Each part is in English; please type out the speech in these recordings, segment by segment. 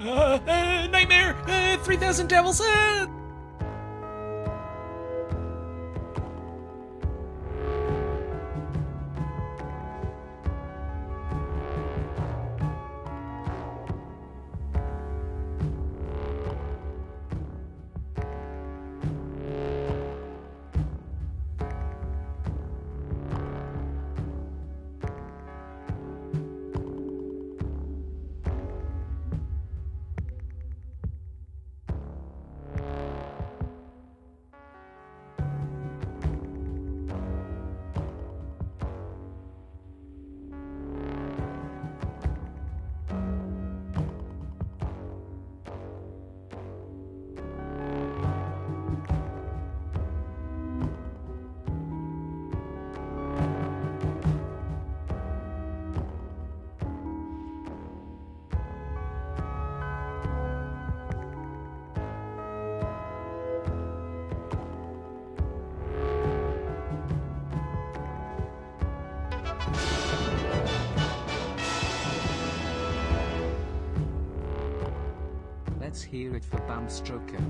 Nightmare! 3,000 devils! Let's hear it for Bam Stroker.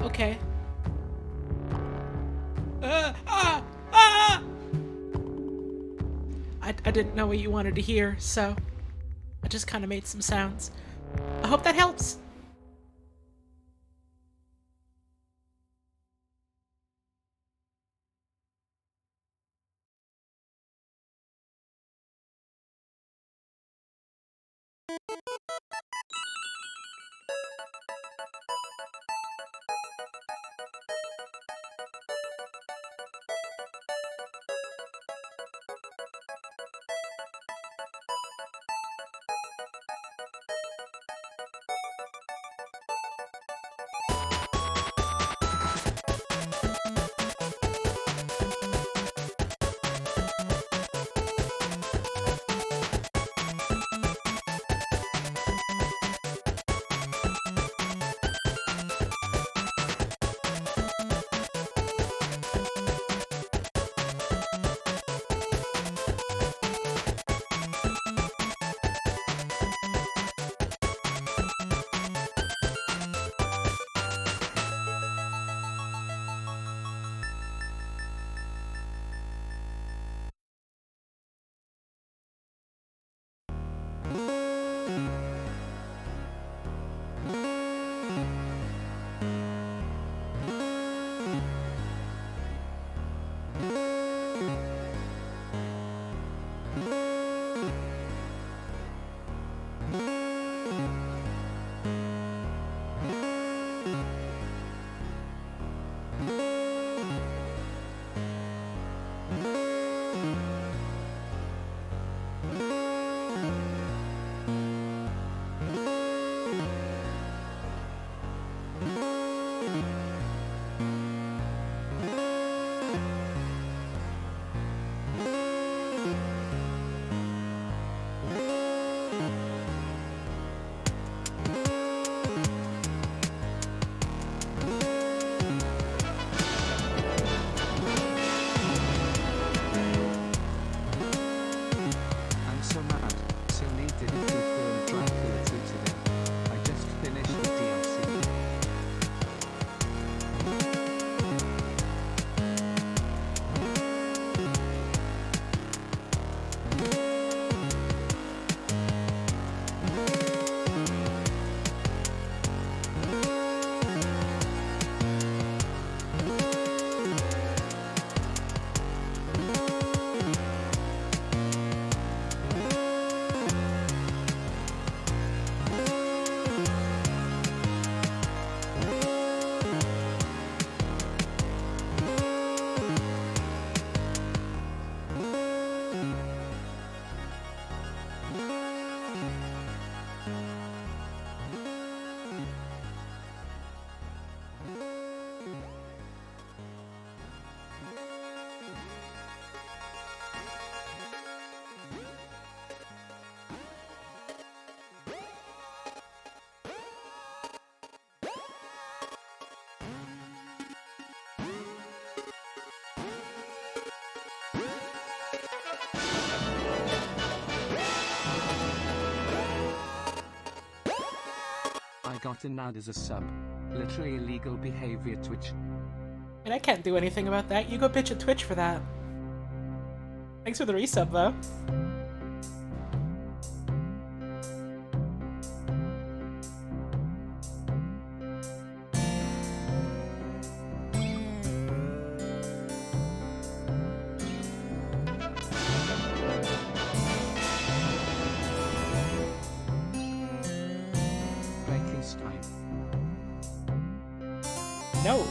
Okay. I didn't know what you wanted to hear, so I just kind of made some sounds. I hope that helps. I'm so mad. So needed to film gotten out as a sub. Literally illegal behavior, Twitch. And I can't do anything about that. You go bitch at Twitch for that. Thanks for the resub, though. Breaking's time. No.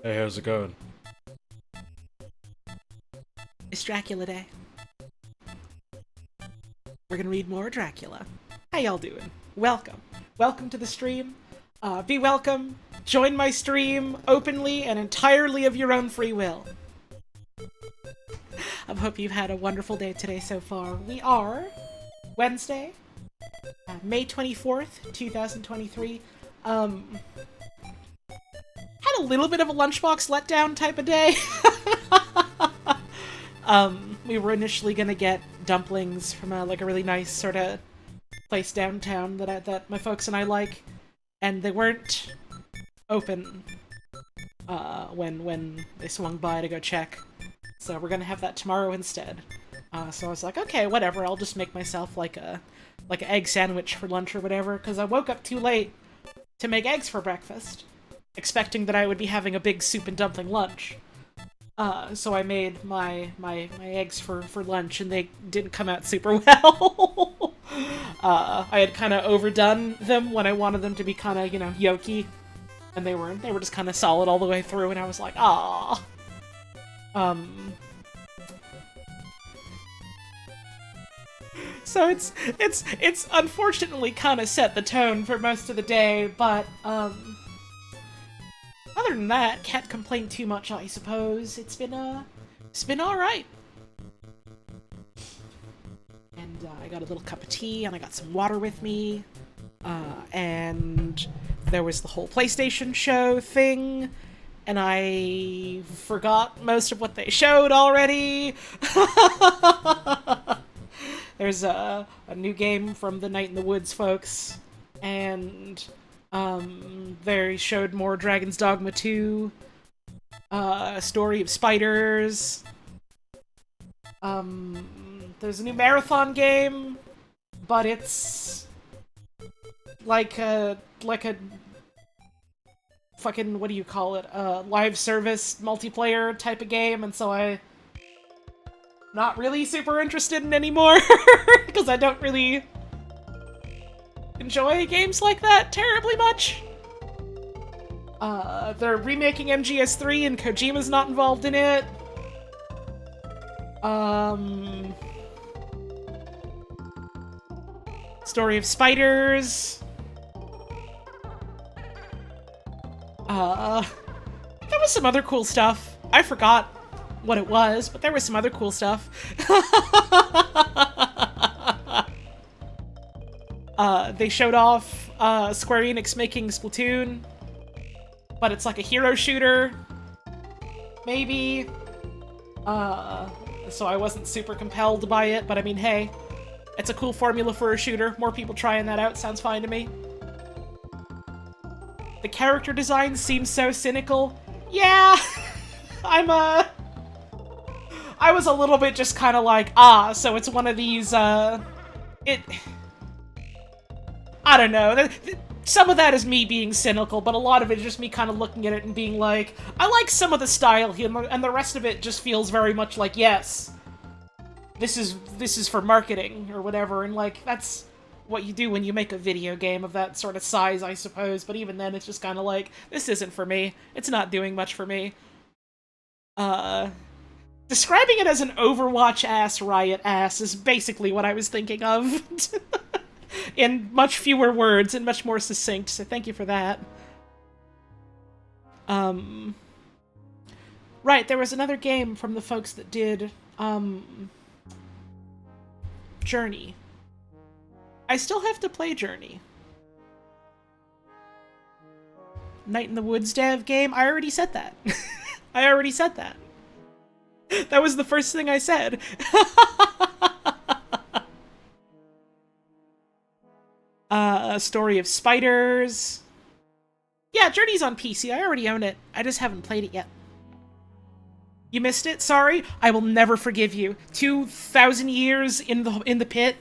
Hey, how's it going? It's Dracula Day. We're gonna read more Dracula. How y'all doing? Welcome. Welcome to the stream. Be welcome. Join my stream openly and entirely of your own free will. I hope you've had a wonderful day today so far. We are Wednesday, May 24th, 2023. Had a little bit of a lunchbox letdown type of day. We were initially gonna get dumplings from like a really nice sort of place downtown that my folks and I like, and they weren't open when they swung by to go check. So we're gonna have that tomorrow instead. So I was like, okay, whatever. I'll just make myself like an egg sandwich for lunch or whatever, because I woke up too late to make eggs for breakfast, expecting that I would be having a big soup and dumpling lunch. So I made my eggs for lunch, and they didn't come out super well. I had kind of overdone them when I wanted them to be kind of, yolky, and they weren't. They were just kind of solid all the way through, and I was like, ah. So it's unfortunately kind of set the tone for most of the day, but other than that, can't complain too much, I suppose. It's been all right. And I got a little cup of tea, and I got some water with me, and there was the whole PlayStation show thing, and I forgot most of what they showed already. There's a new game from the Night in the Woods folks, and they showed more Dragon's Dogma 2, a story of spiders. There's a new marathon game, but it's like a fucking, what do you call it, live service multiplayer type of game, and so I'm not really super interested in anymore, because I don't really enjoy games like that terribly much. They're remaking MGS3 and Kojima's not involved in it. Story of spiders. There was some other cool stuff. I forgot what it was, but there was some other cool stuff. They showed off Square Enix making Splatoon, but it's like a hero shooter, maybe. So I wasn't super compelled by it, but I mean, hey, it's a cool formula for a shooter. More people trying that out sounds fine to me. The character design seems so cynical. Yeah, I was a little bit just kind of like, so it's one of these, I don't know. Some of that is me being cynical, but a lot of it is just me kind of looking at it and being like, I like some of the style here, and the rest of it just feels very much like, yes, this is for marketing, or whatever, and like, that's what you do when you make a video game of that sort of size, I suppose, but even then, it's just kind of like, this isn't for me. It's not doing much for me. Describing it as an Overwatch-ass Riot-ass is basically what I was thinking of. In much fewer words and much more succinct, so thank you for that. Right, there was another game from the folks that did, Journey. I still have to play Journey. Night in the Woods dev game? I already said that. I already said that. That was the first thing I said. A story of spiders. Yeah, Journey's on PC. I already own it. I just haven't played it yet. You missed it? Sorry. I will never forgive you. 2,000 years in the pit.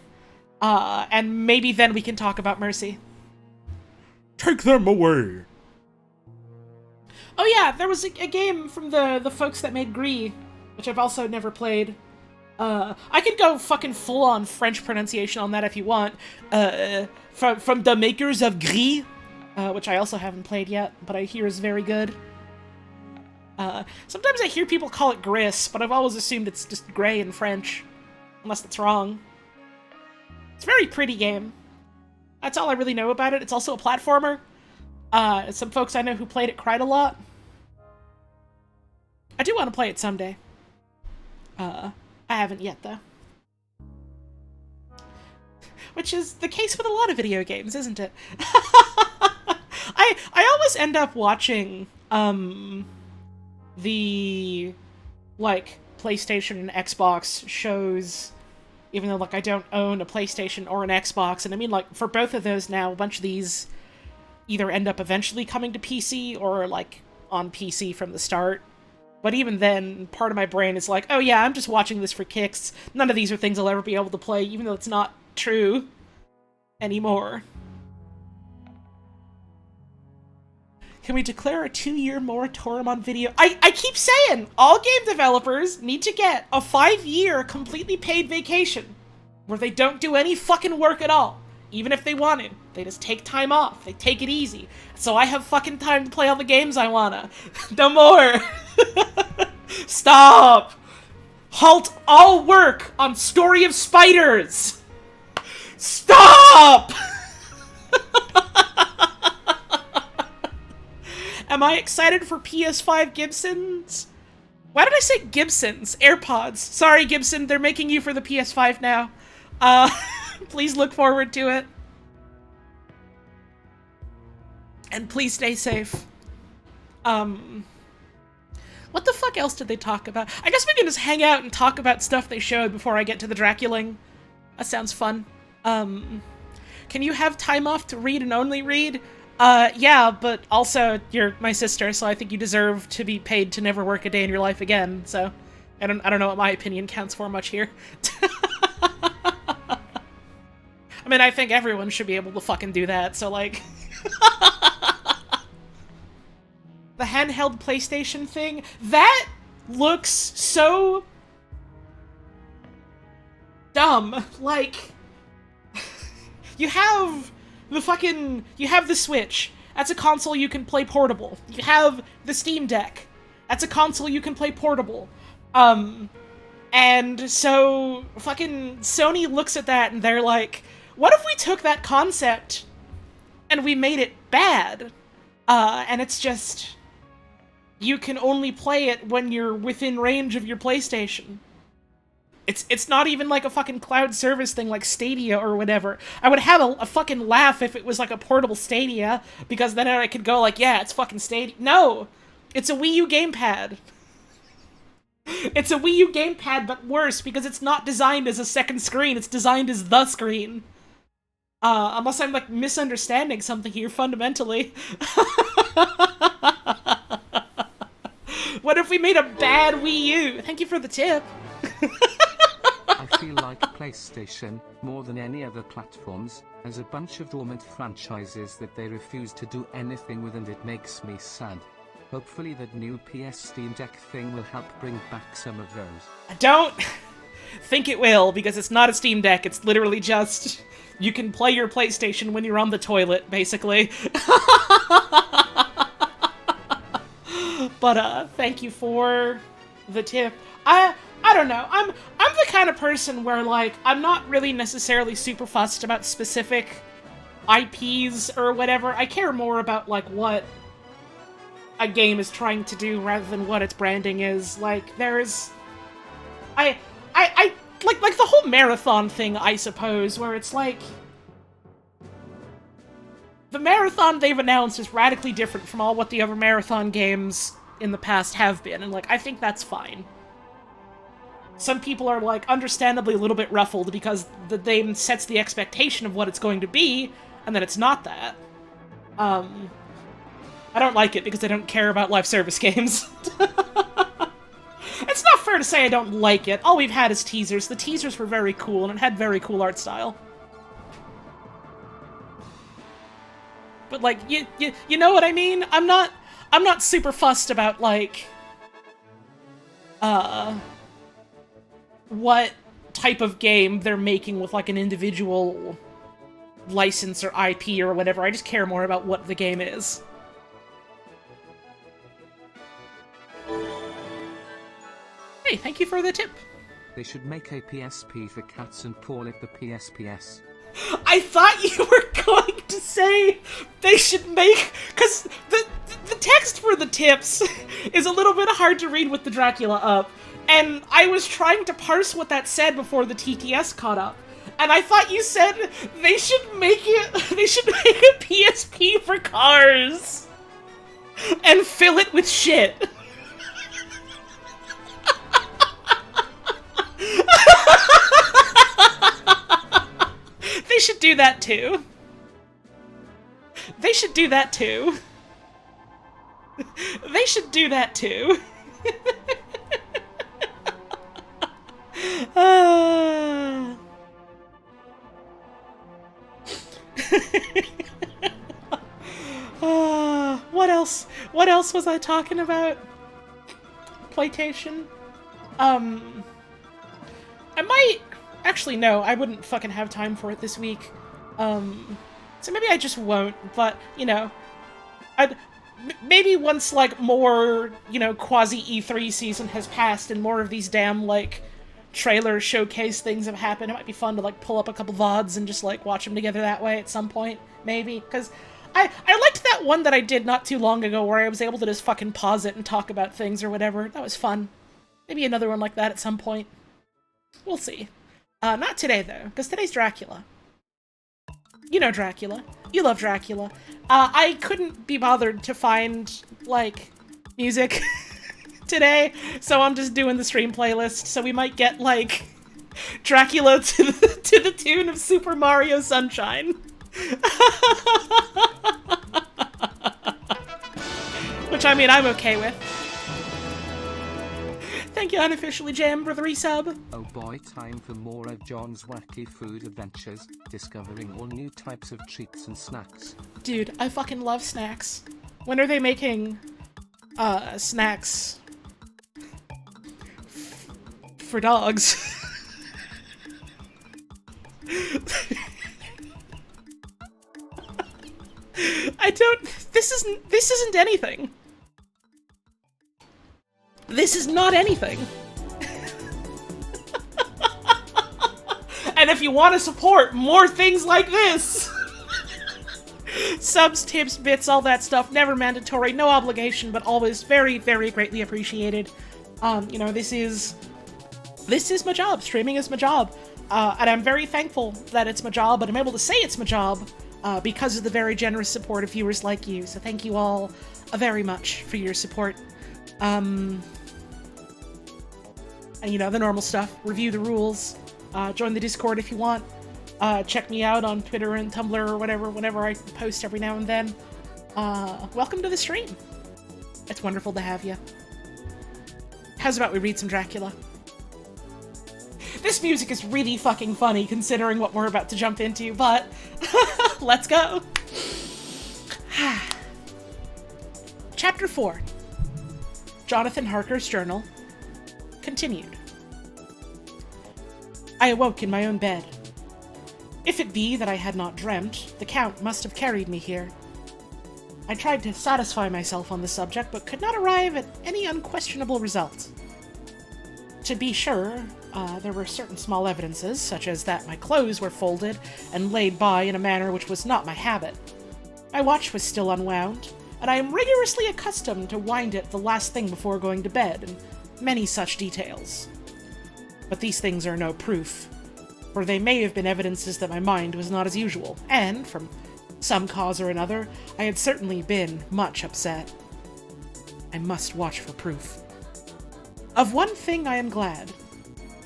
And maybe then we can talk about Mercy. Take them away. Oh yeah, there was a game from the folks that made Gris, which I've also never played. I could go fucking full-on French pronunciation on that if you want. From the makers of Gris, which I also haven't played yet, but I hear is very good. Sometimes I hear people call it Gris, but I've always assumed it's just gray in French. Unless that's wrong. It's a very pretty game. That's all I really know about it. It's also a platformer. Some folks I know who played it cried a lot. I do want to play it someday. I haven't yet, though. Which is the case with a lot of video games, isn't it? I always end up watching, the, like, PlayStation and Xbox shows, even though, like, I don't own a PlayStation or an Xbox, and I mean, like, for both of those now, a bunch of these either end up eventually coming to PC or, like, on PC from the start. But even then, part of my brain is like, oh yeah, I'm just watching this for kicks. None of these are things I'll ever be able to play, even though it's not true anymore. Can we declare a 2-year moratorium on video? I keep saying, all game developers need to get a 5-year completely paid vacation where they don't do any fucking work at all. Even if they want to. They just take time off. They take it easy. So I have fucking time to play all the games I wanna. No more. Stop. Halt all work on Story of Spiders. Stop! Am I excited for PS5 Gibsons? Why did I say Gibsons? AirPods. Sorry, Gibson, they're making you for the PS5 now. Please look forward to it. And please stay safe. What the fuck else did they talk about? I guess we can just hang out and talk about stuff they showed before I get to the Dracula. That sounds fun. Can you have time off to read and only read? Yeah, but also you're my sister, so I think you deserve to be paid to never work a day in your life again. So I don't know what my opinion counts for much here. I mean, I think everyone should be able to fucking do that, so like... The handheld PlayStation thing, that looks so... dumb. Like... You have the Switch. That's a console you can play portable. You have the Steam Deck. That's a console you can play portable. And so fucking Sony looks at that and they're like, what if we took that concept and we made it bad? And it's just, you can only play it when you're within range of your PlayStation. It's not even like a fucking cloud service thing like Stadia or whatever. I would have a fucking laugh if it was like a portable Stadia, because then I could go like, yeah, it's fucking Stadia. No! It's a Wii U gamepad. It's a Wii U gamepad, but worse, because it's not designed as a second screen, it's designed as the screen. Unless I'm, like, misunderstanding something here fundamentally. What if we made a bad Wii U? Thank you for the tip. I feel like PlayStation, more than any other platforms, has a bunch of dormant franchises that they refuse to do anything with, and it makes me sad. Hopefully that new PS Steam Deck thing will help bring back some of those. I don't think it will, because it's not a Steam Deck, it's literally just... You can play your PlayStation when you're on the toilet, basically. But, thank you for the tip. I don't know. I'm the kind of person where, like, I'm not really necessarily super fussed about specific IPs or whatever. I care more about, like, what a game is trying to do rather than what its branding is. Like, there's... like the whole marathon thing, I suppose, where it's like... The marathon they've announced is radically different from all what the other marathon games in the past have been, and, like, I think that's fine. Some people are, like, understandably a little bit ruffled because the game sets the expectation of what it's going to be, and then it's not that. I don't like it because I don't care about live service games. It's not fair to say I don't like it. All we've had is teasers. The teasers were very cool, and it had very cool art style. But, like, you know what I mean? I'm not super fussed about, like, what type of game they're making with, like, an individual license or IP or whatever. I just care more about what the game is. Hey, thank you for the tip. They should make a PSP for cats and call it the PSPS. I thought you were going to say they should make... Because the text for the tips is a little bit hard to read with the Dracula up. And I was trying to parse what that said before the TTS caught up. And I thought you said they should make a PSP for cars. And fill it with shit. They should do that too. They should do that too. They should do that too. What else? What else was I talking about? PlayStation? I might... Actually, no, I wouldn't fucking have time for it this week. So maybe I just won't, but, you know... maybe once, like, more, you know, quasi-E3 season has passed and more of these damn, like, trailer showcase things have happened, it might be fun to, like, pull up a couple VODs and just, like, watch them together that way at some point, maybe. Because I liked that one that I did not too long ago where I was able to just fucking pause it and talk about things or whatever. That was fun. Maybe another one like that at some point. We'll see. Not today, though, because today's Dracula. You know Dracula. You love Dracula. I couldn't be bothered to find, like, music today, so I'm just doing the stream playlist, so we might get, like, Dracula to the tune of Super Mario Sunshine. Which, I mean, I'm okay with. Thank you, Unofficially Jam, for the resub. Oh boy, time for more of John's wacky food adventures, discovering all new types of treats and snacks. Dude, I fucking love snacks. When are they making, snacks for dogs? This isn't anything. This is not anything. And if you want to support more things like this, subs, tips, bits, all that stuff, never mandatory, no obligation, but always very, very greatly appreciated. You know, this is my job. Streaming is my job. And I'm very thankful that it's my job, but I'm able to say it's my job because of the very generous support of viewers like you. So thank you all very much for your support. And, you know, the normal stuff. Review the rules. Join the Discord if you want. Check me out on Twitter and Tumblr or whatever, whenever I post every now and then. Welcome to the stream. It's wonderful to have you. How's about we read some Dracula? This music is really fucking funny considering what we're about to jump into, but let's go. Chapter 4. Jonathan Harker's Journal. Continued. I awoke in my own bed. If it be that I had not dreamt, the Count must have carried me here. I tried to satisfy myself on the subject, but could not arrive at any unquestionable result. To be sure, there were certain small evidences, such as that my clothes were folded and laid by in a manner which was not my habit. My watch was still unwound, and I am rigorously accustomed to wind it the last thing before going to bed, and many such details. But these things are no proof, for they may have been evidences that my mind was not as usual, and, from some cause or another, I had certainly been much upset. I must watch for proof. Of one thing I am glad.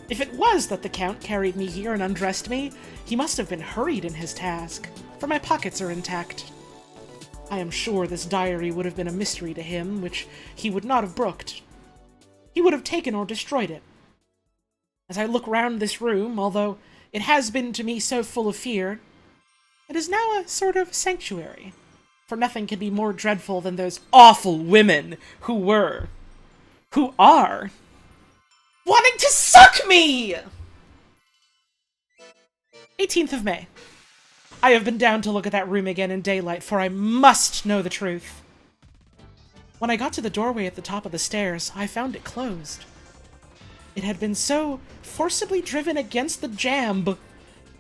If it was that the Count carried me here and undressed me, he must have been hurried in his task, for my pockets are intact. I am sure this diary would have been a mystery to him, which he would not have brooked. He would have taken or destroyed it. As I look round this room, although it has been to me so full of fear, it is now a sort of sanctuary, for nothing can be more dreadful than those awful women who are, wanting to suck me! 18th of May. I have been down to look at that room again in daylight, for I must know the truth. When I got to the doorway at the top of the stairs, I found it closed. It had been so forcibly driven against the jamb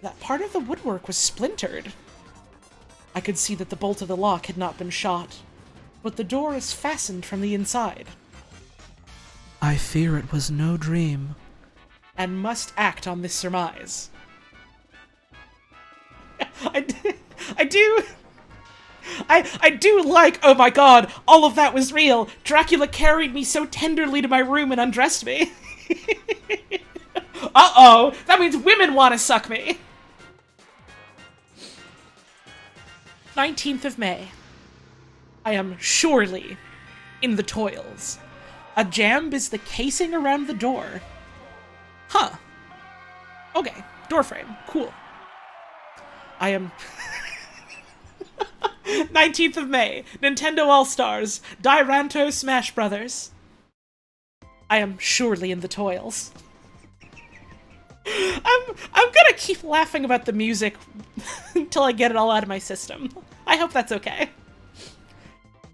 that part of the woodwork was splintered. I could see that the bolt of the lock had not been shot, but the door is fastened from the inside. I fear it was no dream, and must act on this surmise. I do like, oh my god, all of that was real. Dracula carried me so tenderly to my room and undressed me. Uh-oh, that means women want to suck me. 19th of May. I am surely in the toils. A jamb is the casing around the door. Huh. Okay, door frame. Cool. I am... 19th of May. Nintendo All-Stars. Diranto Smash Brothers. I am surely in the toils. I'm gonna keep laughing about the music until I get it all out of my system. I hope that's okay.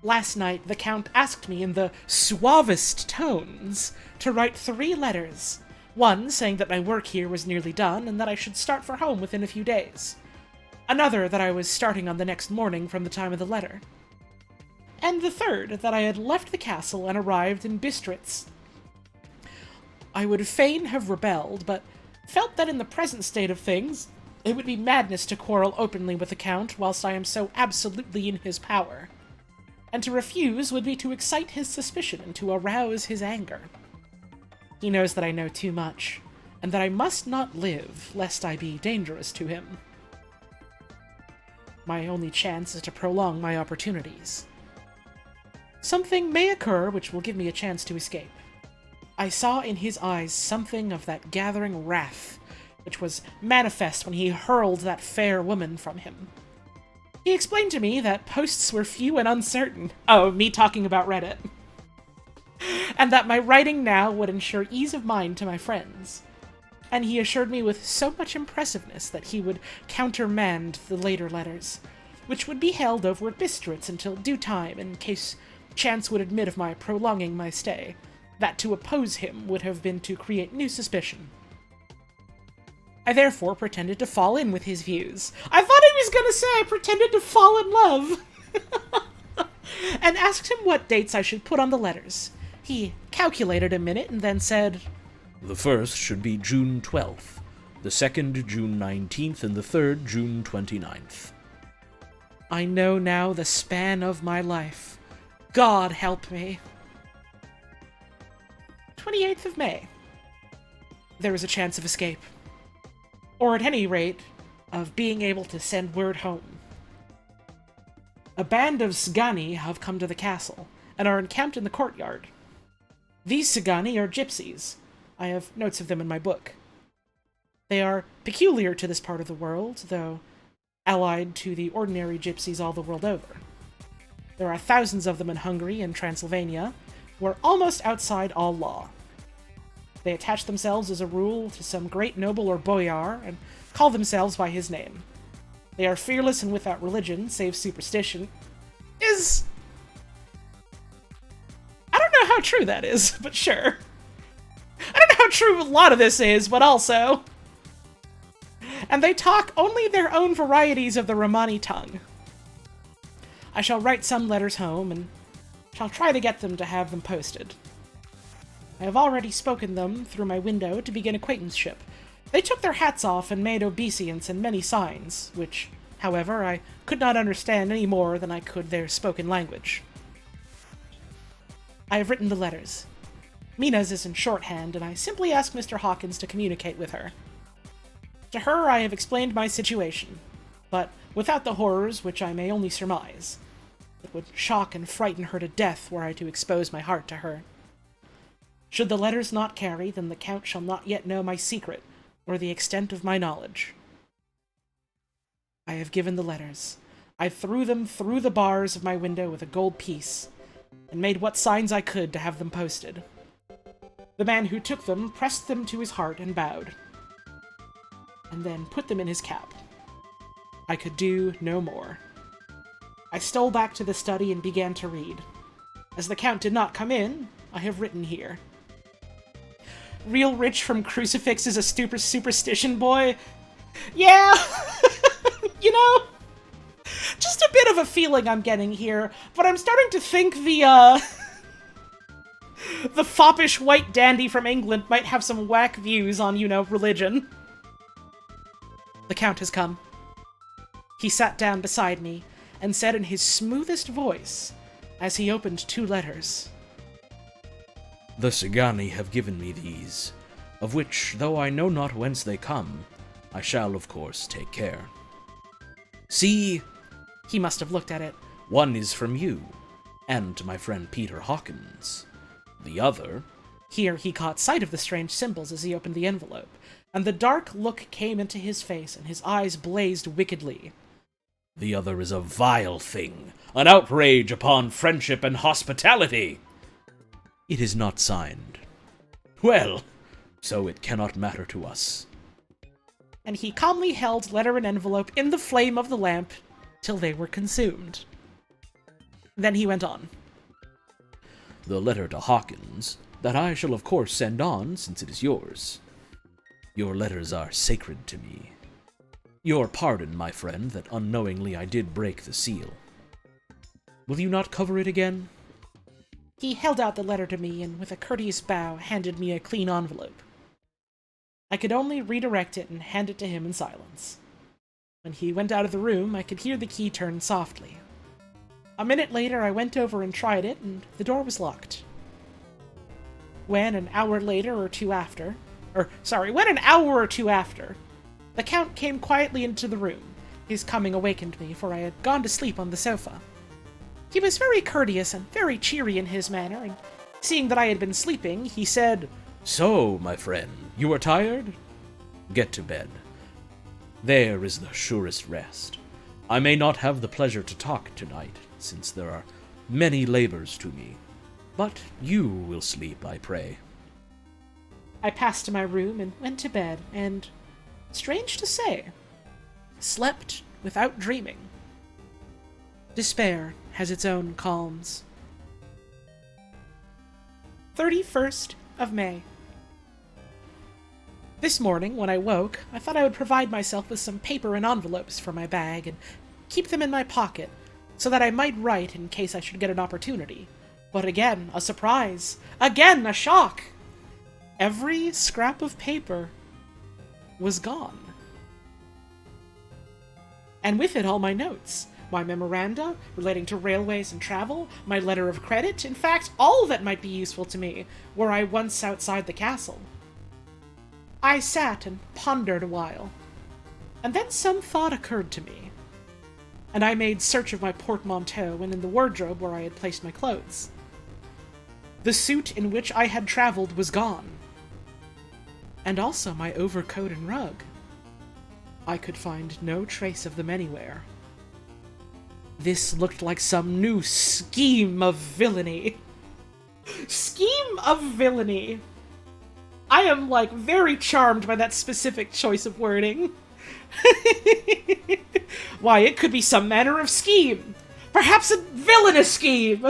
Last night, the Count asked me in the suavest tones to write 3 letters. One saying that my work here was nearly done and that I should start for home within a few days. Another that I was starting on the next morning from the time of the letter. And the third that I had left the castle and arrived in Bistritz. I would fain have rebelled, but felt that in the present state of things, it would be madness to quarrel openly with the Count whilst I am so absolutely in his power. And to refuse would be to excite his suspicion and to arouse his anger. He knows that I know too much, and that I must not live, lest I be dangerous to him. My only chance is to prolong my opportunities. Something may occur which will give me a chance to escape. I saw in his eyes something of that gathering wrath, which was manifest when he hurled that fair woman from him. He explained to me that posts were few and uncertain. Oh, me talking about Reddit. And that my writing now would ensure ease of mind to my friends. And he assured me with so much impressiveness that he would countermand the later letters, which would be held over at Bistritz until due time in case chance would admit of my prolonging my stay, that to oppose him would have been to create new suspicion. I therefore pretended to fall in with his views. I thought he was gonna say I pretended to fall in love! And asked him what dates I should put on the letters. He calculated a minute and then said, The first should be June 12th, the second June 19th, and the third June 29th. I know now the span of my life. God help me. 28th of May. There was a chance of escape. Or at any rate, of being able to send word home. A band of Sgani have come to the castle, and are encamped in the courtyard. These Sgani are gypsies. I have notes of them in my book. They are peculiar to this part of the world, though allied to the ordinary gypsies all the world over. There are thousands of them in Hungary and Transylvania, who are almost outside all law. They attach themselves as a rule to some great noble or boyar, and call themselves by his name. They are fearless and without religion, save superstition. I don't know how true that is, but sure. I don't know how true a lot of this is, but also... And they talk only their own varieties of the Romani tongue. I shall write some letters home, and shall try to get them to have them posted. I have already spoken them through my window to begin acquaintanceship. They took their hats off and made obeisance and many signs, which, however, I could not understand any more than I could their spoken language. I have written the letters. Mina's is in shorthand, and I simply ask Mr. Hawkins to communicate with her. To her I have explained my situation, but without the horrors which I may only surmise. It would shock and frighten her to death were I to expose my heart to her. Should the letters not carry, then the Count shall not yet know my secret, or the extent of my knowledge. I have given the letters. I threw them through the bars of my window with a gold piece, and made what signs I could to have them posted. The man who took them pressed them to his heart and bowed, and then put them in his cap. I could do no more. I stole back to the study and began to read. As the Count did not come in, I have written here. real rich from Crucifix is a superstition boy. Yeah, you know, just a bit of a feeling I'm getting here, but I'm starting to think the foppish white dandy from England might have some whack views on, you know, religion. The Count has come. He sat down beside me and said in his smoothest voice, as he opened 2 letters, The Sagani have given me these, of which, though I know not whence they come, I shall, of course, take care. See, he must have looked at it. One is from you, and to my friend Peter Hawkins. The other... Here he caught sight of the strange symbols as he opened the envelope, and the dark look came into his face, and his eyes blazed wickedly. The other is a vile thing, an outrage upon friendship and hospitality. It is not signed. Well, so it cannot matter to us. And he calmly held letter and envelope in the flame of the lamp till they were consumed. Then he went on. The letter to Hawkins, that I shall of course send on, since it is yours. Your letters are sacred to me. Your pardon, my friend, that unknowingly I did break the seal. Will you not cover it again? He held out the letter to me and, with a courteous bow, handed me a clean envelope. I could only redirect it and hand it to him in silence. When he went out of the room, I could hear the key turn softly. A minute later, I went over and tried it, and the door was locked. When an hour or two after, the Count came quietly into the room. His coming awakened me, for I had gone to sleep on the sofa. He was very courteous and very cheery in his manner, and seeing that I had been sleeping, he said, So, my friend, you are tired? Get to bed. There is the surest rest. I may not have the pleasure to talk tonight, since there are many labors to me. But you will sleep, I pray. I passed to my room and went to bed, and, strange to say, slept without dreaming. Despair has its own calms. 31st of May. This morning, when I woke, I thought I would provide myself with some paper and envelopes for my bag and keep them in my pocket, so that I might write in case I should get an opportunity. But again, a surprise! Again, a shock! Every scrap of paper was gone. And with it all my notes, my memoranda relating to railways and travel, my letter of credit, in fact, all that might be useful to me were I once outside the castle. I sat and pondered a while, and then some thought occurred to me, and I made search of my portmanteau and in the wardrobe where I had placed my clothes. The suit in which I had traveled was gone, and also my overcoat and rug. I could find no trace of them anywhere. This looked like some new scheme of villainy. Scheme of villainy! I am, very charmed by that specific choice of wording. Why, it could be some manner of scheme. Perhaps a villainous scheme.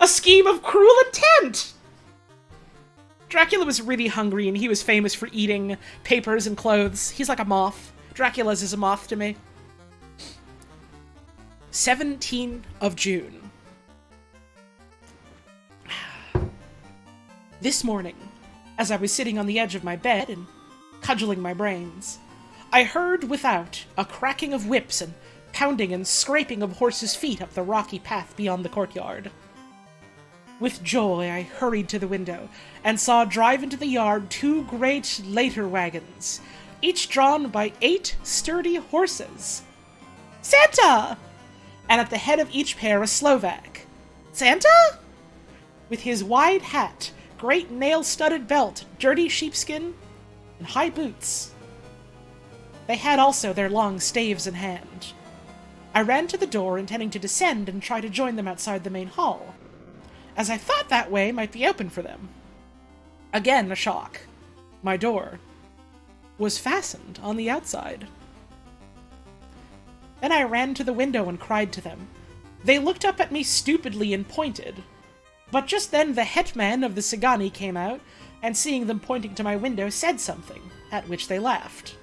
A scheme of cruel intent. Dracula was really hungry, and he was famous for eating papers and clothes. He's like a moth. Dracula's is a moth to me. 17th of June. This morning, as I was sitting on the edge of my bed and cudgeling my brains, I heard without a cracking of whips and pounding and scraping of horses' feet up the rocky path beyond the courtyard. With joy, I hurried to the window and saw drive into the yard 2 great later wagons, each drawn by 8 sturdy horses. Santa! And at the head of each pair a Slovak. Santa? With his wide hat, great nail-studded belt, dirty sheepskin, and high boots. They had also their long staves in hand. I ran to the door, intending to descend and try to join them outside the main hall, as I thought that way might be open for them. Again, a shock. My door was fastened on the outside. Then I ran to the window and cried to them. They looked up at me stupidly and pointed. But just then the hetman of the Sagani came out, and seeing them pointing to my window, said something, at which they laughed.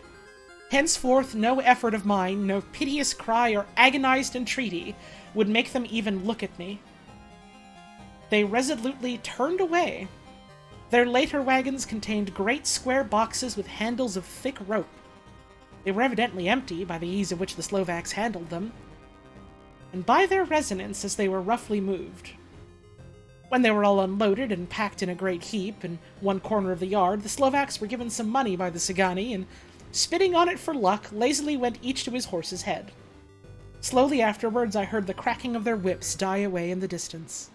Henceforth no effort of mine, no piteous cry or agonized entreaty, would make them even look at me. They resolutely turned away. Their later wagons contained great square boxes with handles of thick rope. They were evidently empty by the ease of which the Slovaks handled them, and by their resonance as they were roughly moved. When they were all unloaded and packed in a great heap in one corner of the yard, the Slovaks were given some money by the Sagani, and, spitting on it for luck, lazily went each to his horse's head. Slowly afterwards I heard the cracking of their whips die away in the distance.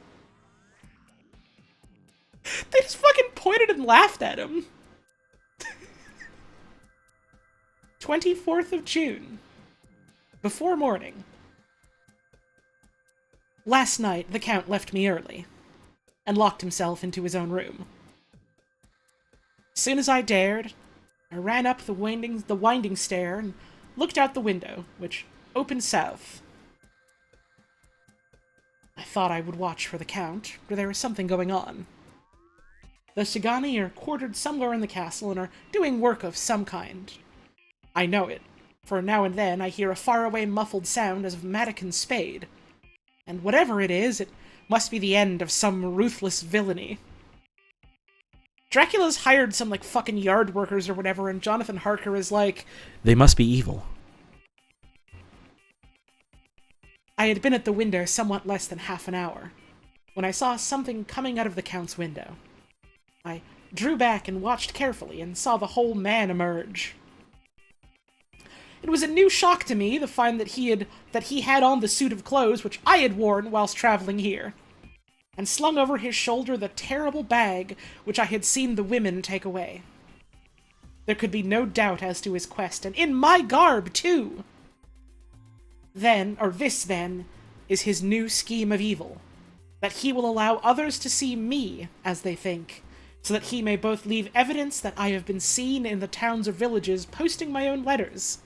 They just fucking pointed and laughed at him. 24th of June. Before morning. Last night the Count left me early, and locked himself into his own room. As soon as I dared, I ran up the winding stair and looked out the window, which opened south. I thought I would watch for the Count, for there was something going on. The Sagani are quartered somewhere in the castle and are doing work of some kind. I know it, for now and then I hear a faraway muffled sound as of Madigan's spade, and whatever it is, it must be the end of some ruthless villainy. Dracula's hired some, fucking yard workers or whatever, and Jonathan Harker is like, "They must be evil." I had been at the window somewhat less than half an hour, when I saw something coming out of the Count's window. I drew back and watched carefully, and saw the whole man emerge. It was a new shock to me to find that he had on the suit of clothes which I had worn whilst traveling here, and slung over his shoulder the terrible bag which I had seen the women take away. There could be no doubt as to his quest, and in my garb, too! This, then, is his new scheme of evil, that he will allow others to see me, as they think, so that he may both leave evidence that I have been seen in the towns or villages posting my own letters,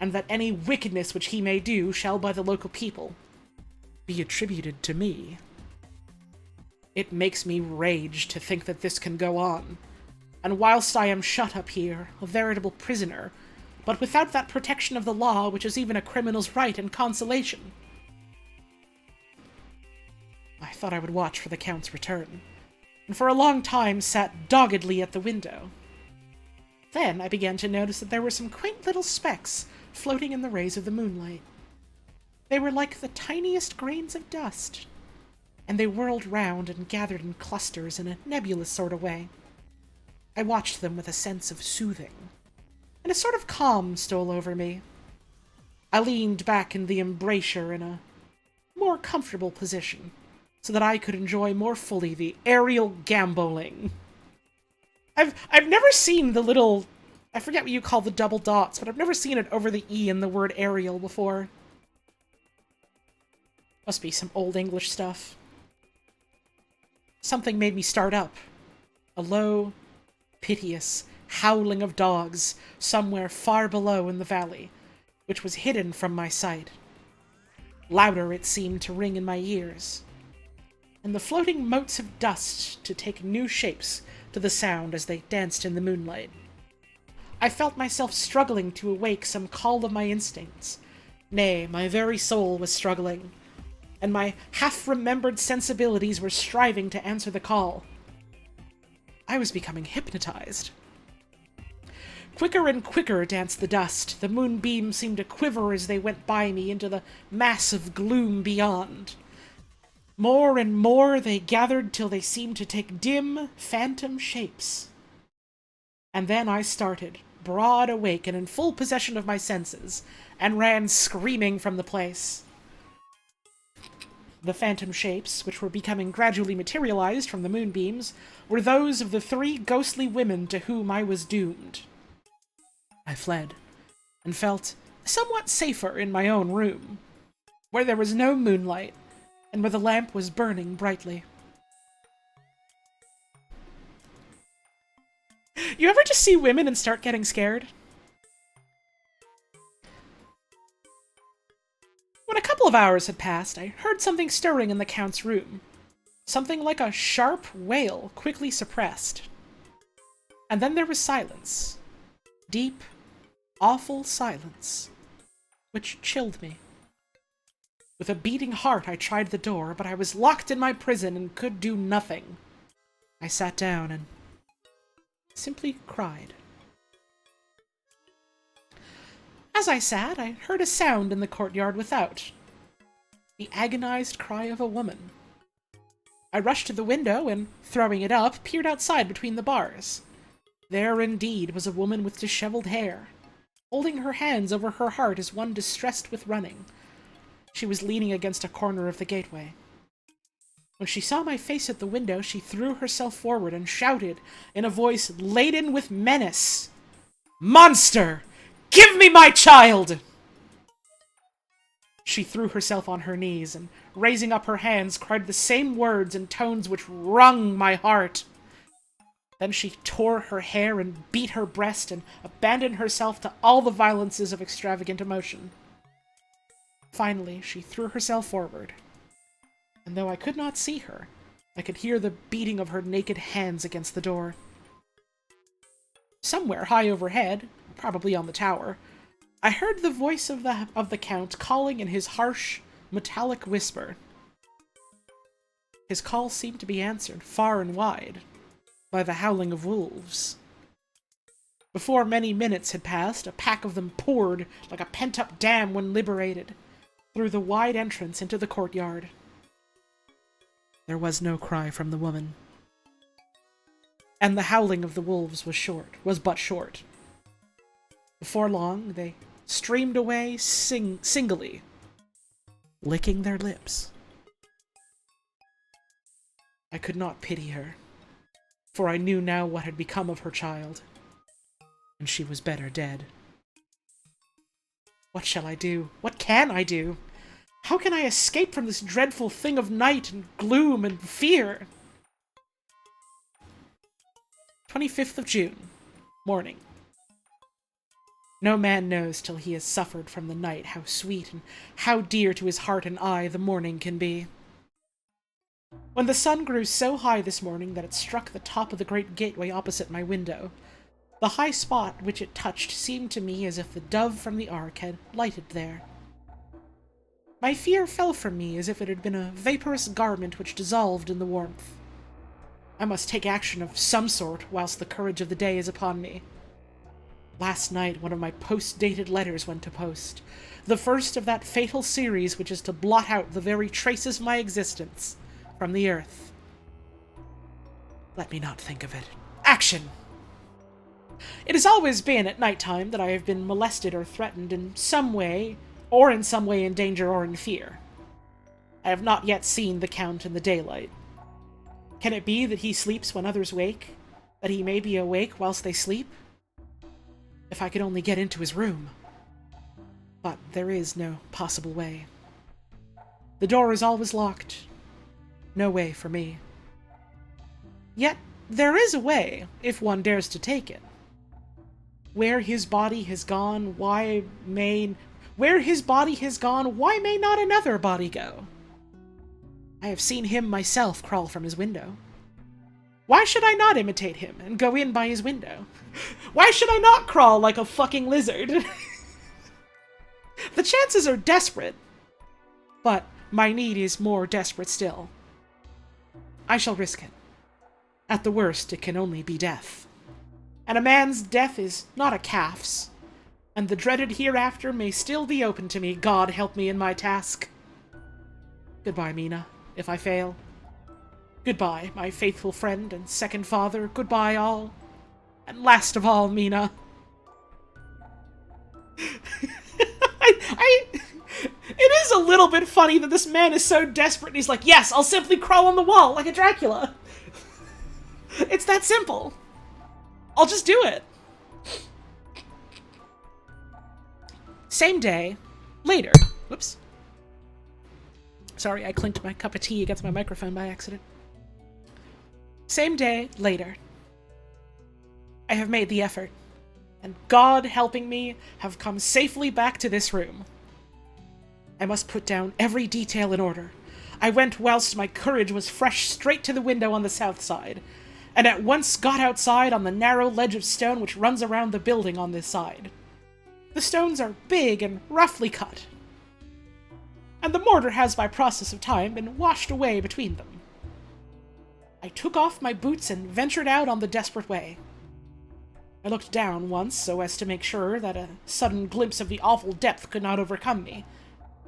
and that any wickedness which he may do shall by the local people be attributed to me. It makes me rage to think that this can go on, and whilst I am shut up here, a veritable prisoner, but without that protection of the law which is even a criminal's right and consolation. I thought I would watch for the Count's return, and for a long time sat doggedly at the window. Then I began to notice that there were some quaint little specks floating in the rays of the moonlight. They were like the tiniest grains of dust, and they whirled round and gathered in clusters in a nebulous sort of way. I watched them with a sense of soothing, and a sort of calm stole over me. I leaned back in the embrasure in a more comfortable position, so that I could enjoy more fully the aerial gamboling. I've never seen the little, I forget what you call the double dots, but I've never seen it over the E in the word aerial before. Must be some old English stuff. Something made me start up. A low, piteous howling of dogs somewhere far below in the valley, which was hidden from my sight. Louder it seemed to ring in my ears, and the floating motes of dust to take new shapes to the sound as they danced in the moonlight. I felt myself struggling to awake some call of my instincts. Nay, my very soul was struggling, and my half-remembered sensibilities were striving to answer the call. I was becoming hypnotized. Quicker and quicker danced the dust. The moonbeams seemed to quiver as they went by me into the mass of gloom beyond. More and more they gathered till they seemed to take dim, phantom shapes. And then I started, broad awake and in full possession of my senses, and ran screaming from the place. The phantom shapes, which were becoming gradually materialized from the moonbeams, were those of the 3 ghostly women to whom I was doomed. I fled, and felt somewhat safer in my own room, where there was no moonlight, and where the lamp was burning brightly. You ever just see women and start getting scared? When a couple of hours had passed, I heard something stirring in the Count's room. Something like a sharp wail quickly suppressed. And then there was silence. Deep, awful silence, which chilled me. With a beating heart, I tried the door, but I was locked in my prison and could do nothing. I sat down and simply cried. As I sat, I heard a sound in the courtyard without. The agonized cry of a woman. I rushed to the window and, throwing it up, peered outside between the bars. There indeed was a woman with disheveled hair, holding her hands over her heart as one distressed with running. She was leaning against a corner of the gateway. When she saw my face at the window, she threw herself forward and shouted in a voice laden with menace, "Monster! Give me my child!" She threw herself on her knees and, raising up her hands, cried the same words in tones which wrung my heart. Then she tore her hair and beat her breast and abandoned herself to all the violences of extravagant emotion. Finally, she threw herself forward, and though I could not see her, I could hear the beating of her naked hands against the door. Somewhere high overhead, probably on the tower, I heard the voice of the Count calling in his harsh, metallic whisper. His call seemed to be answered far and wide by the howling of wolves. Before many minutes had passed, a pack of them poured like a pent-up dam when liberated, through the wide entrance into the courtyard. There was no cry from the woman, and the howling of the wolves was but short. Before long, they streamed away singly, licking their lips. I could not pity her, for I knew now what had become of her child, and she was better dead. What shall I do? What can I do? How can I escape from this dreadful thing of night and gloom and fear? 25th of June, morning. No man knows till he has suffered from the night how sweet and how dear to his heart and eye the morning can be. When the sun grew so high this morning that it struck the top of the great gateway opposite my window, the high spot which it touched seemed to me as if the dove from the ark had lighted there. My fear fell from me as if it had been a vaporous garment which dissolved in the warmth. I must take action of some sort whilst the courage of the day is upon me. Last night one of my post-dated letters went to post, the first of that fatal series which is to blot out the very traces of my existence from the earth. Let me not think of it. Action! It has always been at night time that I have been molested or threatened in some way, or in some way in danger or in fear. I have not yet seen the Count in the daylight. Can it be that he sleeps when others wake? That he may be awake whilst they sleep? If I could only get into his room. But there is no possible way. The door is always locked. No way for me. Yet there is a way, if one dares to take it. Where his body has gone, why may not another body go? I have seen him myself crawl from his window. Why should I not imitate him and go in by his window? Why should I not crawl like a fucking lizard? The chances are desperate, but my need is more desperate still. I shall risk it. At the worst, it can only be death. And a man's death is not a calf's, and the dreaded hereafter may still be open to me. God help me in my task. Goodbye, Mina, if I fail. Goodbye, my faithful friend and second father. Goodbye, all. And last of all, Mina. It is a little bit funny that this man is so desperate and he's like, yes, I'll simply crawl on the wall like a Dracula. It's that simple. I'll just do it. Same day, later. Whoops. Sorry, I clinked my cup of tea against my microphone by accident. Same day, later. I have made the effort, and God helping me, have come safely back to this room. I must put down every detail in order. I went whilst my courage was fresh straight to the window on the south side, and at once got outside on the narrow ledge of stone which runs around the building on this side. The stones are big and roughly cut, and the mortar has by process of time been washed away between them. I took off my boots and ventured out on the desperate way. I looked down once so as to make sure that a sudden glimpse of the awful depth could not overcome me,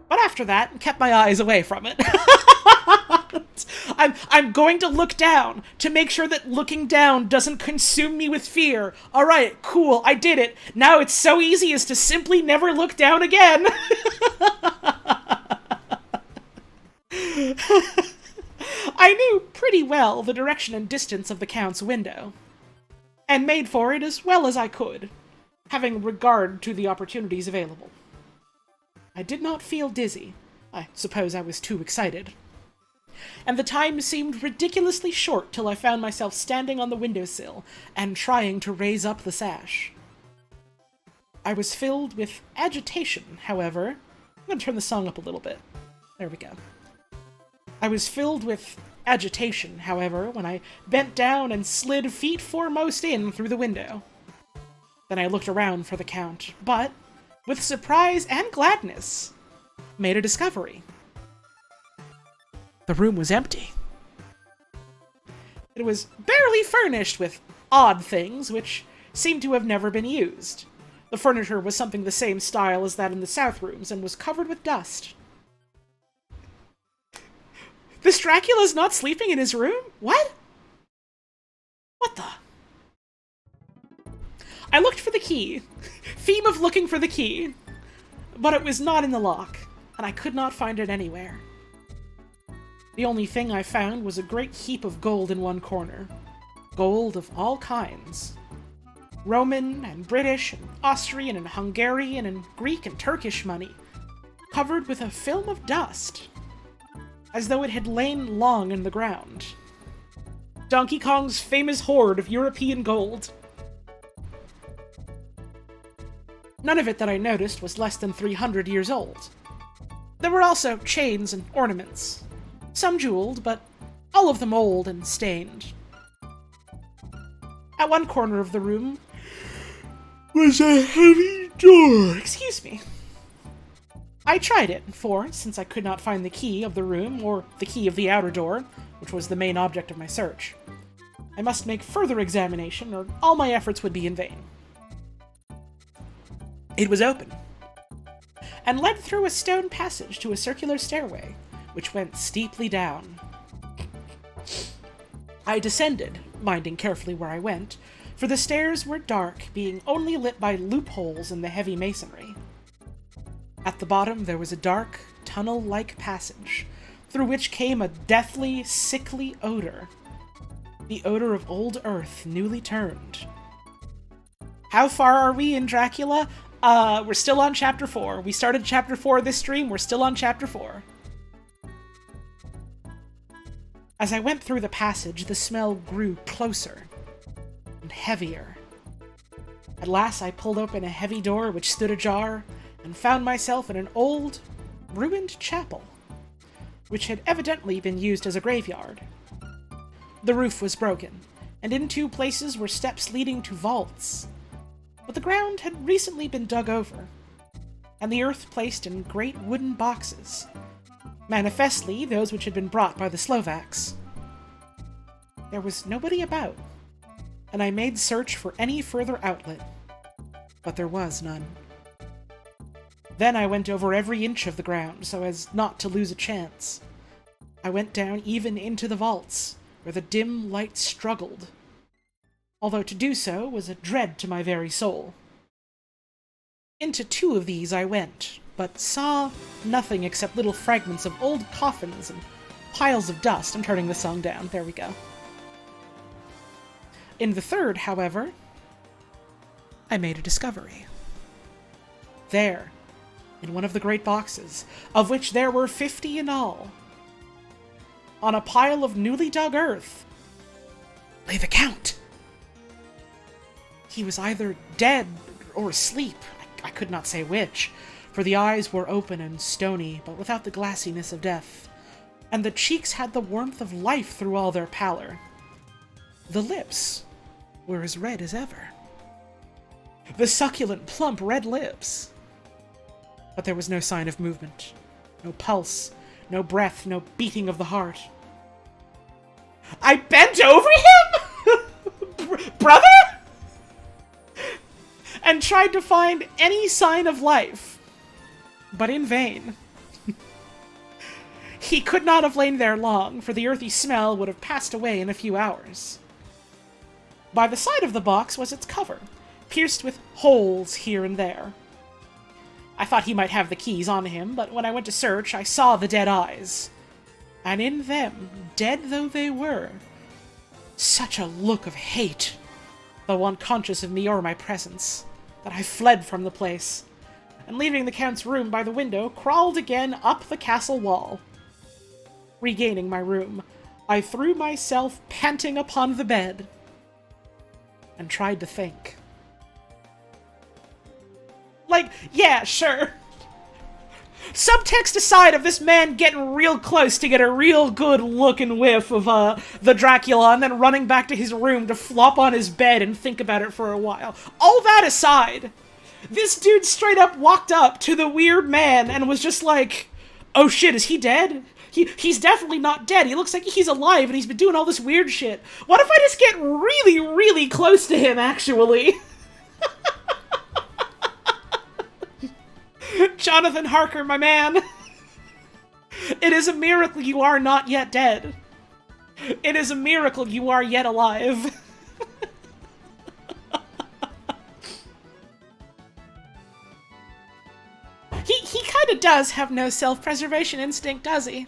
but after that, kept my eyes away from it. I'm going to look down to make sure that looking down doesn't consume me with fear. All right, cool, I did it. Now it's so easy as to simply never look down again. I knew pretty well the direction and distance of the Count's window, and made for it as well as I could, having regard to the opportunities available. I did not feel dizzy. I suppose I was too excited. And the time seemed ridiculously short till I found myself standing on the windowsill and trying to raise up the sash. I was filled with agitation, however. I'm going to turn the song up a little bit. There we go. I was filled with agitation, however, when I bent down and slid feet foremost in through the window. Then I looked around for the Count, but, with surprise and gladness, made a discovery. The room was empty. It was barely furnished with odd things which seemed to have never been used. The furniture was something the same style as that in the south rooms and was covered with dust. This Dracula's not sleeping in his room? What? What the? I looked for the key. Theme of looking for the key. But it was not in the lock, and I could not find it anywhere. The only thing I found was a great heap of gold in one corner. Gold of all kinds. Roman and British and Austrian and Hungarian and Greek and Turkish money, covered with a film of dust, as though it had lain long in the ground. Donkey Kong's famous hoard of European gold. None of it that I noticed was less than 300 years old. There were also chains and ornaments, some jeweled, but all of them old and stained. At one corner of the room was a heavy door. Excuse me. I tried it, for, since I could not find the key of the room, or the key of the outer door, which was the main object of my search, I must make further examination, or all my efforts would be in vain. It was open, and led through a stone passage to a circular stairway, which went steeply down. I descended, minding carefully where I went, for the stairs were dark, being only lit by loopholes in the heavy masonry. At the bottom there was a dark, tunnel-like passage, through which came a deathly, sickly odor. The odor of old earth newly turned. How far are we in Dracula? We're still on Chapter 4. We started Chapter 4 this stream, we're still on Chapter 4. As I went through the passage, the smell grew closer and heavier. At last I pulled open a heavy door which stood ajar, and found myself in an old, ruined chapel, which had evidently been used as a graveyard. The roof was broken, and in two places were steps leading to vaults, but the ground had recently been dug over, and the earth placed in great wooden boxes, manifestly those which had been brought by the Slovaks. There was nobody about, and I made search for any further outlet, but there was none. Then I went over every inch of the ground, so as not to lose a chance. I went down even into the vaults, where the dim light struggled, although to do so was a dread to my very soul. Into two of these I went, but saw nothing except little fragments of old coffins and piles of dust. I'm turning the song down. There we go. In the third, however, I made a discovery. There, in one of the great boxes, of which there were 50 in all, on a pile of newly dug earth, lay the Count. He was either dead or asleep. I could not say which, for the eyes were open and stony, but without the glassiness of death. and the cheeks had the warmth of life through all their pallor. The lips were as red as ever. The succulent, plump red lips. But there was no sign of movement, no pulse, no breath, no beating of the heart. I bent over him, brother, and tried to find any sign of life, but in vain. He could not have lain there long, for the earthy smell would have passed away in a few hours. By the side of the box was its cover, pierced with holes here and there. I thought he might have the keys on him, but when I went to search, I saw the dead eyes. And in them, dead though they were, such a look of hate, though unconscious of me or my presence, that I fled from the place, and leaving the Count's room by the window, crawled again up the castle wall. Regaining my room, I threw myself panting upon the bed, and tried to think. Like, yeah, sure. Subtext aside of this man getting real close to get a real good look and whiff of the Dracula and then running back to his room to flop on his bed and think about it for a while. All that aside, this dude straight up walked up to the weird man and was just like, oh shit, is he dead? He's definitely not dead. He looks like he's alive and he's been doing all this weird shit. What if I just get really, really close to him, actually? Jonathan Harker, my man. It is a miracle you are not yet dead. It is a miracle you are yet alive. He kind of does have no self-preservation instinct, does he?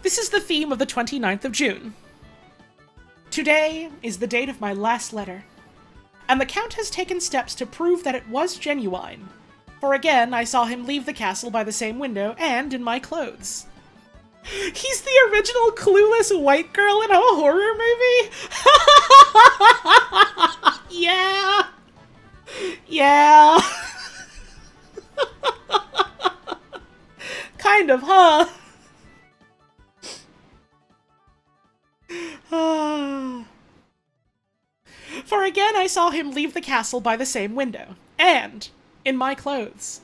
This is the theme of the 29th of June. Today is the date of my last letter, and the Count has taken steps to prove that it was genuine, for again I saw him leave the castle by the same window and in my clothes. He's the original clueless white girl in a horror movie? Yeah! Yeah! Kind of, huh? For again I saw him leave the castle by the same window, and in my clothes.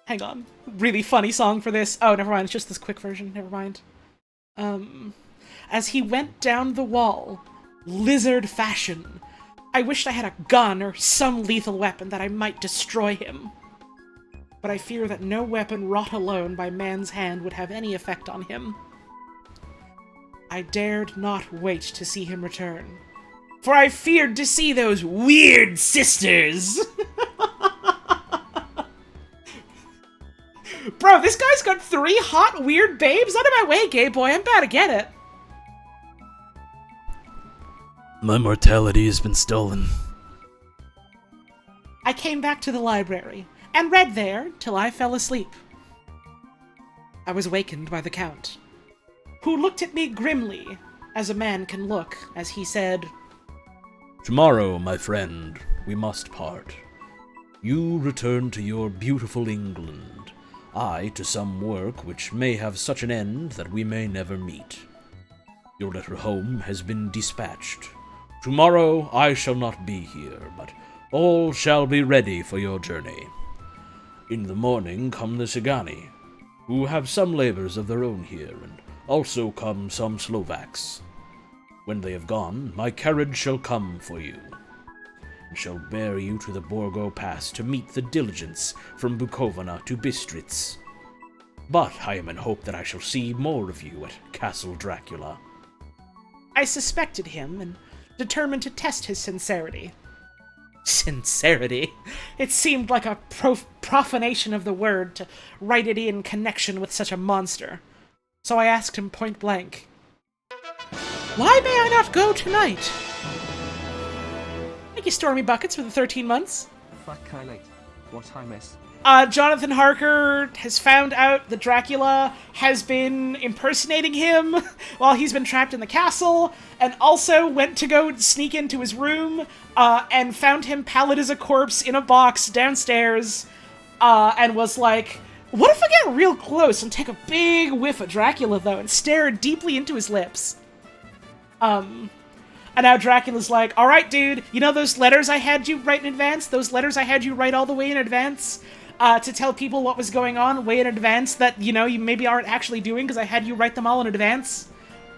Hang on. Really funny song for this. Oh, never mind, it's just this quick version, never mind. As he went down the wall, lizard fashion, I wished I had a gun or some lethal weapon that I might destroy him. But I fear that no weapon wrought alone by man's hand would have any effect on him. I dared not wait to see him return, for I feared to see those weird sisters! Bro, this guy's got 3 hot, weird babes? Out of my way, gay boy, I'm about to get it! My mortality has been stolen. I came back to the library, and read there till I fell asleep. I was wakened by the Count, who looked at me grimly, as a man can look, as he said, Tomorrow, my friend, we must part. You return to your beautiful England, I to some work which may have such an end that we may never meet. Your letter home has been dispatched. Tomorrow I shall not be here, but all shall be ready for your journey. In the morning come the Cigani, who have some labors of their own here, and also come some Slovaks. When they have gone, my carriage shall come for you, and shall bear you to the Borgo Pass to meet the diligence from Bukovina to Bistritz. But I am in hope that I shall see more of you at Castle Dracula. I suspected him, and determined to test his sincerity. Sincerity? It seemed like a profanation of the word to write it in connection with such a monster. So I asked him point blank, why may I not go tonight? Thank you, Stormy Buckets, for the 13 months. Fuck, I late. What I miss? Jonathan Harker has found out that Dracula has been impersonating him while he's been trapped in the castle, and also went to go sneak into his room, and found him pallid as a corpse in a box downstairs, and was like, What if I get real close and take a big whiff of Dracula, though, and stare deeply into his lips? And now Dracula's like, alright, dude, you know those letters I had you write in advance? Those letters I had you write all the way in advance? To tell people what was going on way in advance that, you know, you maybe aren't actually doing because I had you write them all in advance?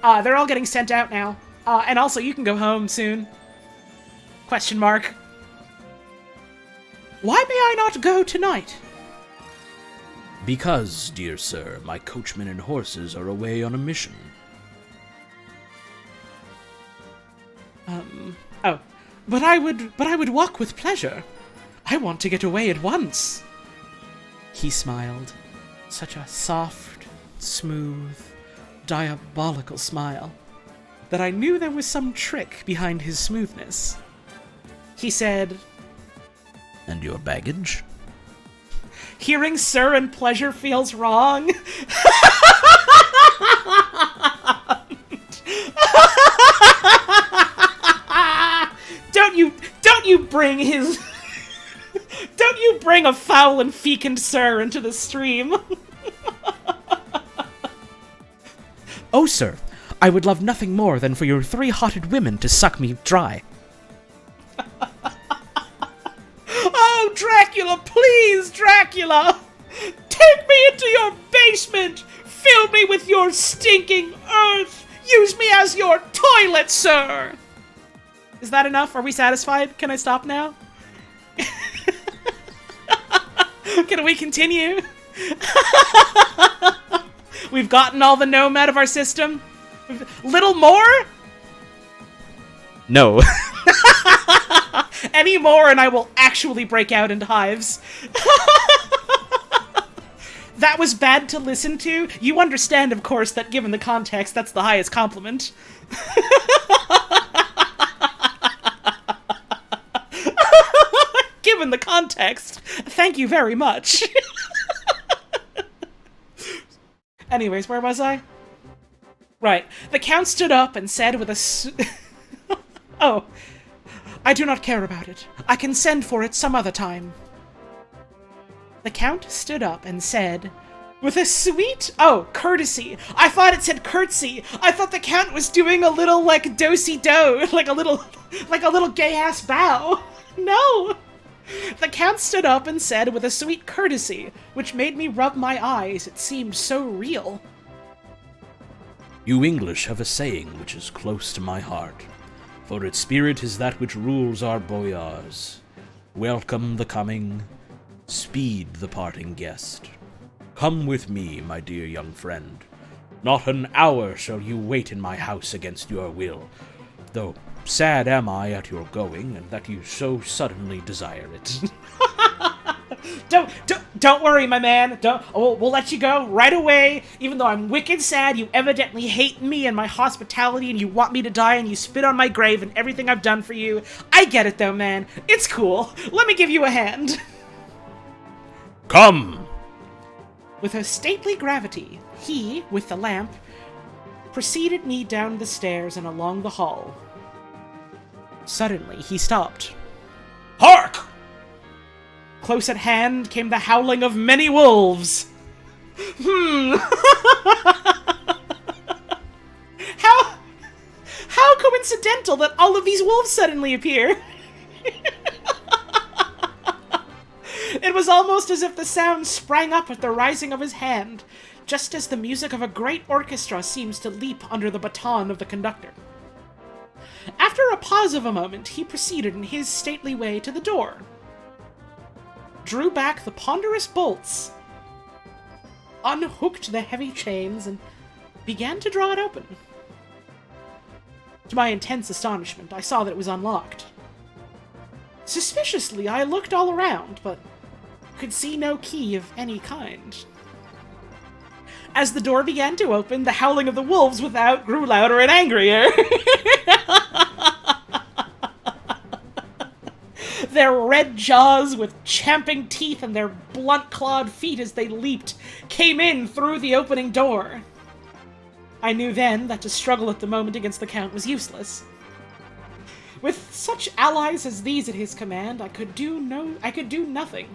They're all getting sent out now. And also, you can go home soon. Question mark. Why may I not go tonight? Because, dear sir, my coachman and horses are away on a mission. Oh. But I would walk with pleasure. I want to get away at once. He smiled. Such a soft, smooth, diabolical smile that I knew there was some trick behind his smoothness. He said, And your baggage? Hearing sir and pleasure feels wrong. Don't you bring his... Don't you bring a foul and fecund sir into the stream. Oh, sir, I would love nothing more than for your 3 hotted women to suck me dry. Oh, Dracula, please, Dracula! Take me into your basement! Fill me with your stinking earth! Use me as your toilet, sir! Is that enough? Are we satisfied? Can I stop now? Can we continue? We've gotten all the gnome out of our system? Little more? No. Any more and I will actually break out into hives. That was bad to listen to. You understand, of course, that given the context, that's the highest compliment. Given the context, thank you very much. Anyways, where was I? Right. The Count stood up and said with a Oh. I do not care about it. I can send for it some other time. The Count stood up and said, with a sweet... Oh, courtesy. I thought it said curtsy. I thought the Count was doing a little, like, do-si-do. Like a little gay-ass bow. No. The Count stood up and said with a sweet courtesy, which made me rub my eyes. It seemed so real. You English have a saying which is close to my heart, for its spirit is that which rules our boyars. Welcome the coming, speed the parting guest. Come with me, my dear young friend. Not an hour shall you wait in my house against your will, though sad am I at your going, and that you so suddenly desire it. Don't worry, my man. We'll let you go right away. Even though I'm wicked sad, you evidently hate me and my hospitality, and you want me to die, and you spit on my grave and everything I've done for you. I get it, though, man. It's cool. Let me give you a hand. Come! With a stately gravity, he, with the lamp, preceded me down the stairs and along the hall. Suddenly, he stopped. Hark! Close at hand came the howling of many wolves. How coincidental that all of these wolves suddenly appear. It was almost as if the sound sprang up at the rising of his hand, just as the music of a great orchestra seems to leap under the baton of the conductor. After a pause of a moment, he proceeded in his stately way to the door, drew back the ponderous bolts, unhooked the heavy chains, and began to draw it open. To my intense astonishment, I saw that it was unlocked. Suspiciously, I looked all around, but could see no key of any kind. As the door began to open, the howling of the wolves without grew louder and angrier. Their red jaws with champing teeth and their blunt-clawed feet as they leaped came in through the opening door. I knew then that to struggle at the moment against the Count was useless. With such allies as these at his command, I could do nothing.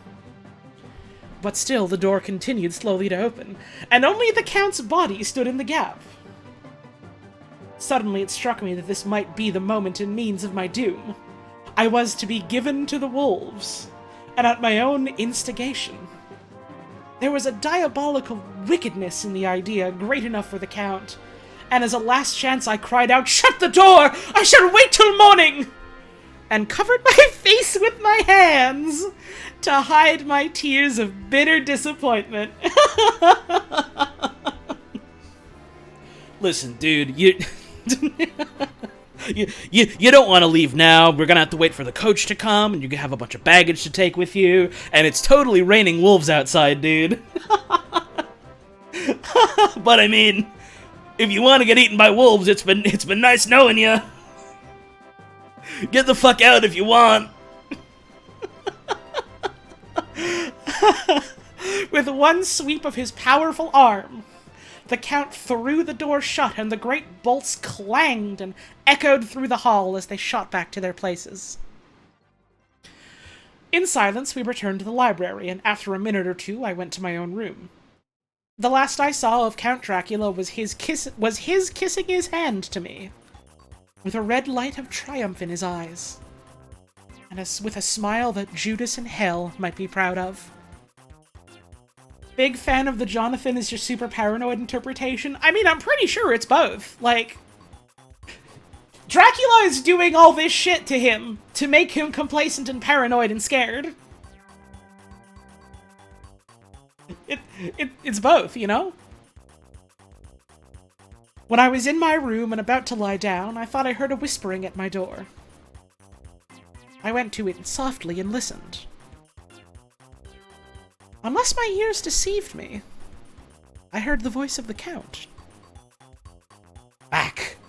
But still, the door continued slowly to open, and only the Count's body stood in the gap. Suddenly it struck me that this might be the moment and means of my doom. I was to be given to the wolves, and at my own instigation. There was a diabolical wickedness in the idea great enough for the Count, and as a last chance I cried out, "Shut the door! I shall wait till morning!" and covered my face with my hands to hide my tears of bitter disappointment. Listen, dude, you don't want to leave now. We're gonna have to wait for the coach to come, and you're gonna have a bunch of baggage to take with you, and it's totally raining wolves outside, dude. But I mean, if you want to get eaten by wolves, it's been nice knowing you. Get the fuck out if you want. With one sweep of his powerful arm, the Count threw the door shut, and the great bolts clanged and echoed through the hall as they shot back to their places. In silence, we returned to the library, and after a minute or two, I went to my own room. The last I saw of Count Dracula was his kissing his hand to me, with a red light of triumph in his eyes, and with a smile that Judas in hell might be proud of. Big fan of the Jonathan is just super paranoid interpretation. I mean, I'm pretty sure it's both. Like, Dracula is doing all this shit to him to make him complacent and paranoid and scared. It's both, you know? When I was in my room and about to lie down, I thought I heard a whispering at my door. I went to it softly and listened. Unless my ears deceived me, I heard the voice of the Count.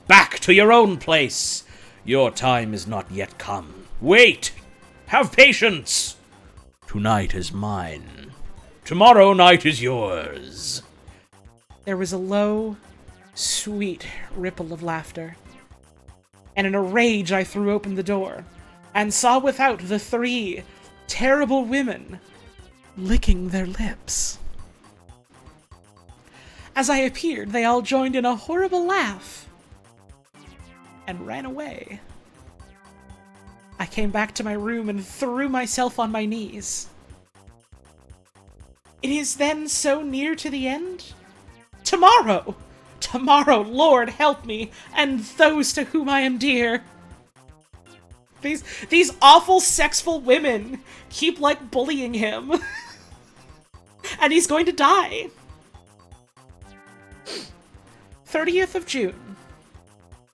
Back to your own place. Your time is not yet come. Wait. Have patience. Tonight is mine. Tomorrow night is yours. There was a low, sweet ripple of laughter, and in a rage I threw open the door, and saw without the three terrible women licking their lips. As I appeared, they all joined in a horrible laugh and ran away. I came back to my room and threw myself on my knees. It is then so near to the end? Tomorrow! Tomorrow, Lord, help me, and those to whom I am dear. These awful, sexful women keep, like, bullying him. And he's going to die. 30th of June.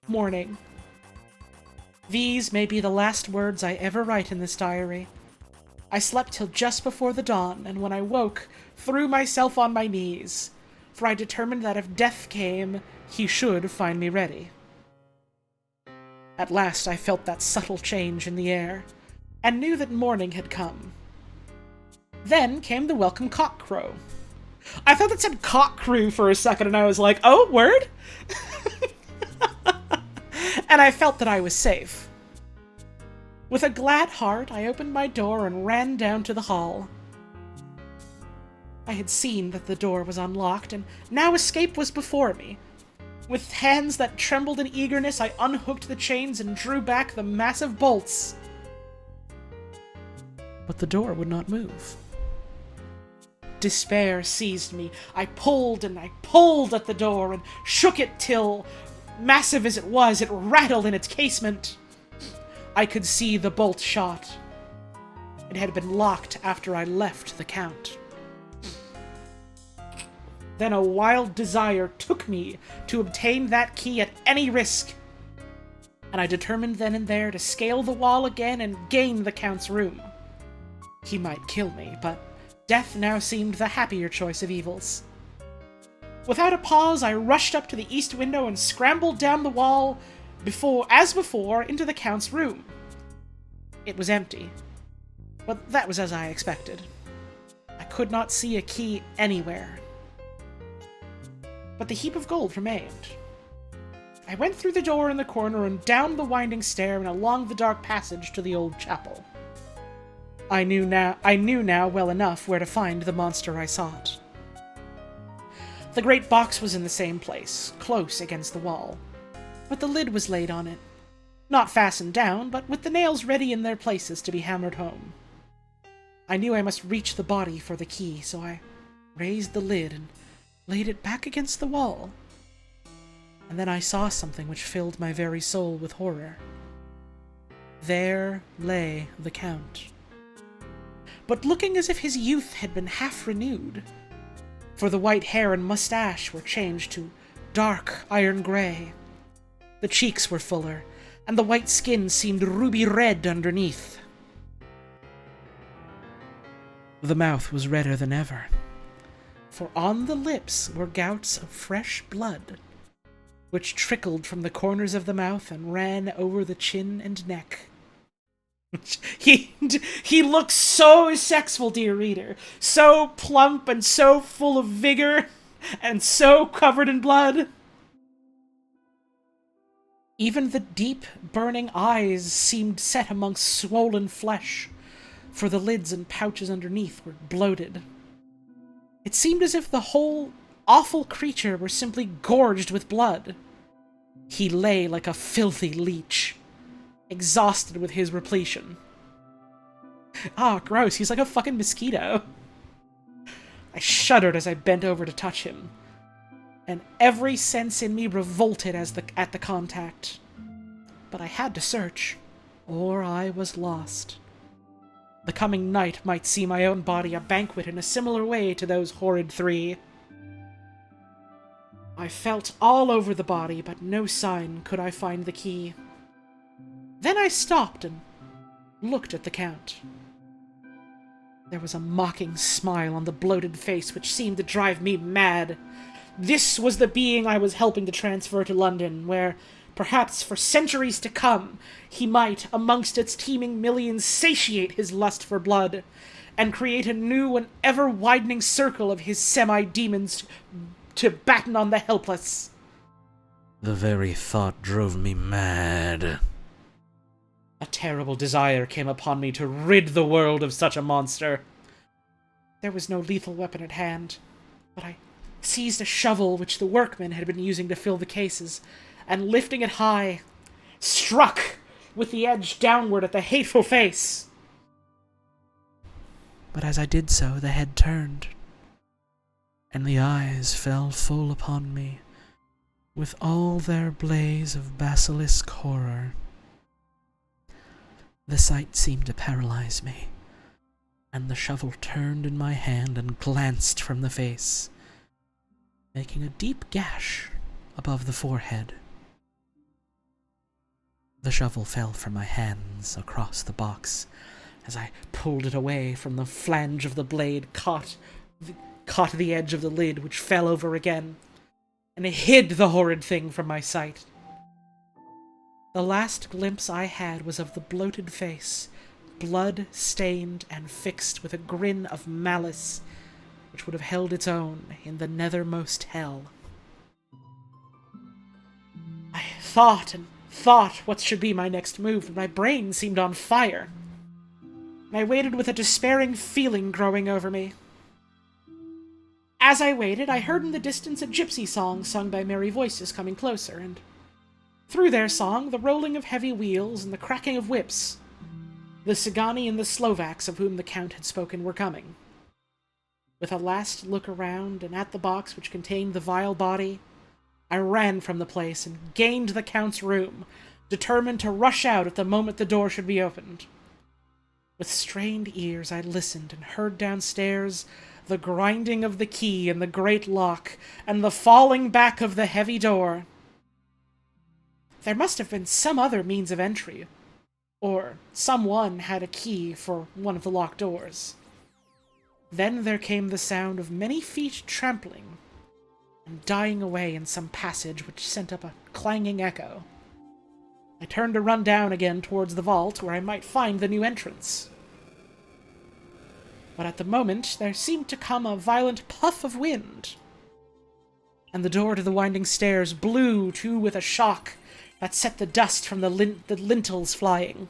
Morning. These may be the last words I ever write in this diary. I slept till just before the dawn, and when I woke, threw myself on my knees, for I determined that if death came, he should find me ready. At last I felt that subtle change in the air, and knew that morning had come. Then came the welcome cock crow. I thought it said cock crew for a second, and I was like, oh, word? And I felt that I was safe. With a glad heart, I opened my door and ran down to the hall. I had seen that the door was unlocked, and now escape was before me. With hands that trembled in eagerness, I unhooked the chains and drew back the massive bolts. But the door would not move. Despair seized me. I pulled and I pulled at the door and shook it till, massive as it was, it rattled in its casement. I could see the bolt shot. It had been locked after I left the Count. Then a wild desire took me to obtain that key at any risk, and I determined then and there to scale the wall again and gain the Count's room. He might kill me, but death now seemed the happier choice of evils. Without a pause, I rushed up to the east window and scrambled down the wall, as before, into the Count's room. It was empty, but that was as I expected. I could not see a key anywhere. But the heap of gold remained. I went through the door in the corner and down the winding stair and along the dark passage to the old chapel. I knew now well enough where to find the monster I sought. The great box was in the same place, close against the wall, but the lid was laid on it. Not fastened down, but with the nails ready in their places to be hammered home. I knew I must reach the body for the key, so I raised the lid and laid it back against the wall. And then I saw something which filled my very soul with horror. There lay the Count, but looking as if his youth had been half renewed, for the white hair and mustache were changed to dark iron grey. The cheeks were fuller, and the white skin seemed ruby red underneath. The mouth was redder than ever, for on the lips were gouts of fresh blood, which trickled from the corners of the mouth and ran over the chin and neck. He looks so sexful, dear reader, so plump and so full of vigor, and so covered in blood. Even the deep, burning eyes seemed set amongst swollen flesh, for the lids and pouches underneath were bloated. It seemed as if the whole awful creature were simply gorged with blood. He lay like a filthy leech, exhausted with his repletion. Ah, gross, he's like a fucking mosquito. I shuddered as I bent over to touch him, and every sense in me revolted at the contact. But I had to search, or I was lost. The coming night might see my own body a banquet in a similar way to those horrid three. I felt all over the body, but no sign could I find the key. Then I stopped and looked at the Count. There was a mocking smile on the bloated face which seemed to drive me mad. This was the being I was helping to transfer to London, where, perhaps for centuries to come, he might, amongst its teeming millions, satiate his lust for blood, and create a new and ever-widening circle of his semi-demons to batten on the helpless. The very thought drove me mad. A terrible desire came upon me to rid the world of such a monster. There was no lethal weapon at hand, but I seized a shovel which the workmen had been using to fill the cases, and lifting it high, struck with the edge downward at the hateful face. But as I did so, the head turned, and the eyes fell full upon me, with all their blaze of basilisk horror. The sight seemed to paralyze me, and the shovel turned in my hand and glanced from the face, making a deep gash above the forehead. The shovel fell from my hands across the box as I pulled it away from the flange of the blade, caught the edge of the lid, which fell over again, and it hid the horrid thing from my sight. The last glimpse I had was of the bloated face, blood-stained and fixed with a grin of malice, which would have held its own in the nethermost hell. I thought and thought what should be my next move, and my brain seemed on fire. I waited with a despairing feeling growing over me. As I waited, I heard in the distance a gypsy song sung by merry voices coming closer, and through their song, the rolling of heavy wheels and the cracking of whips. The Cigani and the Slovaks of whom the Count had spoken were coming. With a last look around and at the box which contained the vile body, I ran from the place and gained the Count's room, determined to rush out at the moment the door should be opened. With strained ears I listened and heard downstairs the grinding of the key in the great lock and the falling back of the heavy door. There must have been some other means of entry, or someone had a key for one of the locked doors. Then there came the sound of many feet trampling and dying away in some passage which sent up a clanging echo. I turned to run down again towards the vault where I might find the new entrance. But at the moment there seemed to come a violent puff of wind, and the door to the winding stairs blew to with a shock that set the dust from the lintels flying.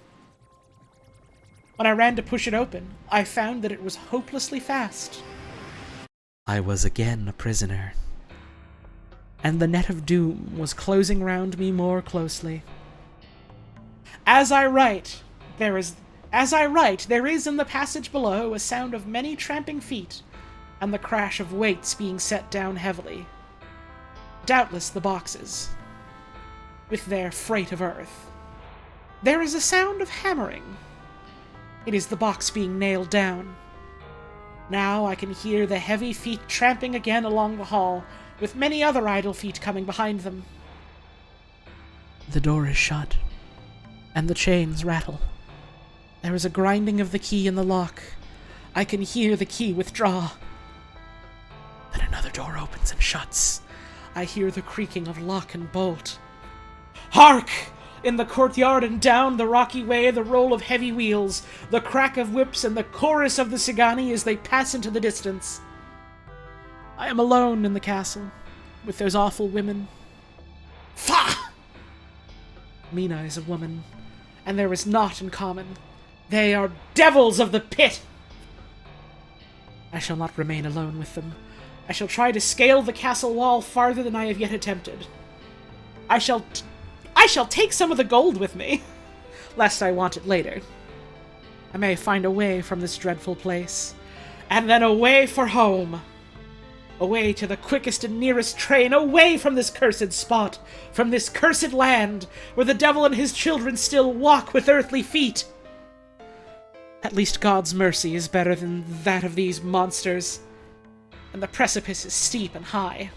When I ran to push it open, I found that it was hopelessly fast. I was again a prisoner, and the net of doom was closing round me more closely. As I write, there is in the passage below a sound of many tramping feet, and the crash of weights being set down heavily. Doubtless the boxes, with their freight of earth. There is a sound of hammering. It is the box being nailed down. Now I can hear the heavy feet tramping again along the hall, with many other idle feet coming behind them. The door is shut, and the chains rattle. There is a grinding of the key in the lock. I can hear the key withdraw. Then another door opens and shuts. I hear the creaking of lock and bolt. Hark! In the courtyard and down the rocky way, the roll of heavy wheels, the crack of whips, and the chorus of the Sigani as they pass into the distance. I am alone in the castle, with those awful women. Fa! Mina is a woman, and there is naught in common. They are devils of the pit! I shall not remain alone with them. I shall try to scale the castle wall farther than I have yet attempted. I shall take some of the gold with me, lest I want it later. I may find a way from this dreadful place, and then away for home. Away to the quickest and nearest train, away from this cursed spot, from this cursed land, where the devil and his children still walk with earthly feet. At least God's mercy is better than that of these monsters, and the precipice is steep and high.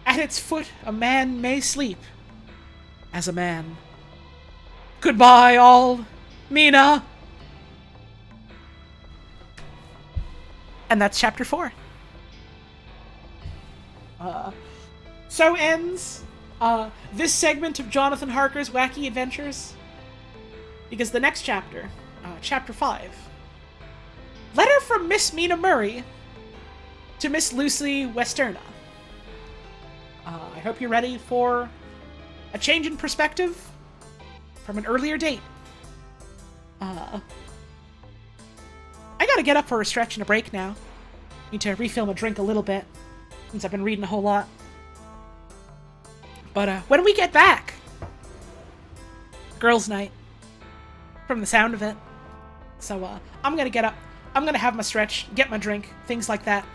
At its foot a man may sleep, as a man. Goodbye, all. Mina! And that's chapter 4. So ends this segment of Jonathan Harker's Wacky Adventures. Because the next chapter, chapter 5, Letter from Miss Mina Murray to Miss Lucy Westerna. I hope you're ready for a change in perspective from an earlier date. I gotta get up for a stretch and a break now. Need to refill my drink a little bit, since I've been reading a whole lot. But when we get back, girls' night, from the sound of it. So I'm gonna get up, I'm gonna have my stretch, get my drink, things like that.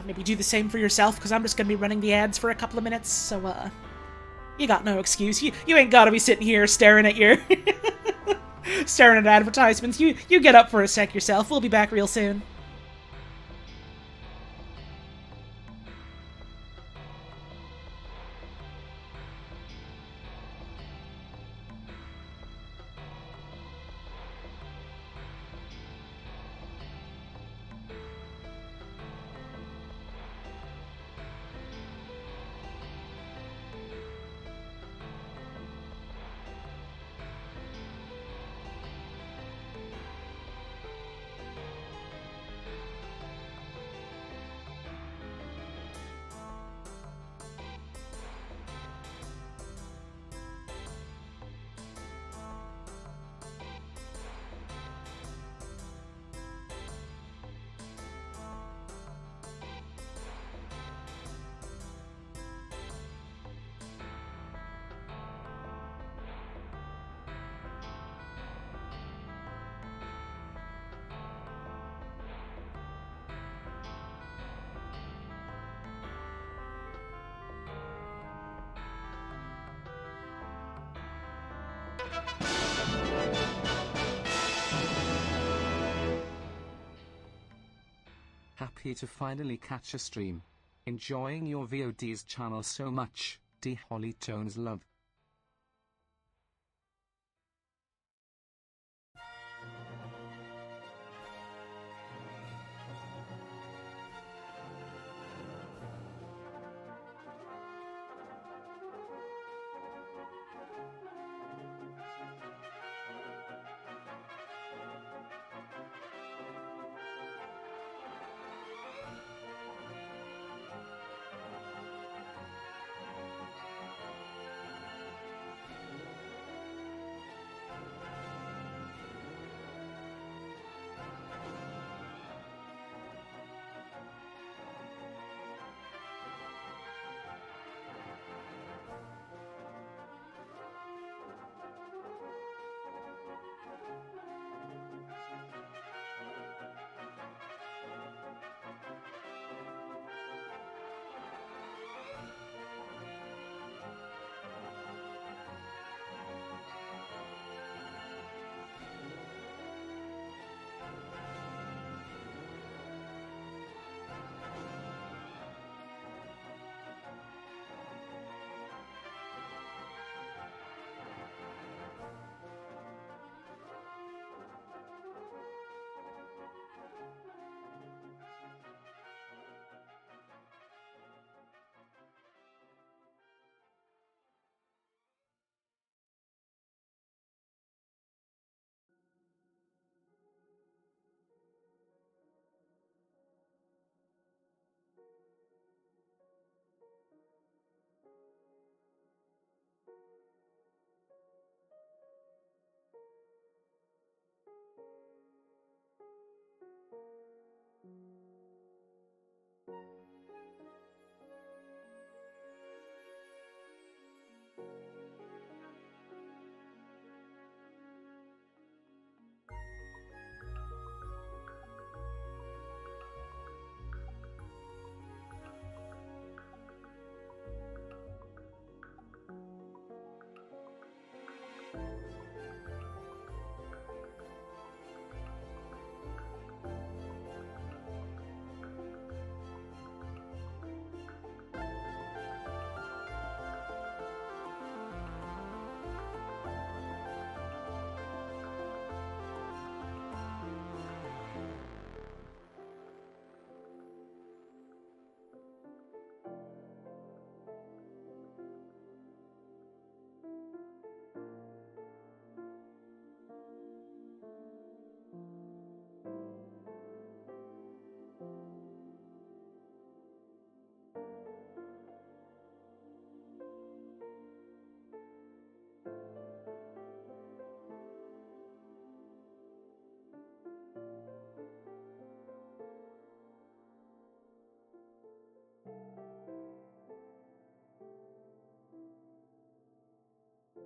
Maybe do the same for yourself, because I'm just gonna be running the ads for a couple of minutes, so you got no excuse. You ain't gotta be sitting here staring at your staring at advertisements. You get up for a sec yourself. We'll be back real soon. Happy to finally catch a stream. Enjoying your VOD's channel so much, D Holly Tones love.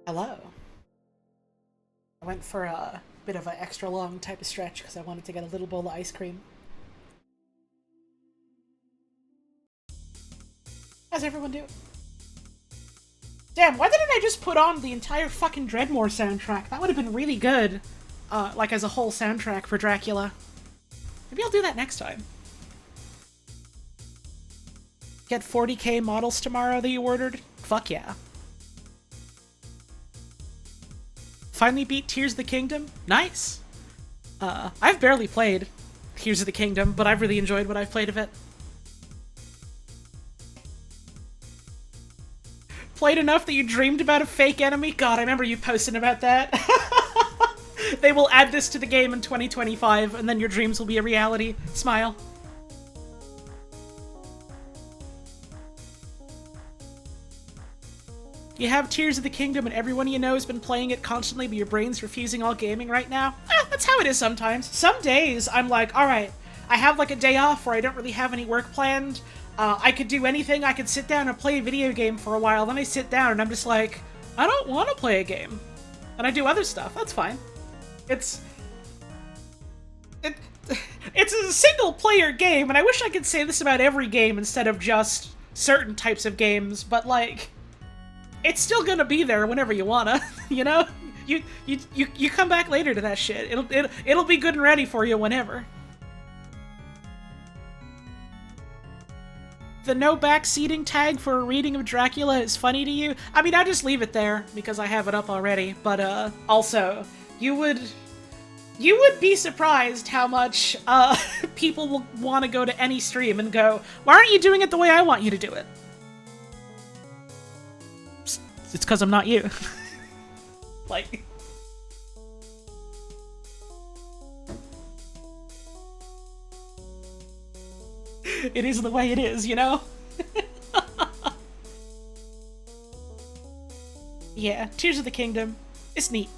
Hello. I went for a bit of an extra long type of stretch because I wanted to get a little bowl of ice cream. How's everyone doing? Damn, why didn't I just put on the entire fucking Dreadmore soundtrack? That would have been really good. Like as a whole soundtrack for Dracula. Maybe I'll do that next time. Get 40k models tomorrow that you ordered? Fuck yeah. Finally beat Tears of the Kingdom? Nice! I've barely played Tears of the Kingdom, but I've really enjoyed what I've played of it. Played enough that you dreamed about a fake enemy? God, I remember you posting about that. They will add this to the game in 2025, and then your dreams will be a reality. Smile. You have Tears of the Kingdom and everyone you know has been playing it constantly, but your brain's refusing all gaming right now? That's how it is sometimes. Some days, I'm like, alright, I have like a day off where I don't really have any work planned. I could do anything, I could sit down and play a video game for a while, then I sit down and I'm just like, I don't want to play a game. And I do other stuff, that's fine. It's a single-player game, and I wish I could say this about every game instead of just certain types of games, but like, it's still gonna be there whenever you wanna, you know? You come back later to that shit. It'll be good and ready for you whenever. The no backseating tag for a reading of Dracula is funny to you? I mean, I just leave it there because I have it up already, but also, you would be surprised how much people will want to go to any stream and go, why aren't you doing it the way I want you to do it? It's because I'm not you. Like... It is the way it is, you know? Yeah, Tears of the Kingdom. It's neat.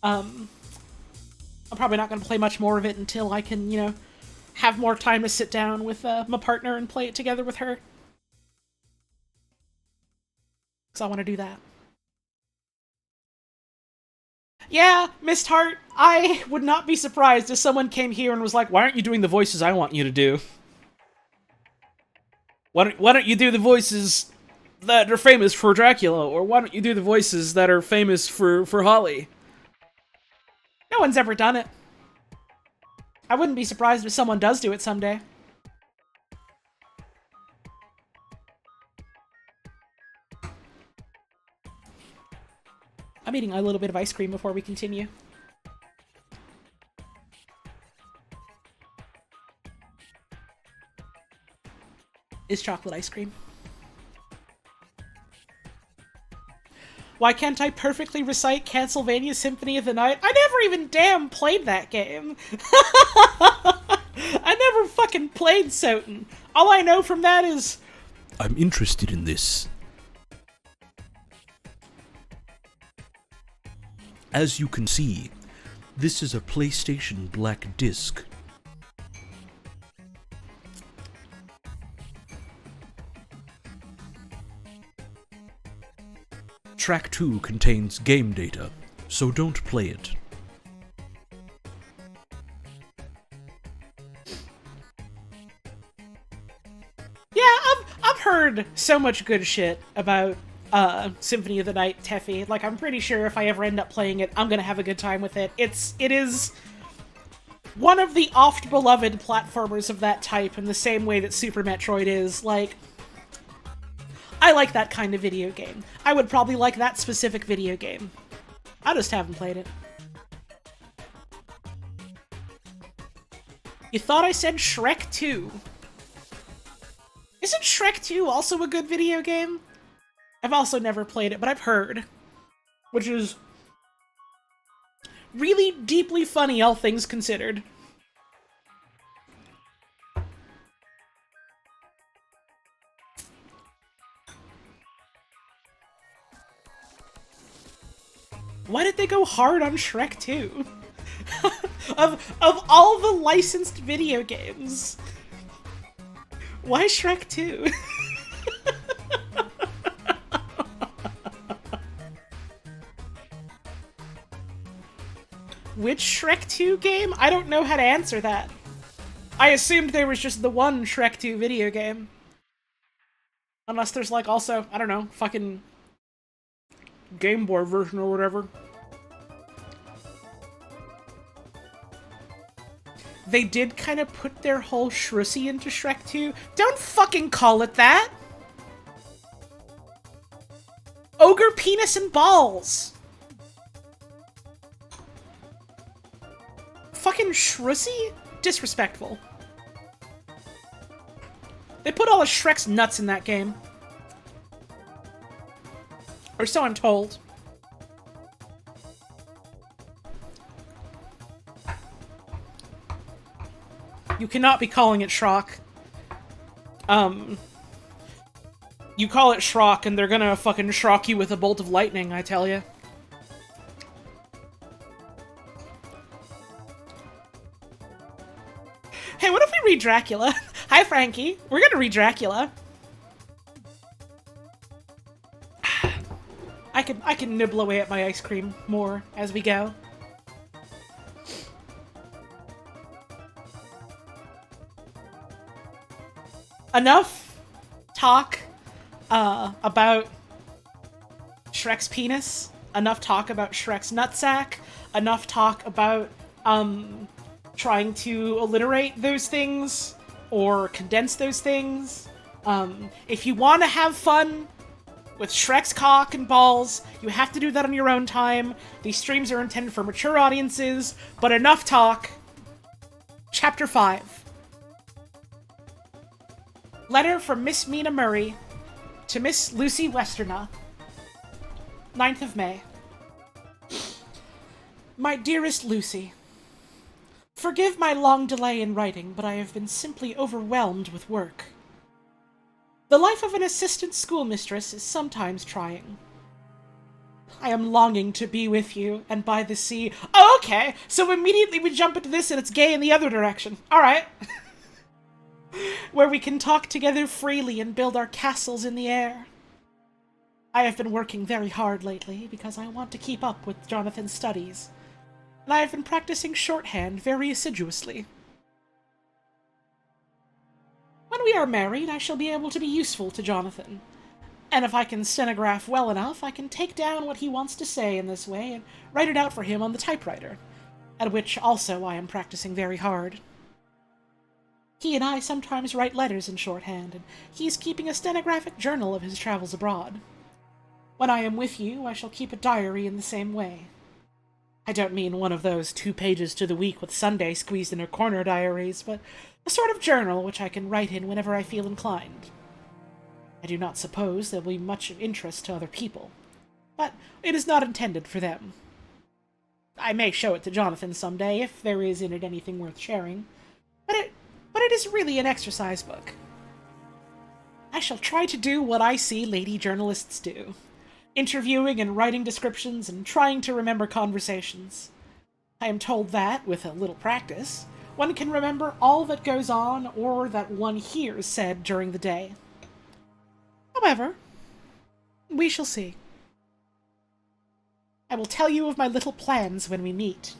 I'm probably not going to play much more of it until I can, you know, have more time to sit down with my partner and play it together with her. Because I want to do that. Yeah, Mist Heart, I would not be surprised if someone came here and was like, why aren't you doing the voices I want you to do? Why don't you do the voices that are famous for Dracula? Or why don't you do the voices that are famous for Holly? No one's ever done it. I wouldn't be surprised if someone does do it someday. I'm eating a little bit of ice cream before we continue. Is chocolate ice cream. Why can't I perfectly recite Castlevania Symphony of the Night? I never even damn played that game. I never fucking played Soten. All I know from that is... I'm interested in this. As you can see, This is a PlayStation Black Disc. Track 2 contains game data, so don't play it. Yeah, I've heard so much good shit about Symphony of the Night Teffy. Like, I'm pretty sure if I ever end up playing it, I'm gonna have a good time with it. It is one of the oft-beloved platformers of that type in the same way that Super Metroid is. Like, I like that kind of video game. I would probably like that specific video game. I just haven't played it. You thought I said Shrek 2. Isn't Shrek 2 also a good video game? I've also never played it, but I've heard. Which is really deeply funny, all things considered. Why did they go hard on Shrek 2? of all the licensed video games, why Shrek 2? Which Shrek 2 game? I don't know how to answer that. I assumed there was just the one Shrek 2 video game. Unless there's, like, also, I don't know, fucking Game Boy version or whatever. They did kind of put their whole Shrusy into Shrek 2. Don't fucking call it that! Ogre penis and balls! Fucking Shrusy? Disrespectful. They put all of Shrek's nuts in that game. Or so I'm told. You cannot be calling it Shrock. You call it Shrock and they're gonna fucking Shrock you with a bolt of lightning, I tell ya. Hey, what if we read Dracula? Hi, Frankie. We're gonna read Dracula. I can nibble away at my ice cream more as we go. Enough talk about Shrek's penis. Enough talk about Shrek's nutsack. Enough talk about trying to alliterate those things or condense those things. If you want to have fun with Shrek's cock and balls, you have to do that on your own time. These streams are intended for mature audiences, but enough talk. Chapter 5. Letter from Miss Mina Murray to Miss Lucy Westerna. 9th of May. My dearest Lucy, forgive my long delay in writing, but I have been simply overwhelmed with work. The life of an assistant schoolmistress is sometimes trying. I am longing to be with you and by the sea. Oh, okay, so immediately we jump into this and it's gay in the other direction. Alright. Where we can talk together freely and build our castles in the air. I have been working very hard lately because I want to keep up with Jonathan's studies, and I have been practicing shorthand very assiduously. When we are married, I shall be able to be useful to Jonathan, and if I can stenograph well enough, I can take down what he wants to say in this way and write it out for him on the typewriter, at which also I am practicing very hard. He and I sometimes write letters in shorthand, and he is keeping a stenographic journal of his travels abroad. When I am with you, I shall keep a diary in the same way. I don't mean one of those 2 pages to the week with Sunday squeezed in a corner diaries, but a sort of journal which I can write in whenever I feel inclined. I do not suppose there will be much of interest to other people, but it is not intended for them. I may show it to Jonathan someday, if there is in it anything worth sharing, but it is really an exercise book. I shall try to do what I see lady journalists do, interviewing and writing descriptions and trying to remember conversations. I am told that, with a little practice, one can remember all that goes on or that one hears said during the day. However, we shall see. I will tell you of my little plans when we meet.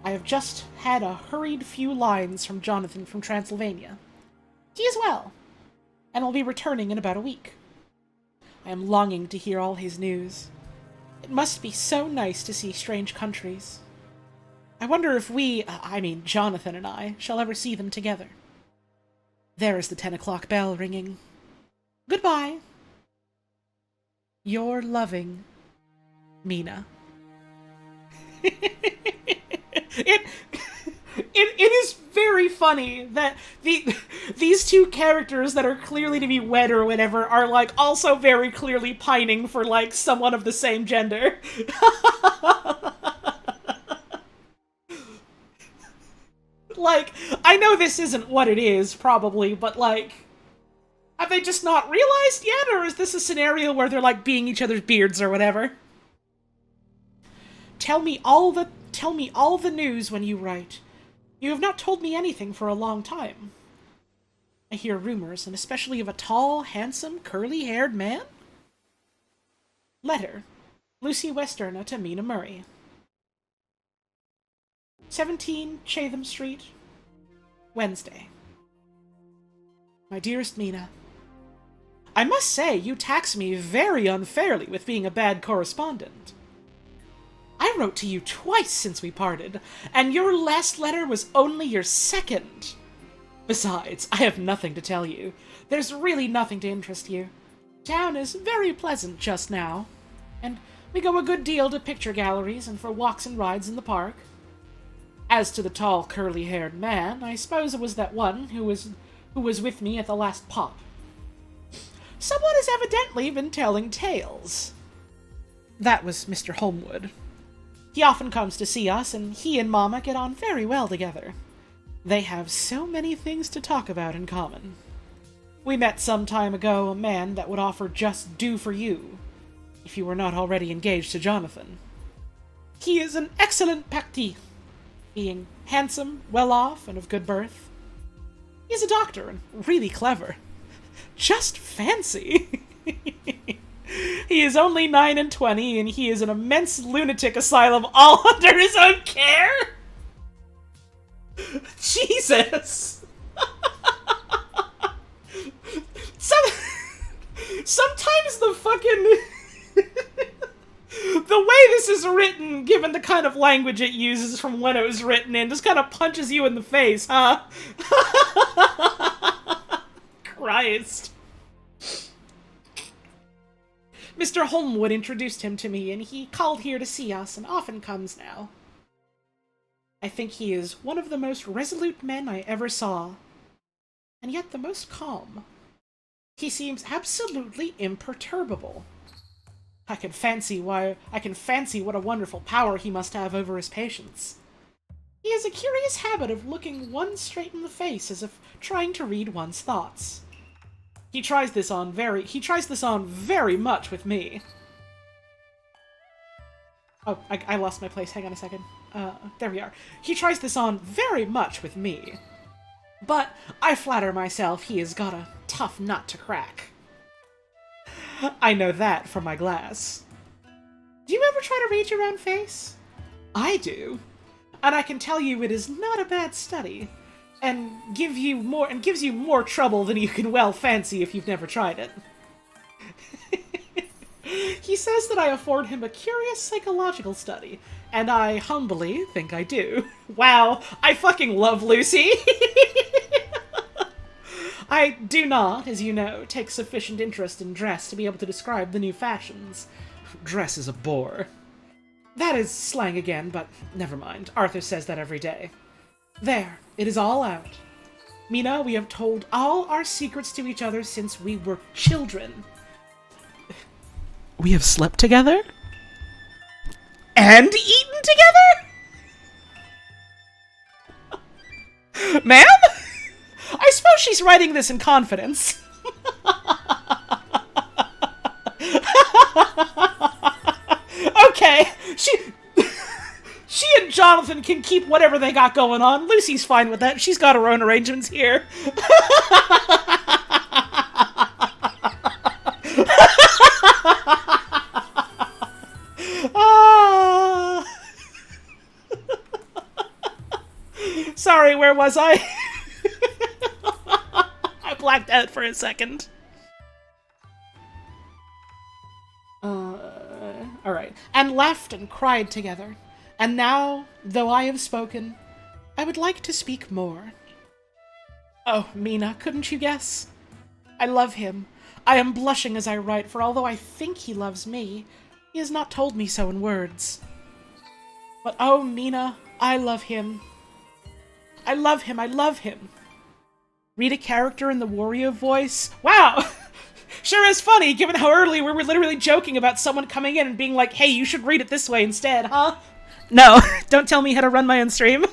I have just had a hurried few lines from Jonathan from Transylvania. He is well, and will be returning in about a week. I am longing to hear all his news. It must be so nice to see strange countries. I wonder if Jonathan and I, shall ever see them together. There is the 10 o'clock bell ringing. Goodbye. Your loving, Mina. It is very funny that these two characters that are clearly to be wed or whatever are, like, also very clearly pining for, like, someone of the same gender. Like, I know this isn't what it is, probably, but, like, have they just not realized yet, or is this a scenario where they're, like, being each other's beards or whatever? Tell me all the news when you write. You have not told me anything for a long time. I hear rumors, and especially of a tall, handsome, curly-haired man. Letter. Lucy Westerna to Mina Murray. 17 Chatham Street, Wednesday. My dearest Mina, I must say you tax me very unfairly with being a bad correspondent. I wrote to you twice since we parted, and your last letter was only your second. Besides, I have nothing to tell you. There's really nothing to interest you. Town is very pleasant just now, and we go a good deal to picture galleries and for walks and rides in the park. As to the tall, curly-haired man, I suppose it was that one who was with me at the last pop. Someone has evidently been telling tales. That was Mr. Holmwood. He often comes to see us, and he and Mama get on very well together. They have so many things to talk about in common. We met some time ago a man that would offer just do for you, if you were not already engaged to Jonathan. He is an excellent parti, being handsome, well-off, and of good birth. He is a doctor, and really clever. Just fancy! He is only 9 and 20, and he is an immense lunatic asylum all under his own care? Jesus! Sometimes the fucking... the way this is written, given the kind of language it uses from when it was written in, just kind of punches you in the face, huh? Christ. Mr. Holmwood introduced him to me, and he called here to see us, and often comes now. I think he is one of the most resolute men I ever saw, and yet the most calm. He seems absolutely imperturbable. I can fancy what a wonderful power he must have over his patients. He has a curious habit of looking one straight in the face as if trying to read one's thoughts. He tries this on very much with me. Oh, I lost my place. Hang on a second. There we are. He tries this on very much with me. But I flatter myself he has got a tough nut to crack. I know that from my glass. Do you ever try to read your own face? I do. And I can tell you it is not a bad study. And gives you more trouble than you can well fancy if you've never tried it. He says that I afford him a curious psychological study, and I humbly think I do. Wow, I fucking love Lucy! I do not, as you know, take sufficient interest in dress to be able to describe the new fashions. Dress is a bore. That is slang again, but never mind. Arthur says that every day. There, it is all out. Mina, we have told all our secrets to each other since we were children. We have slept together? And eaten together? Ma'am? I suppose she's writing this in confidence. Okay, she and Jonathan can keep whatever they got going on. Lucy's fine with that. She's got her own arrangements here. Sorry, where was I? I blacked out for a second. Alright. And laughed and cried together. And now, though I have spoken, I would like to speak more. Oh, Mina, couldn't you guess? I love him. I am blushing as I write, for although I think he loves me, he has not told me so in words. But oh, Mina, I love him. I love him, I love him. Read a character in the Wario voice? Wow! Sure is funny, given how early we were literally joking about someone coming in and being like, hey, you should read it this way instead, huh? No, don't tell me how to run my own stream.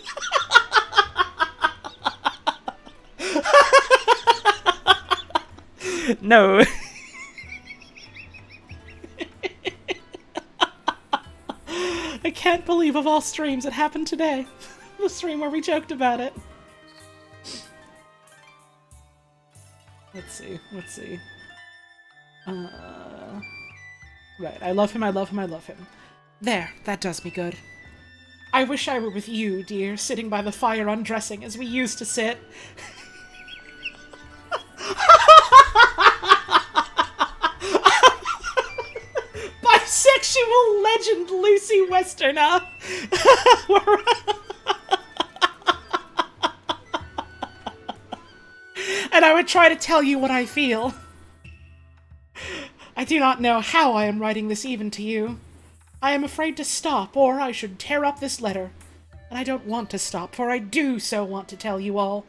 No. I can't believe of all streams it happened today. The stream where we joked about it. Let's see. Right, I love him, I love him, I love him. There, that does me good. I wish I were with you, dear, sitting by the fire undressing as we used to sit. Bisexual legend Lucy Westerner. And I would try to tell you what I feel. I do not know how I am writing this even to you. I am afraid to stop, or I should tear up this letter. And I don't want to stop, for I do so want to tell you all.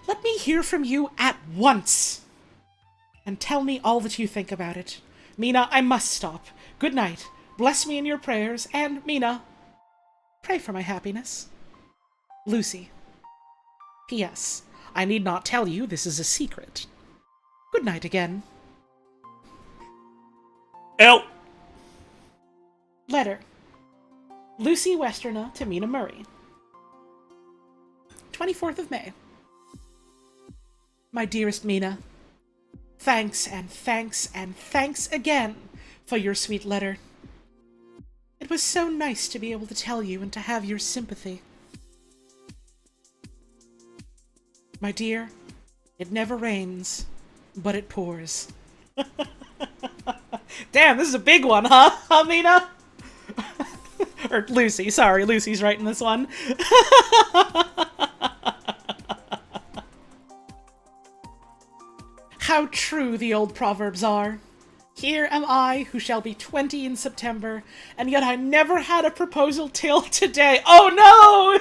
Let me hear from you at once. And tell me all that you think about it. Mina, I must stop. Good night. Bless me in your prayers, and, Mina, pray for my happiness. Lucy. P.S. I need not tell you this is a secret. Good night again. L. Letter. Lucy Westerner to Mina Murray. 24th of May. My dearest Mina, thanks and thanks and thanks again for your sweet letter. It was so nice to be able to tell you and to have your sympathy. My dear, it never rains, but it pours. Damn, this is a big one, huh, Mina? Or Lucy, sorry, Lucy's writing this one. How true the old proverbs are. Here am I, who shall be 20 in September, and yet I never had a proposal till today. Oh no!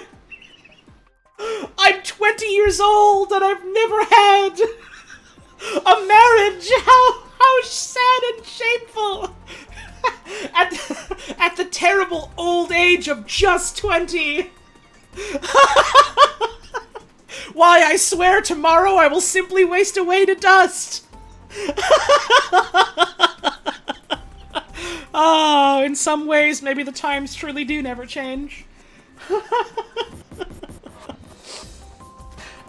I'm 20 years old, and I've never had a marriage! How sad and shameful! At the terrible old age of just 20! Why, I swear tomorrow I will simply waste away to dust! Oh, in some ways, maybe the times truly do never change.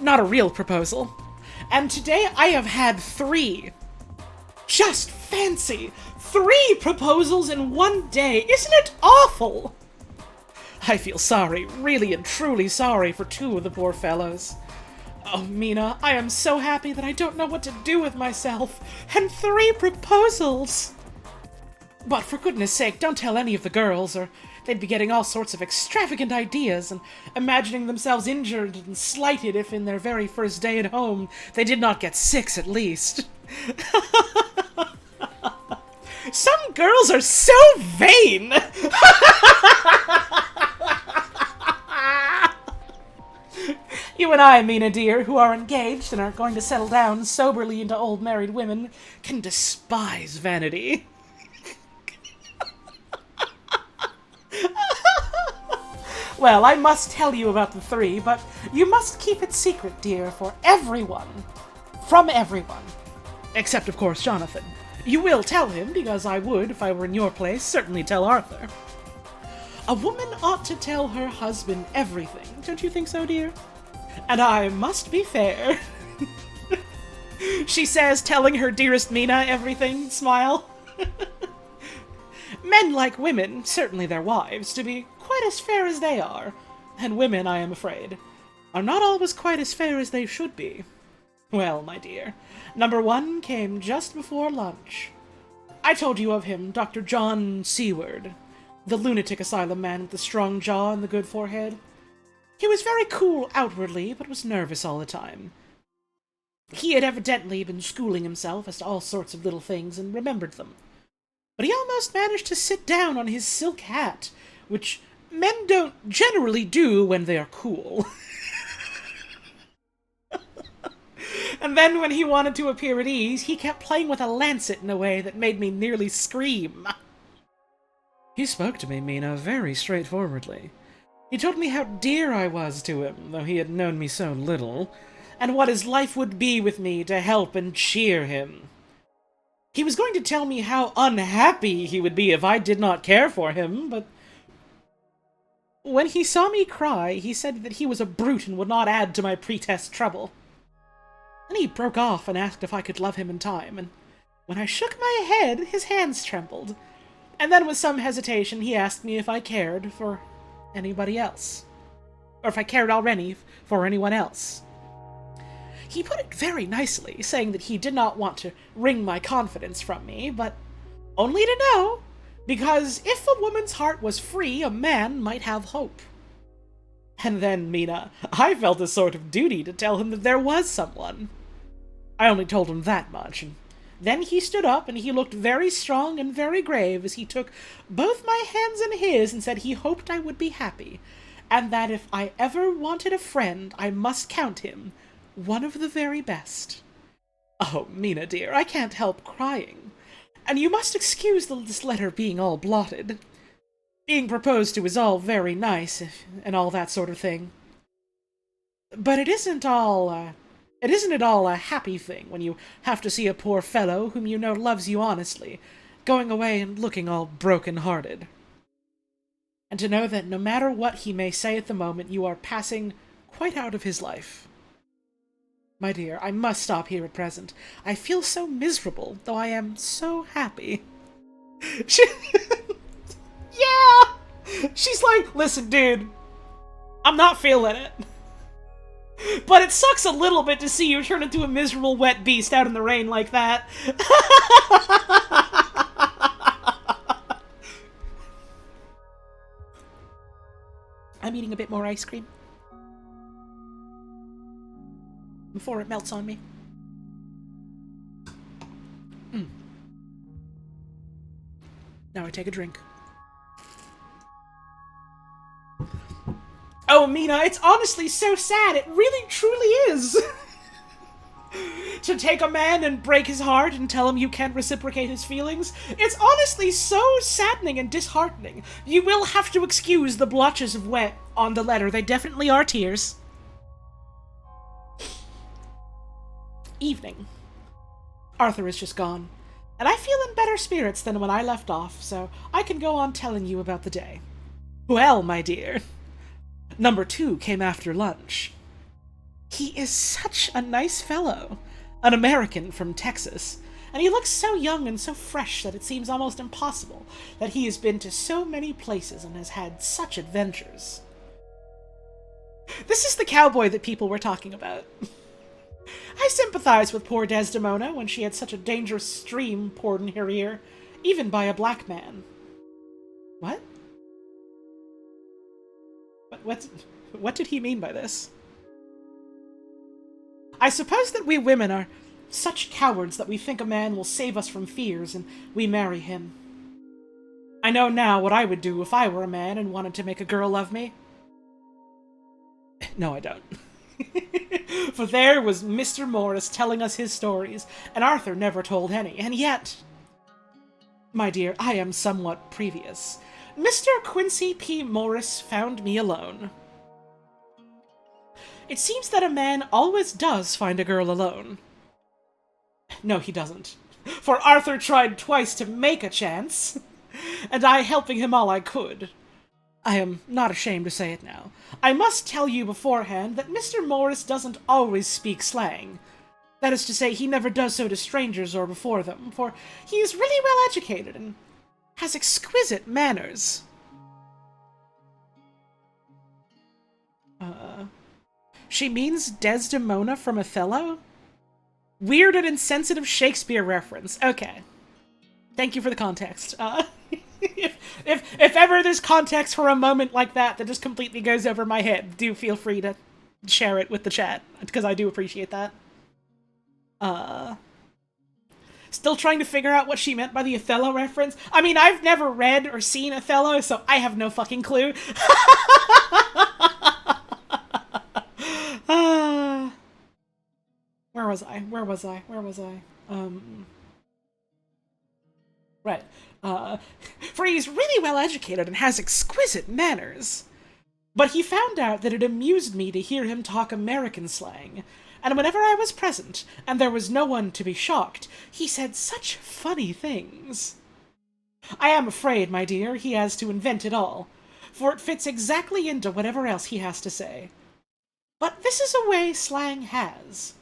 Not a real proposal. And today I have had 3. Just fancy! 3 proposals in one day! Isn't it awful? I feel sorry, really and truly sorry for 2 of the poor fellows. Oh, Mina, I am so happy that I don't know what to do with myself. And 3 proposals! But for goodness sake, don't tell any of the girls, or they'd be getting all sorts of extravagant ideas and imagining themselves injured and slighted if in their very first day at home they did not get 6 at least. Some girls are so vain! You and I, Mina dear, who are engaged and are going to settle down soberly into old married women, can despise vanity. Well, I must tell you about the 3, but you must keep it secret, dear, for everyone. From everyone. Except, of course, Jonathan. You will tell him, because I would, if I were in your place, certainly tell Arthur. A woman ought to tell her husband everything. Don't you think so, dear? And I must be fair. She says, telling her dearest Mina everything, smile. Men like women, certainly their wives, to be quite as fair as they are. And women, I am afraid, are not always quite as fair as they should be. Well, my dear, number one came just before lunch. I told you of him, Dr. John Seward, the lunatic asylum man with the strong jaw and the good forehead. He was very cool outwardly, but was nervous all the time. He had evidently been schooling himself as to all sorts of little things and remembered them. But he almost managed to sit down on his silk hat, which men don't generally do when they are cool. And then when he wanted to appear at ease, he kept playing with a lancet in a way that made me nearly scream. He spoke to me, Mina, very straightforwardly. He told me how dear I was to him, though he had known me so little, and what his life would be with me to help and cheer him. He was going to tell me how unhappy he would be if I did not care for him, but when he saw me cry, he said that he was a brute and would not add to my pretest trouble. Then he broke off and asked if I could love him in time, and when I shook my head, his hands trembled. And then with some hesitation, he asked me if I cared for anybody else. Or if I cared already for anyone else. He put it very nicely, saying that he did not want to wring my confidence from me, but only to know, because if a woman's heart was free, a man might have hope. And then, Mina, I felt a sort of duty to tell him that there was someone. I only told him that much, and then he stood up and he looked very strong and very grave as he took both my hands in his and said he hoped I would be happy, and that if I ever wanted a friend, I must count him one of the very best. Oh, Mina dear, I can't help crying. And you must excuse this letter being all blotted. Being proposed to is all very nice, and all that sort of thing. But it isn't it all a happy thing when you have to see a poor fellow whom you know loves you honestly, going away and looking all broken-hearted. And to know that no matter what he may say at the moment, you are passing quite out of his life. My dear, I must stop here at present. I feel so miserable, though I am so happy. Yeah! She's like, listen, dude, I'm not feeling it. But it sucks a little bit to see you turn into a miserable wet beast out in the rain like that. I'm eating a bit more ice cream before it melts on me. Now I take a drink. Oh, Mina, it's honestly so sad. It really, truly is. To take a man and break his heart and tell him you can't reciprocate his feelings. It's honestly so saddening and disheartening. You will have to excuse the blotches of wet on the letter. They definitely are tears. Evening. Arthur is just gone, and I feel in better spirits than when I left off, so I can go on telling you about the day. Well, my dear, number 2 came after lunch. He is such a nice fellow, an American from Texas, and he looks so young and so fresh that it seems almost impossible that he has been to so many places and has had such adventures. This is the cowboy that people were talking about. I sympathize with poor Desdemona when she had such a dangerous stream poured in her ear, even by a black man. What? What did he mean by this? I suppose that we women are such cowards that we think a man will save us from fears and we marry him. I know now what I would do if I were a man and wanted to make a girl love me. No, I don't. For there was Mr. Morris telling us his stories, and Arthur never told any, and yet... My dear, I am somewhat previous. Mr. Quincy P. Morris found me alone. It seems that a man always does find a girl alone. No, he doesn't. For Arthur tried twice to make a chance, and I helping him all I could. I am not ashamed to say it now. I must tell you beforehand that Mr. Morris doesn't always speak slang. That is to say, he never does so to strangers or before them, for he is really well educated and has exquisite manners. She means Desdemona from Othello? Weird and insensitive Shakespeare reference. Okay. Thank you for the context. If ever there's context for a moment like that that just completely goes over my head, do feel free to share it with the chat, because I do appreciate that. Still trying to figure out what she meant by the Othello reference. I mean, I've never read or seen Othello, so I have no fucking clue. Where was I? Right. For he's really well educated and has exquisite manners. But he found out that it amused me to hear him talk American slang, and whenever I was present, and there was no one to be shocked, he said such funny things. I am afraid, my dear, he has to invent it all, for it fits exactly into whatever else he has to say. But this is a way slang has.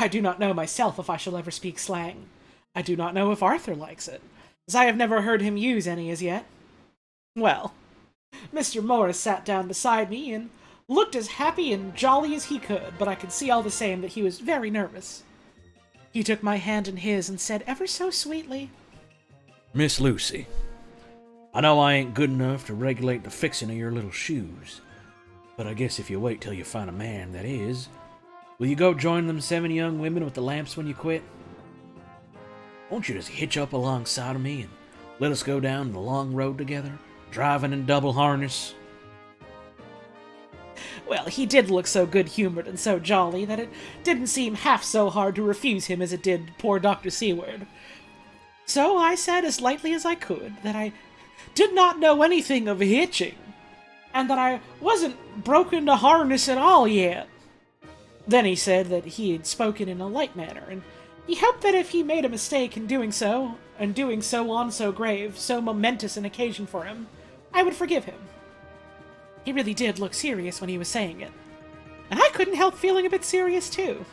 I do not know myself if I shall ever speak slang. I do not know if Arthur likes it, as I have never heard him use any as yet. Well, Mr. Morris sat down beside me and looked as happy and jolly as he could, but I could see all the same that he was very nervous. He took my hand in his and said ever so sweetly, Miss Lucy, I know I ain't good enough to regulate the fixing of your little shoes, but I guess if you wait till you find a man that is, will you go join them 7 young women with the lamps when you quit? Won't you just hitch up alongside of me and let us go down the long road together, driving in double harness? Well, he did look so good-humored and so jolly that it didn't seem half so hard to refuse him as it did poor Dr. Seward. So I said as lightly as I could that I did not know anything of hitching, and that I wasn't broken to harness at all yet. Then he said that he had spoken in a light manner, and he hoped that if he made a mistake in doing so, and doing so on so grave, so momentous an occasion for him, I would forgive him. He really did look serious when he was saying it, and I couldn't help feeling a bit serious too.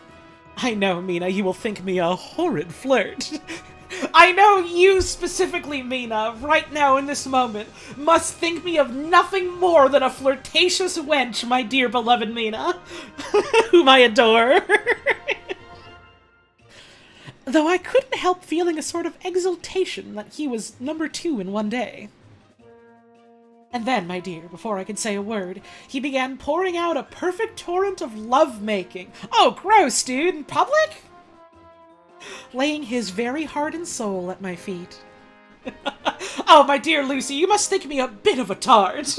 I know, Mina, you will think me a horrid flirt. I know you specifically, Mina, right now in this moment, must think me of nothing more than a flirtatious wench, my dear beloved Mina, whom I adore. Though I couldn't help feeling a sort of exultation that he was number 2 in one day. And then, my dear, before I could say a word, he began pouring out a perfect torrent of love-making. Oh, gross, dude! In public? Laying his very heart and soul at my feet. Oh, my dear Lucy, you must think me a bit of a tart.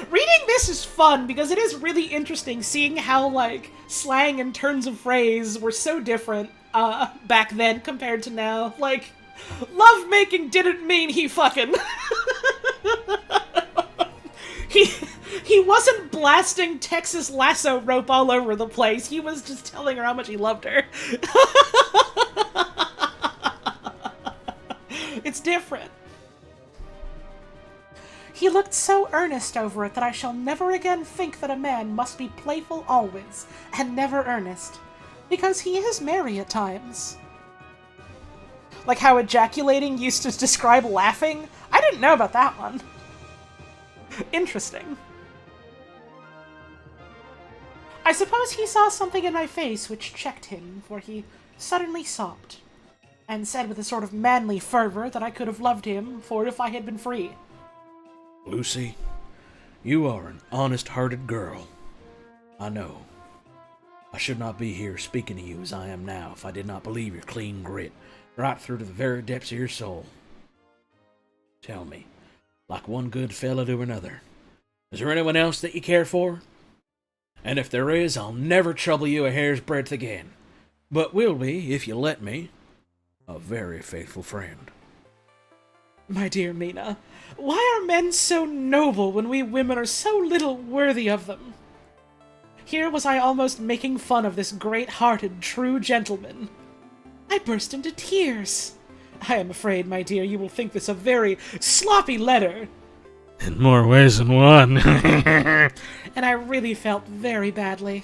Reading this is fun, because it is really interesting seeing how, like, slang and turns of phrase were so different, back then compared to now. Like, lovemaking didn't mean he fucking... He wasn't blasting Texas lasso rope all over the place. He was just telling her how much he loved her. It's different. He looked so earnest over it that I shall never again think that a man must be playful always, and never earnest, because he is merry at times. Like how ejaculating used to describe laughing? I didn't know about that one. Interesting. I suppose he saw something in my face which checked him, for he suddenly sobbed, and said with a sort of manly fervor that I could have loved him for if I had been free. Lucy, you are an honest-hearted girl. I know. I should not be here speaking to you as I am now if I did not believe your clean grit right through to the very depths of your soul. Tell me, like one good fella to another, is there anyone else that you care for? And if there is, I'll never trouble you a hair's breadth again, but will be, if you let me, a very faithful friend. My dear Mina, why are men so noble when we women are so little worthy of them? Here was I almost making fun of this great-hearted, true gentleman. I burst into tears, I am afraid, my dear, you will think this a very sloppy letter. In more ways than one. And I really felt very badly.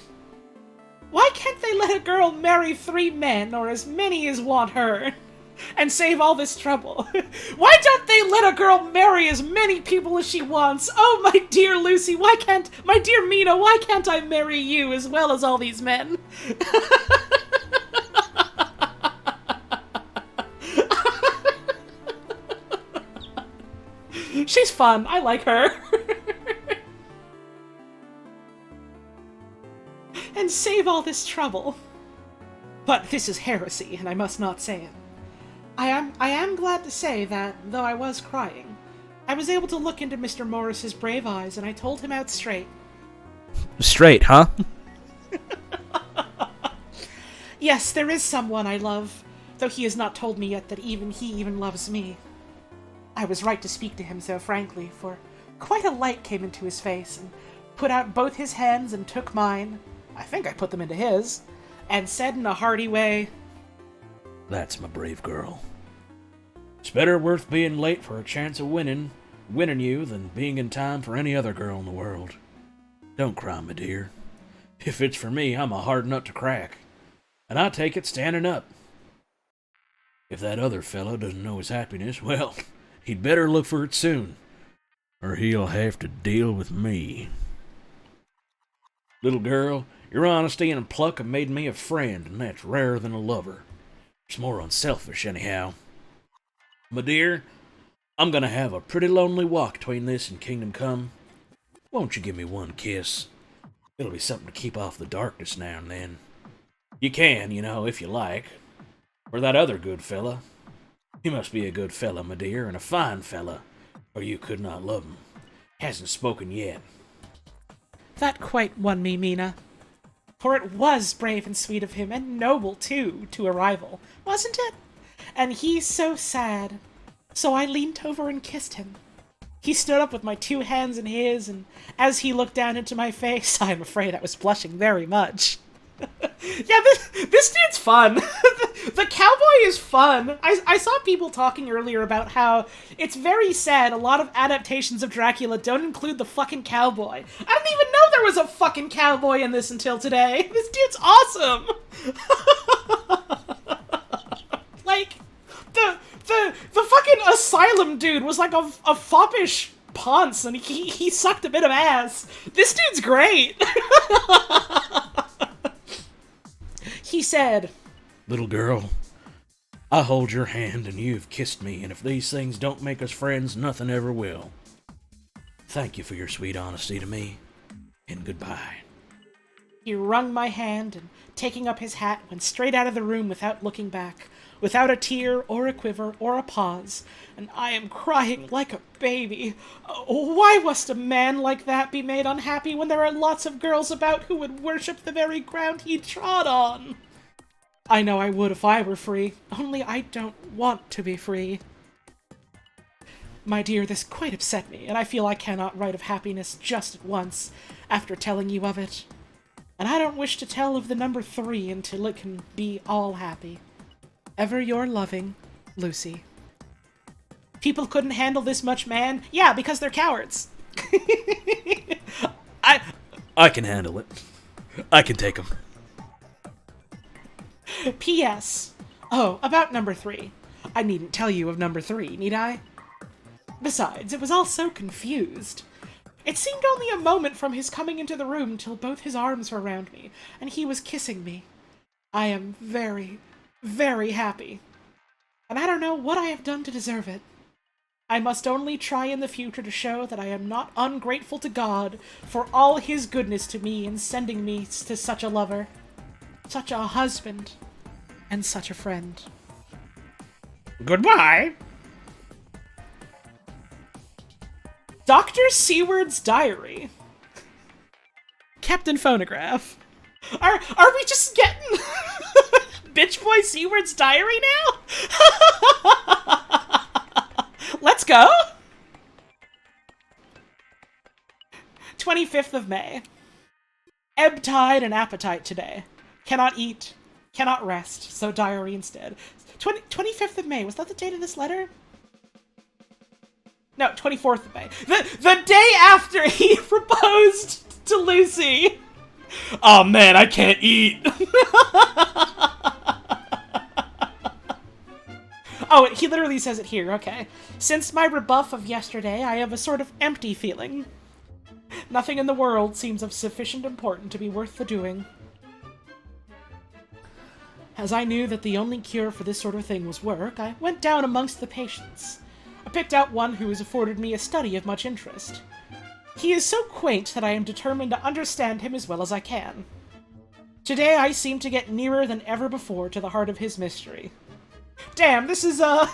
Why can't they let a girl marry 3 men, or as many as want her, and save all this trouble? Why don't they let a girl marry as many people as she wants? Oh, my dear Lucy, my dear Mina, why can't I marry you as well as all these men? She's fun. I like her. And save all this trouble. But this is heresy, and I must not say it. I am glad to say that, though I was crying, I was able to look into Mr. Morris's brave eyes, and I told him out straight. Straight, huh? Yes, there is someone I love, though he has not told me yet that he even loves me. I was right to speak to him so frankly, for quite a light came into his face, and put out both his hands and took mine, I think I put them into his, and said in a hearty way, That's my brave girl. It's better worth being late for a chance of winning you than being in time for any other girl in the world. Don't cry, my dear. If it's for me, I'm a hard nut to crack, and I take it standing up. If that other fellow doesn't know his happiness, well, he'd better look for it soon, or he'll have to deal with me. Little girl, your honesty and pluck have made me a friend, and that's rarer than a lover. It's more unselfish, anyhow. My dear, I'm gonna have a pretty lonely walk between this and Kingdom Come. Won't you give me one kiss? It'll be something to keep off the darkness now and then. You can, if you like. Or that other good fella. He must be a good fella, my dear, and a fine fella, or you could not love him. Hasn't spoken yet. That quite won me, Mina. For it was brave and sweet of him, and noble, too, to a rival, wasn't it? And he's so sad. So I leaned over and kissed him. He stood up with my 2 hands in his, and as he looked down into my face, I am afraid I was blushing very much. Yeah, this dude's fun. The cowboy is fun. I saw people talking earlier about how it's very sad a lot of adaptations of Dracula don't include the fucking cowboy. I didn't even know there was a fucking cowboy in this until today. This dude's awesome. Like, the fucking asylum dude was like a foppish ponce, and he sucked a bit of ass. This dude's great. He said, Little girl, I hold your hand and you've kissed me, and if these things don't make us friends, nothing ever will. Thank you for your sweet honesty to me, and goodbye. He wrung my hand, and taking up his hat, went straight out of the room without looking back, without a tear, or a quiver, or a pause, and I am crying like a baby. Why must a man like that be made unhappy when there are lots of girls about who would worship the very ground he trod on? I know I would if I were free, only I don't want to be free. My dear, this quite upset me, and I feel I cannot write of happiness just at once, after telling you of it. And I don't wish to tell of the number 3 until it can be all happy. Ever your loving, Lucy. People couldn't handle this much, man. Yeah, because they're cowards. I can handle it. I can take them. P.S. Oh, about number 3. I needn't tell you of number 3, need I? Besides, it was all so confused. It seemed only a moment from his coming into the room till both his arms were round me, and he was kissing me. I am very, very happy. And I don't know what I have done to deserve it. I must only try in the future to show that I am not ungrateful to God for all his goodness to me in sending me to such a lover, such a husband, and such a friend. Goodbye! Dr. Seward's diary. Captain Phonograph. Are we just getting Bitch Boy Seward's diary now? Let's go! 25th of May. Ebb tide and appetite today. Cannot eat. Cannot rest, so diary instead. 25th of May, was that the date of this letter? No, 24th of May. The day after he proposed to Lucy! Oh man, I can't eat! Oh, he literally says it here, okay. Since my rebuff of yesterday, I have a sort of empty feeling. Nothing in the world seems of sufficient importance to be worth the doing. As I knew that the only cure for this sort of thing was work, I went down amongst the patients. I picked out one who has afforded me a study of much interest. He is so quaint that I am determined to understand him as well as I can. Today I seem to get nearer than ever before to the heart of his mystery. Damn, this is, some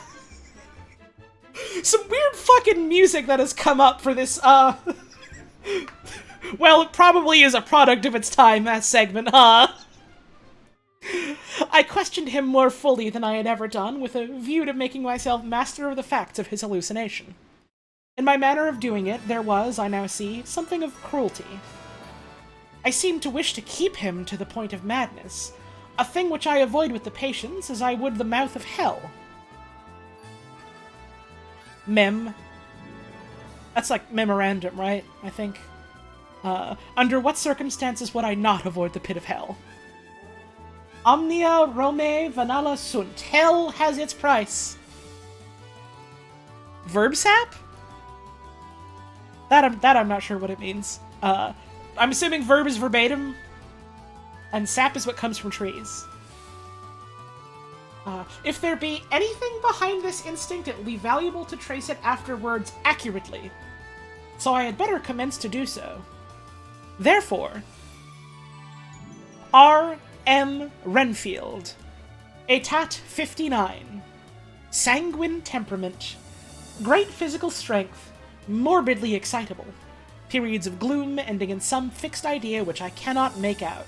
weird fucking music that has come up for this, well, it probably is a product of its time, that segment, huh? I questioned him more fully than I had ever done, with a view to making myself master of the facts of his hallucination. In my manner of doing it, there was, I now see, something of cruelty. I seemed to wish to keep him to the point of madness, a thing which I avoid with the patients as I would the mouth of hell. Mem. That's like memorandum, right? I think. Under what circumstances would I not avoid the pit of hell? Omnia Rome Vanala sunt. Hell has its price. Verb sap? That I'm not sure what it means. I'm assuming verb is verbatim, and sap is what comes from trees. If there be anything behind this instinct, it will be valuable to trace it afterwards accurately. So I had better commence to do so. Therefore, R. M. Renfield, Etat 59, sanguine temperament, great physical strength, morbidly excitable, periods of gloom ending in some fixed idea which I cannot make out.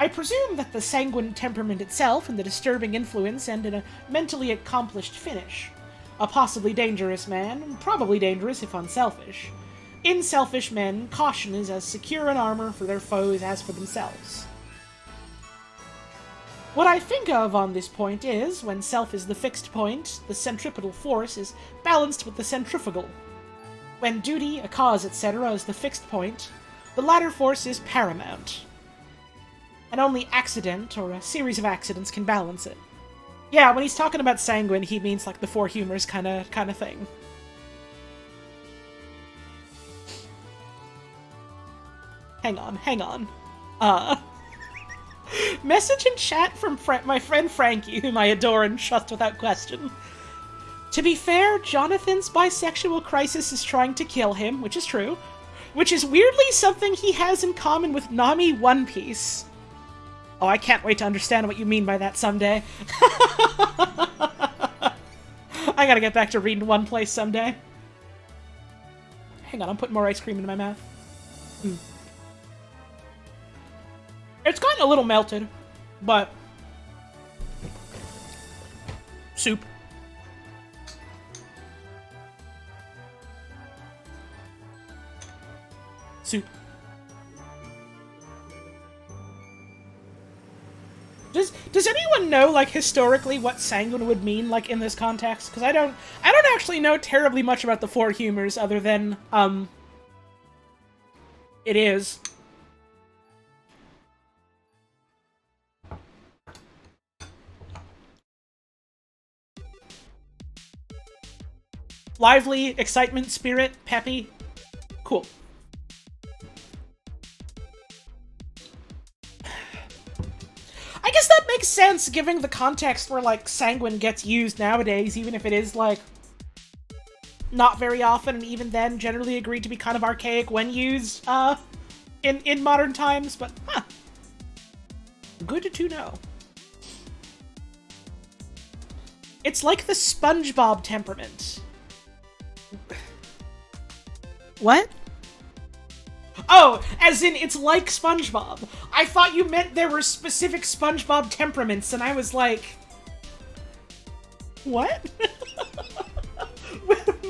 I presume that the sanguine temperament itself and the disturbing influence end in a mentally accomplished finish. A possibly dangerous man, probably dangerous if unselfish. In selfish men, caution is as secure an armor for their foes as for themselves. What I think of on this point is, when self is the fixed point, the centripetal force is balanced with the centrifugal. When duty, a cause, etc. is the fixed point, the latter force is paramount. And only accident, or a series of accidents, can balance it. Yeah, when he's talking about sanguine, he means like the Four Humors kind of thing. Hang on. Message in chat from my friend Frankie, whom I adore and trust without question. To be fair, Jonathan's bisexual crisis is trying to kill him, which is true. Which is weirdly something he has in common with Nami One Piece. Oh, I can't wait to understand what you mean by that someday. I gotta get back to reading One Place someday. Hang on, I'm putting more ice cream into my mouth. It's gotten a little melted, but... soup. Soup. Does anyone know, like, historically what sanguine would mean, like, in this context? Because I don't actually know terribly much about the Four Humors other than, it is. Lively, excitement, spirit, peppy. Cool. I guess that makes sense, given the context where, like, sanguine gets used nowadays, even if it is, like, not very often, and even then generally agreed to be kind of archaic when used, in modern times, but, huh. Good to know. It's like the SpongeBob temperament. What? Oh, as in it's like SpongeBob. I thought you meant there were specific SpongeBob temperaments, and I was like... What?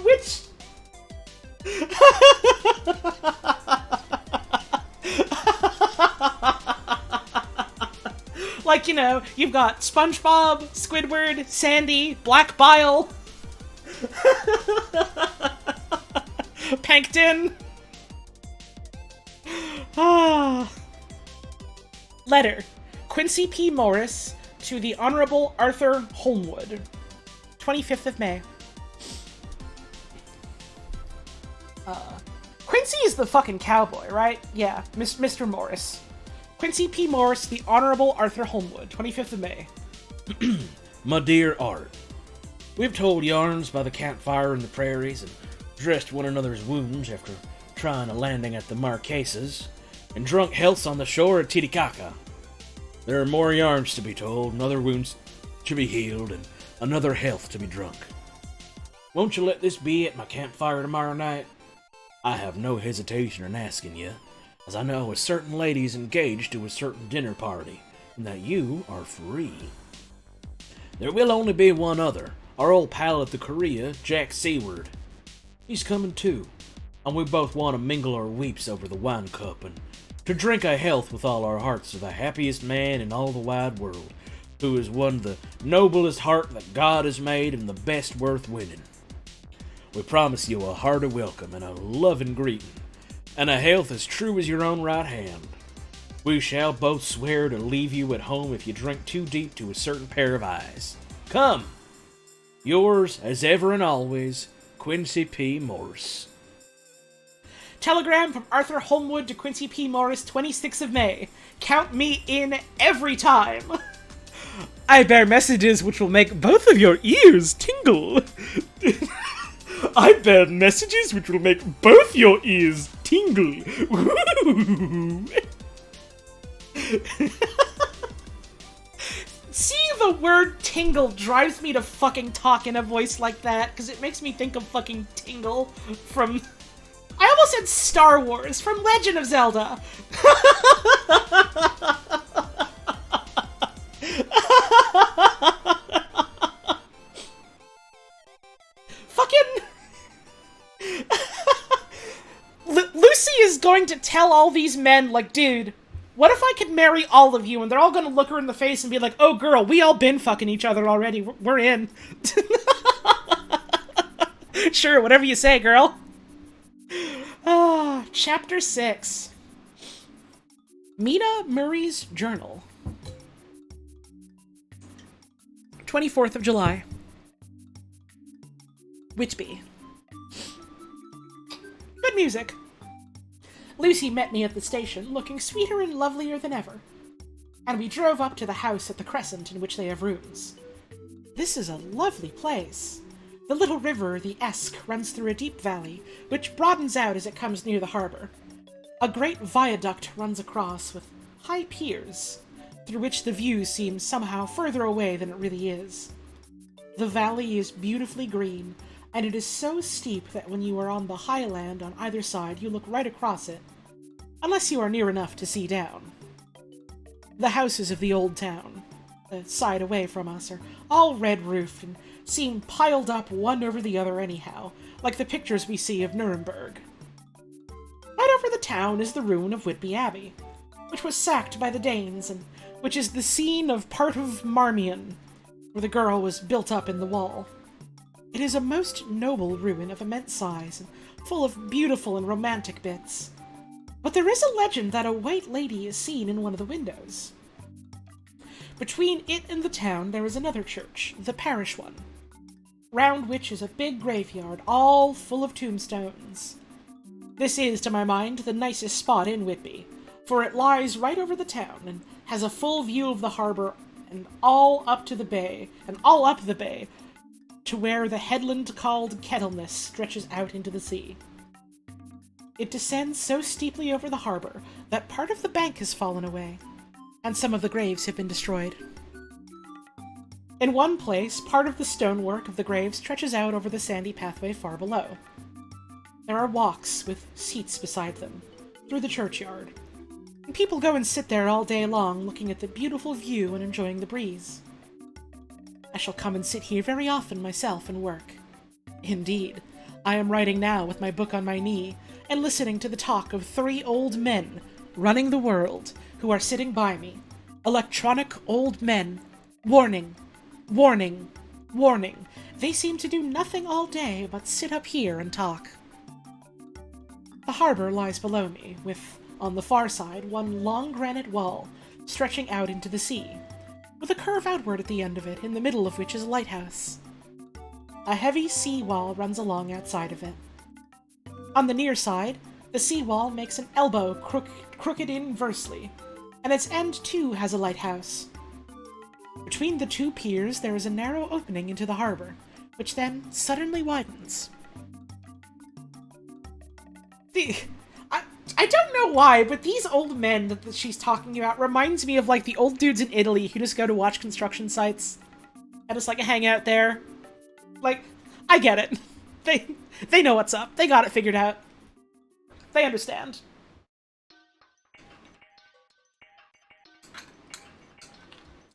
Which... Like, you know, you've got SpongeBob, Squidward, Sandy, Black Bile, Plankton. Ah. Letter. Quincy P. Morris to the Honorable Arthur Holmwood. 25th of May. Quincy is the fucking cowboy, right? Yeah, Mr. Morris. Quincy P. Morris, the Honorable Arthur Holmwood, 25th of May. My dear Art, we've told yarns by the campfire in the prairies and dressed one another's wounds after trying a landing at the Marquesas and drunk healths on the shore at Titicaca. There are more yarns to be told, and other wounds to be healed, and another health to be drunk. Won't you let this be at my campfire tomorrow night? I have no hesitation in asking you, as I know a certain lady is engaged to a certain dinner party, and that you are free. There will only be one other, our old pal at the Korea, Jack Seward. He's coming too, and we both want to mingle our weeps over the wine cup and to drink a health with all our hearts to the happiest man in all the wide world, who has won the noblest heart that God has made and the best worth winning. We promise you a hearty welcome and a loving greeting, and a health as true as your own right hand. We shall both swear to leave you at home if you drink too deep to a certain pair of eyes. Come! Yours, as ever and always, Quincy P. Morris. Telegram from Arthur Holmwood to Quincy P. Morris, 26th of May. Count me in every time. I bear messages which will make both of your ears tingle. I bear messages which will make both your ears tingle. Seeing the word tingle drives me to fucking talk in a voice like that, because it makes me think of fucking Tingle from... I almost said Star Wars, from Legend of Zelda. Fucking... Lucy is going to tell all these men, like, dude, what if I could marry all of you? And they're all going to look her in the face and be like, oh, girl, we all been fucking each other already. We're in. Sure, whatever you say, girl. Chapter 6. Mina Murray's Journal. 24th of July. Whitby. Good music. Lucy met me at the station, looking sweeter and lovelier than ever, and we drove up to the house at the Crescent in which they have rooms. This is a lovely place. The little river, the Esk, runs through a deep valley, which broadens out as it comes near the harbor. A great viaduct runs across, with high piers, through which the view seems somehow further away than it really is. The valley is beautifully green, and it is so steep that when you are on the highland on either side, you look right across it, unless you are near enough to see down. The houses of the old town, the side away from us, are all red-roofed and seem piled up one over the other anyhow, like the pictures we see of Nuremberg. Right over the town is the ruin of Whitby Abbey, which was sacked by the Danes, and which is the scene of part of Marmion, where the girl was built up in the wall. It is a most noble ruin of immense size, and full of beautiful and romantic bits. But there is a legend that a white lady is seen in one of the windows. Between it and the town there is another church, the parish one, round which is a big graveyard, all full of tombstones. This is, to my mind, the nicest spot in Whitby, for it lies right over the town, and has a full view of the harbor, and all up the bay, to where the headland called Kettleness stretches out into the sea. It descends so steeply over the harbor that part of the bank has fallen away, and some of the graves have been destroyed. In one place, part of the stonework of the grave stretches out over the sandy pathway far below. There are walks with seats beside them, through the churchyard, and people go and sit there all day long looking at the beautiful view and enjoying the breeze. I shall come and sit here very often myself and work. Indeed, I am writing now with my book on my knee, and listening to the talk of 3 old men running the world who are sitting by me, Electronic old men. Warning. Warning. Warning. They seem to do nothing all day but sit up here and talk. The harbor lies below me, with, on the far side, one long granite wall, stretching out into the sea, with a curve outward at the end of it, in the middle of which is a lighthouse. A heavy sea wall runs along outside of it. On the near side, the sea wall makes an elbow crooked inversely, and its end too has a lighthouse. Between the two piers there is a narrow opening into the harbor, which then suddenly widens. I don't know why, but these old men that she's talking about reminds me of, like, the old dudes in Italy who just go to watch construction sites and just, like, hang out there. Like, I get it. They know what's up. They got it figured out. They understand.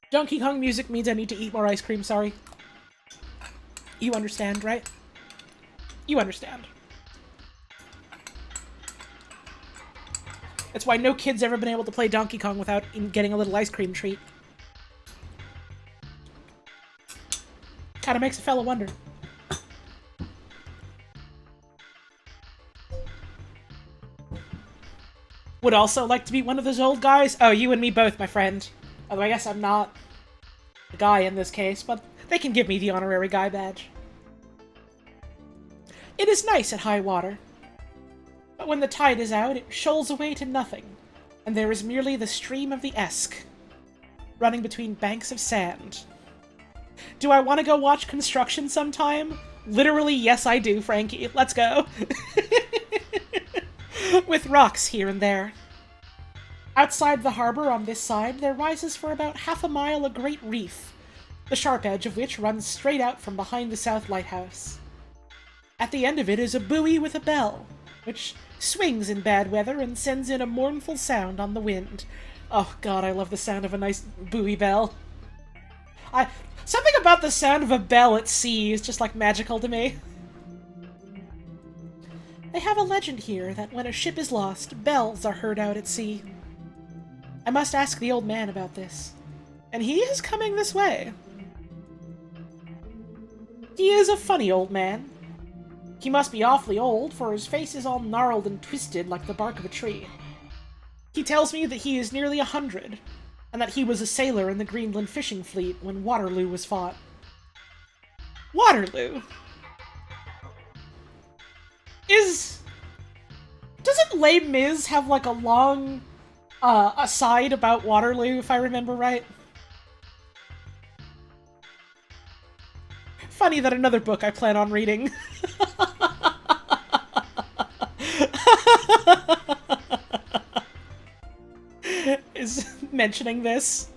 Donkey Kong music means I need to eat more ice cream, sorry. You understand, right? You understand. That's why no kid's ever been able to play Donkey Kong without getting a little ice cream treat. Kinda makes a fella wonder. Would also like to be one of those old guys? Oh, you and me both, my friend. Although I guess I'm not the guy in this case, but they can give me the honorary guy badge. It is nice at high water. But when the tide is out, it shoals away to nothing, and there is merely the stream of the Esk, running between banks of sand. Do I want to go watch construction sometime? Literally, yes I do, Frankie. Let's go. With rocks here and there. Outside the harbor on this side, there rises for about half a mile a great reef, the sharp edge of which runs straight out from behind the south lighthouse. At the end of it is a buoy with a bell, which swings in bad weather and sends in a mournful sound on the wind. Oh god, I love the sound of a nice buoy bell. Something about the sound of a bell at sea is just, like, magical to me. They have a legend here that when a ship is lost, bells are heard out at sea. I must ask the old man about this, and he is coming this way. He is a funny old man. He must be awfully old, for his face is all gnarled and twisted like the bark of a tree. He tells me that he is nearly 100, and that he was a sailor in the Greenland fishing fleet when Waterloo was fought. Waterloo? Doesn't Les Mis have, like, a long aside about Waterloo, if I remember right? Funny that another book I plan on reading is mentioning this.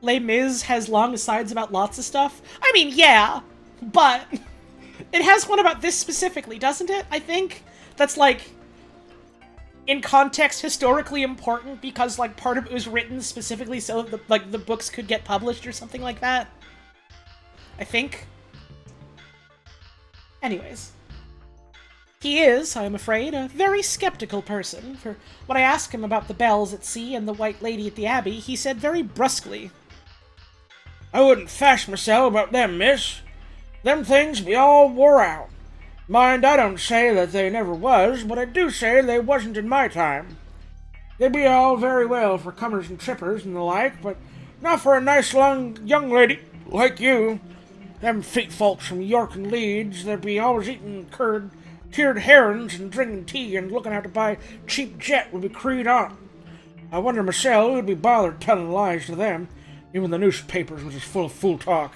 Les Mis has long asides about lots of stuff. I mean, yeah, but it has one about this specifically, doesn't it? I think that's, like, in context historically important because, like, part of it was written specifically so that the books could get published or something like that. I think. Anyways. He is, I am afraid, a very skeptical person, for when I asked him about the bells at sea and the White Lady at the Abbey, he said very brusquely, "I wouldn't fash myself about them, miss. Them things be all wore out. Mind, I don't say that they never was, but I do say they wasn't in my time. They be all very well for comers and trippers and the like, but not for a nice long young lady like you. Them feet folks from York and Leeds, that be always eating cured herrings and drinking tea and looking out to buy cheap jet would be creed on. I wonder myself who'd be bothered telling lies to them. Even the newspapers was just full of fool talk."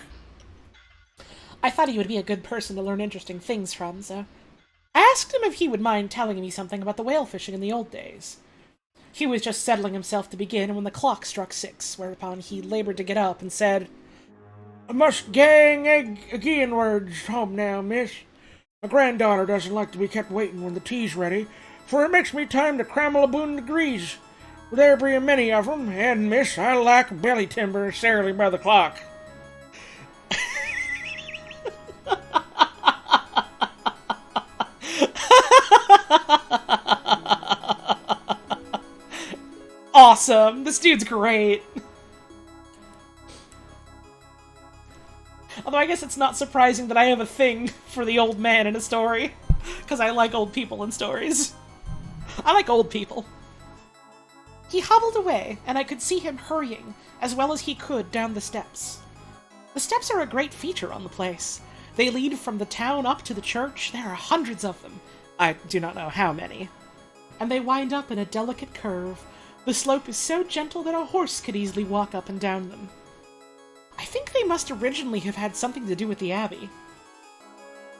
I thought he would be a good person to learn interesting things from, so I asked him if he would mind telling me something about the whale fishing in the old days. He was just settling himself to begin when the clock struck 6, whereupon he labored to get up and said, "I must gang againwards home now, miss. My granddaughter doesn't like to be kept waiting when the tea's ready, for it makes me time to crammel aboon degrees. There be a many of 'em, and, miss, I lack belly timber sarely by the clock." awesome! This dude's great! Although I guess it's not surprising that I have a thing for the old man in a story. Because I like old people in stories. I like old people. He hobbled away, and I could see him hurrying, as well as he could, down the steps. The steps are a great feature on the place. They lead from the town up to the church. There are hundreds of them. I do not know how many. And they wind up in a delicate curve. The slope is so gentle that a horse could easily walk up and down them. I think they must originally have had something to do with the abbey.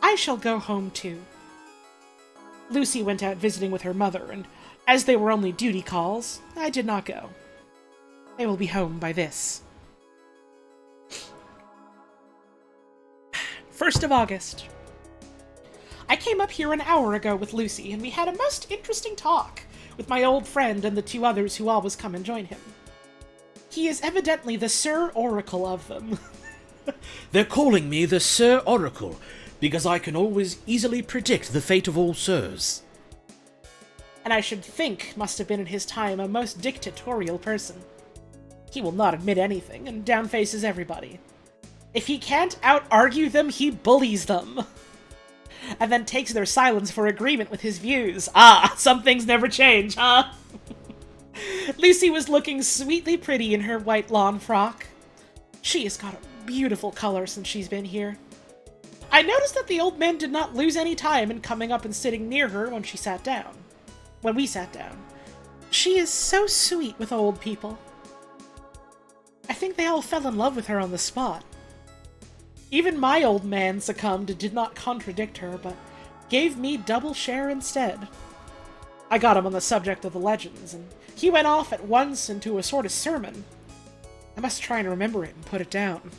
I shall go home too. Lucy went out visiting with her mother, and as they were only duty calls, I did not go. They will be home by this. 1st of August. I came up here an hour ago with Lucy, and we had a most interesting talk with my old friend and the 2 others who always come and join him. He is evidently the Sir Oracle of them. They're calling me the Sir Oracle, because I can always easily predict the fate of all sirs. And I should think must have been in his time a most dictatorial person. He will not admit anything, and downfaces everybody. If he can't out-argue them, he bullies them. And then takes their silence for agreement with his views. Ah, some things never change, huh? Lucy was looking sweetly pretty in her white lawn frock. She has got a beautiful color since she's been here. I noticed that the old man did not lose any time in coming up and sitting near her when she sat down. When we sat down. She is so sweet with old people. I think they all fell in love with her on the spot. Even my old man succumbed and did not contradict her, but gave me double share instead. I got him on the subject of the legends, and he went off at once into a sort of sermon. I must try and remember it and put it down.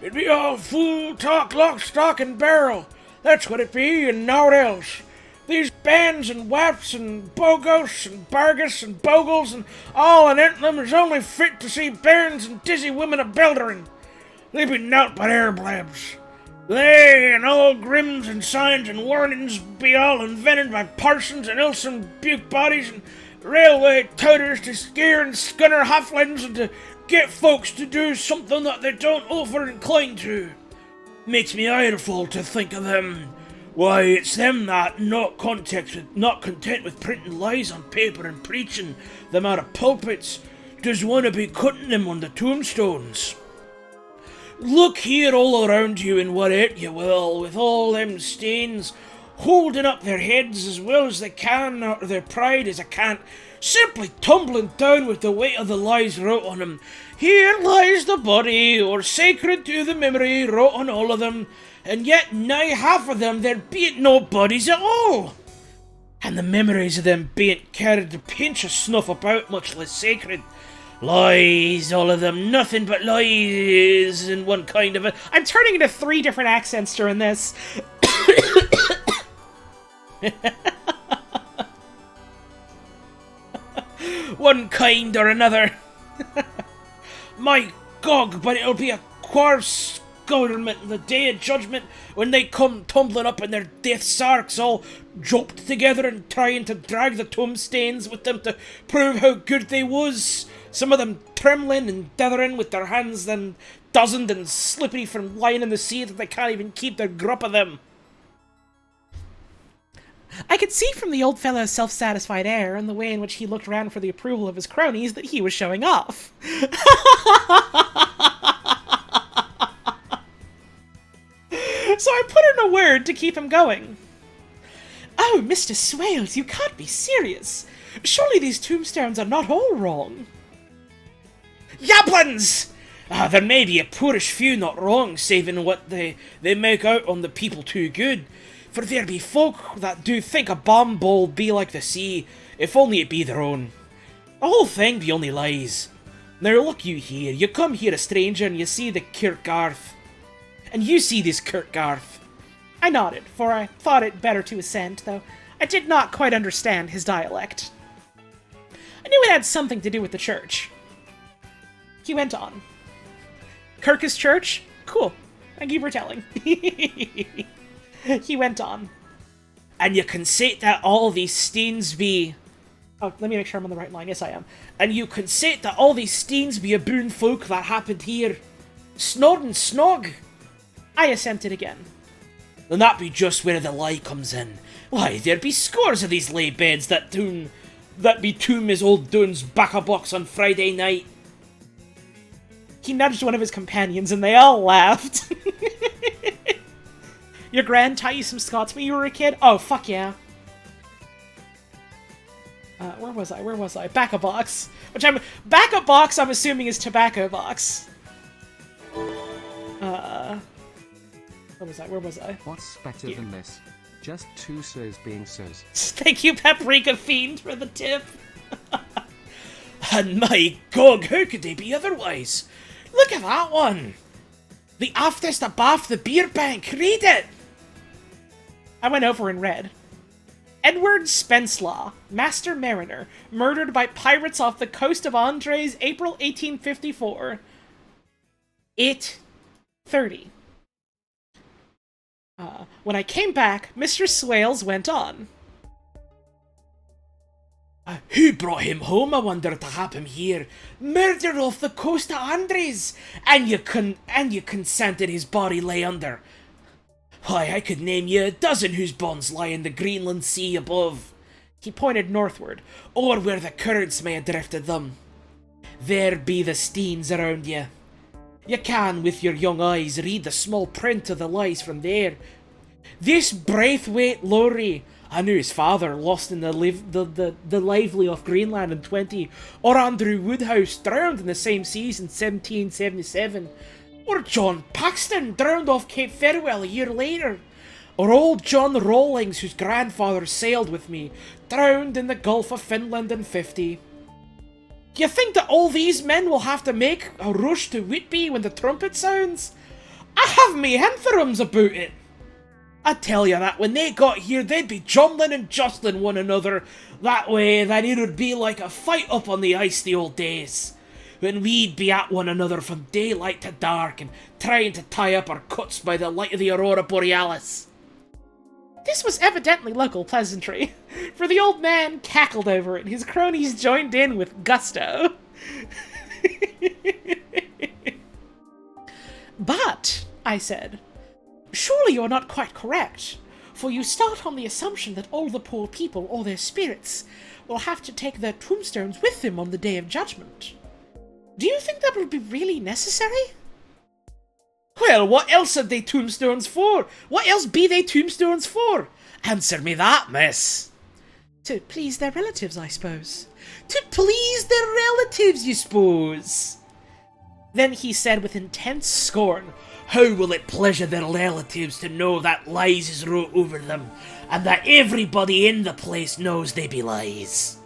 It'd be all fool talk, lock, stock, and barrel. That's what it be, and naught else. These bands and waps and bogos and bargus and bogles and all and them is only fit to see bairns and dizzy women a-beltering. They be nowt but air blabs. They and all grims and signs and warnings be all invented by parsons and ilsome buke bodies and railway touters to scare and scunner halflings and to get folks to do something that they don't over incline to. Makes me ireful to think of them. Why, it's them that, not content with printing lies on paper and preaching them out of pulpits, does want to be cutting them on the tombstones. Look here all around you and what it you will, with all them stains, holding up their heads as well as they can, or their pride as they can't, simply tumbling down with the weight of the lies wrote on them. Here lies the body, or sacred to the memory, wrote on all of them, and yet nigh half of them there bean't no bodies at all. And the memories of them bean't carried a pinch of snuff about, much less sacred. Lies, all of them, nothing but lies in one kind of a... I'm turning into 3 different accents during this. One kind or another. My gog, but it'll be a coarse government in the day of judgment when they come tumbling up in their death sarks all joped together and trying to drag the tombstones with them to prove how good they was. Some of them trembling and dithering with their hands then dozened and slippery from lying in the sea that they can't even keep their grip of them. I could see from the old fellow's self-satisfied air and the way in which he looked around for the approval of his cronies that he was showing off. So I put in a word to keep him going. Oh, Mr. Swales, you can't be serious. Surely these tombstones are not all wrong. Yablins! There may be a poorish few not wrong, saving what they make out on the people too good. For there be folk that do think a bomb ball be like the sea, if only it be their own. The whole thing be only lies. Now look you here, you come here a stranger and you see the Kirkgarth. And you see this Kirkgarth. I nodded, for I thought it better to assent, though I did not quite understand his dialect. I knew it had something to do with the church. He went on. Kirkus Church? Cool. Thank you for telling. He went on. And you can say that all these stains be... Oh, let me make sure I'm on the right line. Yes, I am. And you consent that all these steens be a boon folk that happened here. Snod and snog. I assented again. And that be just where the lie comes in. Why, there be scores of these lay beds that be tomb his old Doon's back-a-box on Friday night. He nudged one of his companions and they all laughed. Your gran taught you some Scots when you were a kid? Oh, fuck yeah. Where was I? Back-a-box. Back-a-box, I'm assuming, is tobacco box. Where was I? What's better than this? Just two sirs being sirs. Thank you, Paprika Fiend, for the tip. And my gog, how could they be otherwise? Look at that one! The aftest above the beer bank, read it! I went over and read. Edward Spenslaw, Master Mariner, murdered by pirates off the coast of Andres, April 1854. 8:30. When I came back, Mr. Swales went on. Who brought him home, I wonder, to have him here? Murdered off the coast of Andres! And you consented his body lay under. Why, I could name you a dozen whose bones lie in the Greenland Sea above. He pointed northward. Or where the currents may have drifted them. There be the steens around you. You can, with your young eyes, read the small print of the lies from there. This Braithwaite Lowry, I knew his father lost in the lively off Greenland in 20, or Andrew Woodhouse drowned in the same seas in 1777, or John Paxton drowned off Cape Farewell a year later, or old John Rawlings, whose grandfather sailed with me, drowned in the Gulf of Finland in 50. Do you think that all these men will have to make a rush to Whitby when the trumpet sounds? I have me antherums about it. I tell you that when they got here, they'd be jumbling and jostling one another that way, that it would be like a fight up on the ice the old days, when we'd be at one another from daylight to dark and trying to tie up our cuts by the light of the Aurora Borealis. This was evidently local pleasantry, for the old man cackled over it. His cronies joined in with gusto. But, I said, surely you're not quite correct, for you start on the assumption that all the poor people or their spirits will have to take their tombstones with them on the Day of Judgment. Do you think that would be really necessary? Well, what else are they tombstones for? What else be they tombstones for? Answer me that, miss. To please their relatives, I suppose. To please their relatives, you suppose? Then he said with intense scorn, how will it pleasure their relatives to know that lies is wrote over them, and that everybody in the place knows they be lies?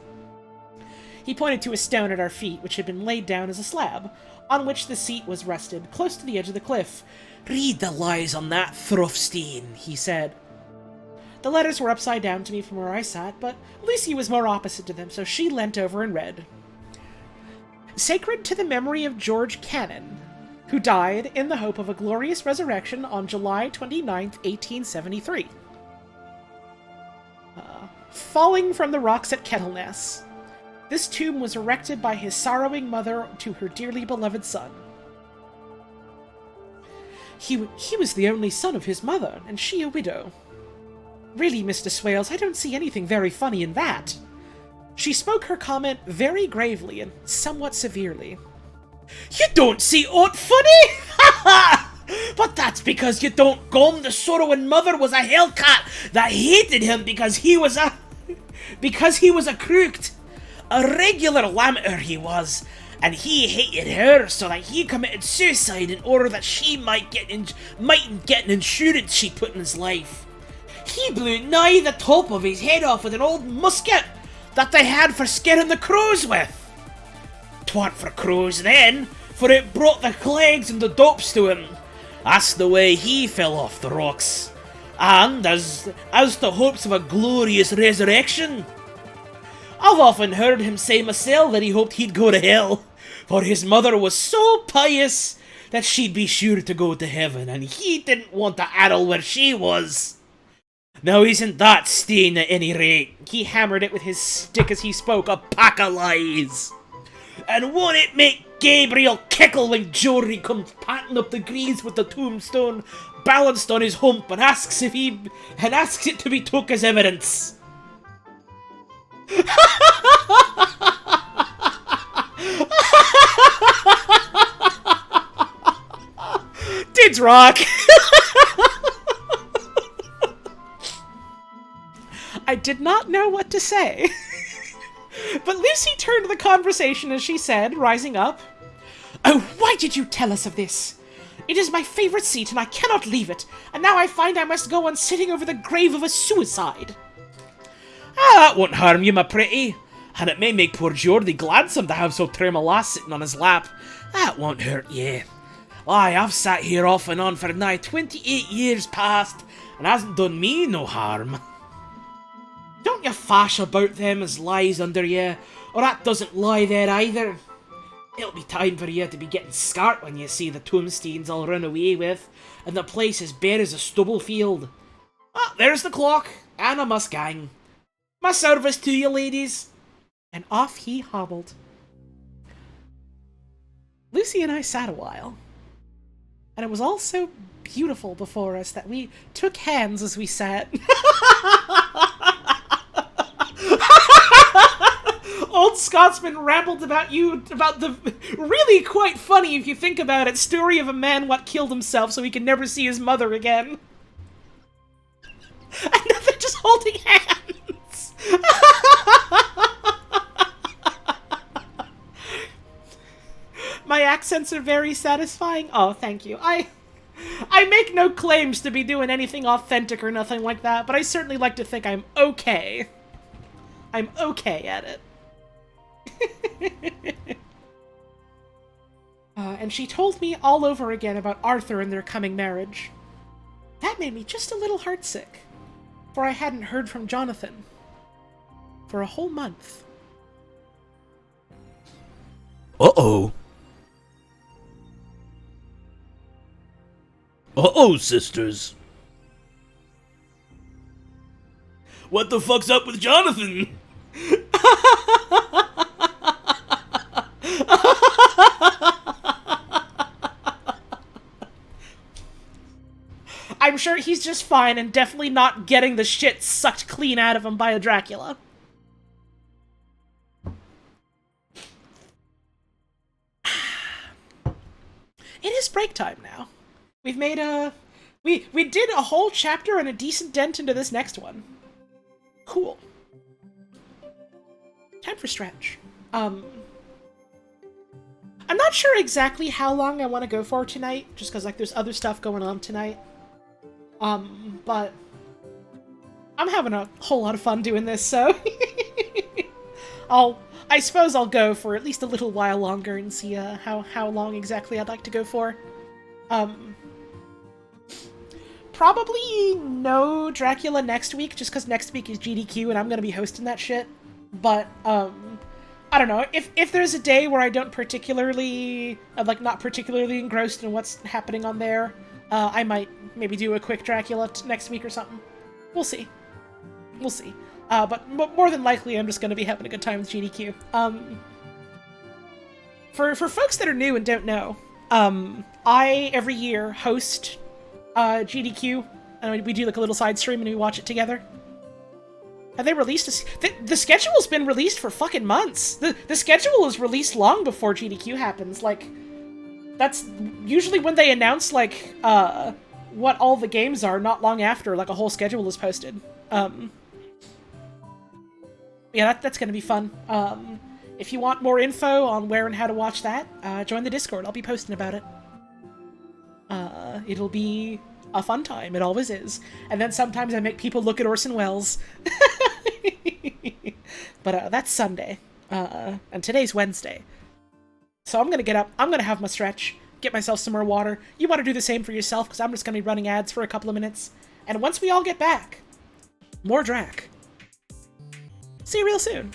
He pointed to a stone at our feet, which had been laid down as a slab, on which the seat was rested, close to the edge of the cliff. Read the lies on that Thruffstein, he said. The letters were upside down to me from where I sat, but Lucy was more opposite to them, so she leant over and read. Sacred to the memory of George Cannon, who died in the hope of a glorious resurrection on July 29th, 1873. Falling from the rocks at Kettleness. This tomb was erected by his sorrowing mother to her dearly beloved son. He was the only son of his mother, and she a widow. Really, Mr. Swales, I don't see anything very funny in that. She spoke her comment very gravely and somewhat severely. You don't see aught funny? Ha ha! But that's because you don't gom the sorrowing mother was a hellcat that hated him because he was a crooked. A regular lamiter he was, and he hated her so that he committed suicide in order that she mightn't get an insurance she put in his life. He blew nigh the top of his head off with an old musket that they had for scaring the crows with. 'Twant for crows then, for it brought the clegs and the dopes to him. That's the way he fell off the rocks. And as to hopes of a glorious resurrection, I've often heard him say myself that he hoped he'd go to hell, for his mother was so pious that she'd be sure to go to heaven, and he didn't want to addle where she was. Now isn't that stain at any rate? He hammered it with his stick as he spoke, a pack of lies. And won't it make Gabriel kickle when Jory comes panting up the greens with the tombstone balanced on his hump and asks it to be took as evidence? Did's rock. I did not know what to say. But Lucy turned the conversation as she said, rising up, "Oh, why did you tell us of this? It is my favorite seat and I cannot leave it, and now I find I must go on sitting over the grave of a suicide." "Ah, that won't harm you, my pretty, and it may make poor Geordie gladsome to have so trim a lass sitting on his lap. That won't hurt ye. Aye, I've sat here off and on for nigh 28 years past, and hasn't done me no harm. Don't you fash about them as lies under ye, or that doesn't lie there either. It'll be time for you to be getting scart when you see the tombstones all run away with, and the place as bare as a stubble field. Ah, there's the clock, and I must gang. My service to you, ladies." And off he hobbled. Lucy and I sat a while, and it was all so beautiful before us that we took hands as we sat. Old Scotsman rambled about the really quite funny, if you think about it, story of a man what killed himself so he could never see his mother again. And now they're just holding hands. My accents are very satisfying. Oh, thank you. I make no claims to be doing anything authentic or nothing like that, but I certainly like to think I'm okay. I'm okay at it. And she told me all over again about Arthur and their coming marriage. That made me just a little heartsick, for I hadn't heard from Jonathan for a whole month. Uh-oh. Uh-oh, sisters. What the fuck's up with Jonathan? I'm sure he's just fine and definitely not getting the shit sucked clean out of him by a Dracula. It is break time now. We've made we did a whole chapter and a decent dent into this next one. Cool. Time for stretch. I'm not sure exactly how long I want to go for tonight, just because, like, there's other stuff going on tonight. But I'm having a whole lot of fun doing this, so I suppose I'll go for at least a little while longer and see how long exactly I'd like to go for. Probably no Dracula next week, just because next week is GDQ and I'm gonna be hosting that shit. But, I don't know, if there's a day where I don't particularly, not particularly engrossed in what's happening on there, I might maybe do a quick Dracula next week or something. We'll see. We'll see. But more than likely, I'm just gonna be having a good time with GDQ. For folks that are new and don't know, I, every year, host GDQ, and we do like a little side stream and we watch it together. Have they released the schedule's been released for fucking months. The schedule is released long before GDQ happens. Like, that's usually when they announce, like, what all the games are, not long after, like, a whole schedule is posted. Yeah, that's gonna be fun. If you want more info on where and how to watch that, join the Discord. I'll be posting about it. It'll be a fun time. It always is. And then sometimes I make people look at Orson Welles. But that's Sunday. And today's Wednesday. So I'm gonna get up, I'm gonna have my stretch, get myself some more water. You want to do the same for yourself, because I'm just gonna be running ads for a couple of minutes. And once we all get back, more Drac. See you real soon.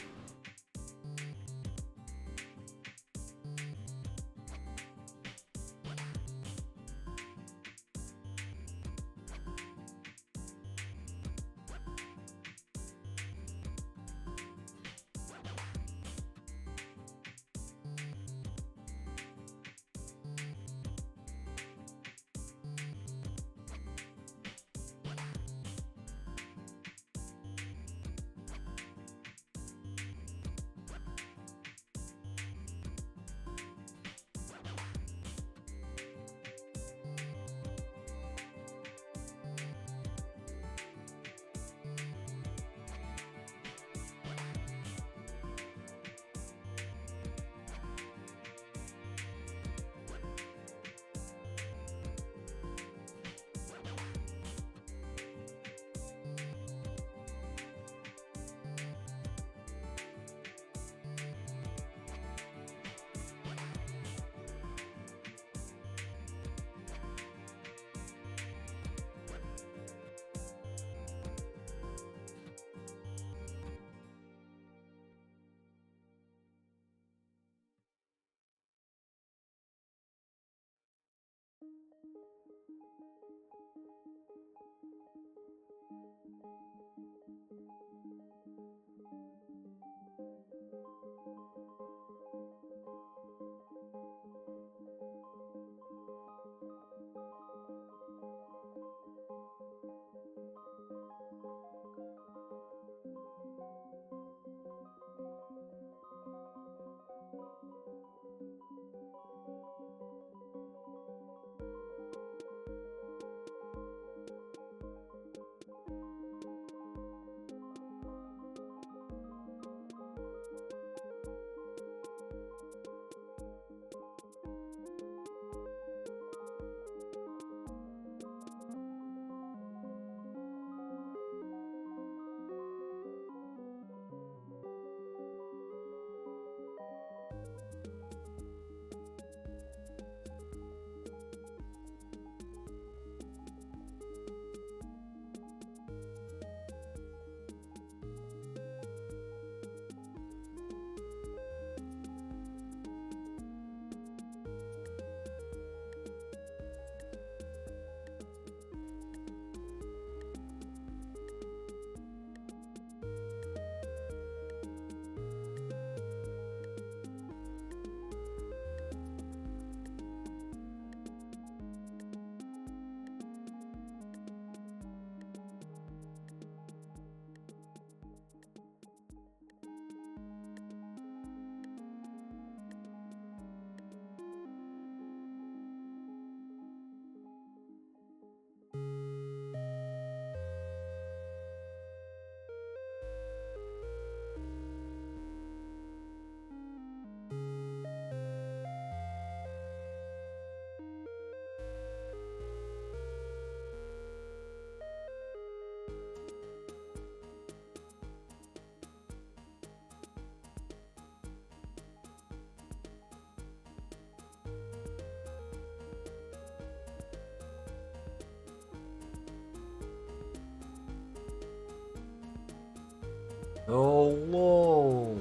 Hello.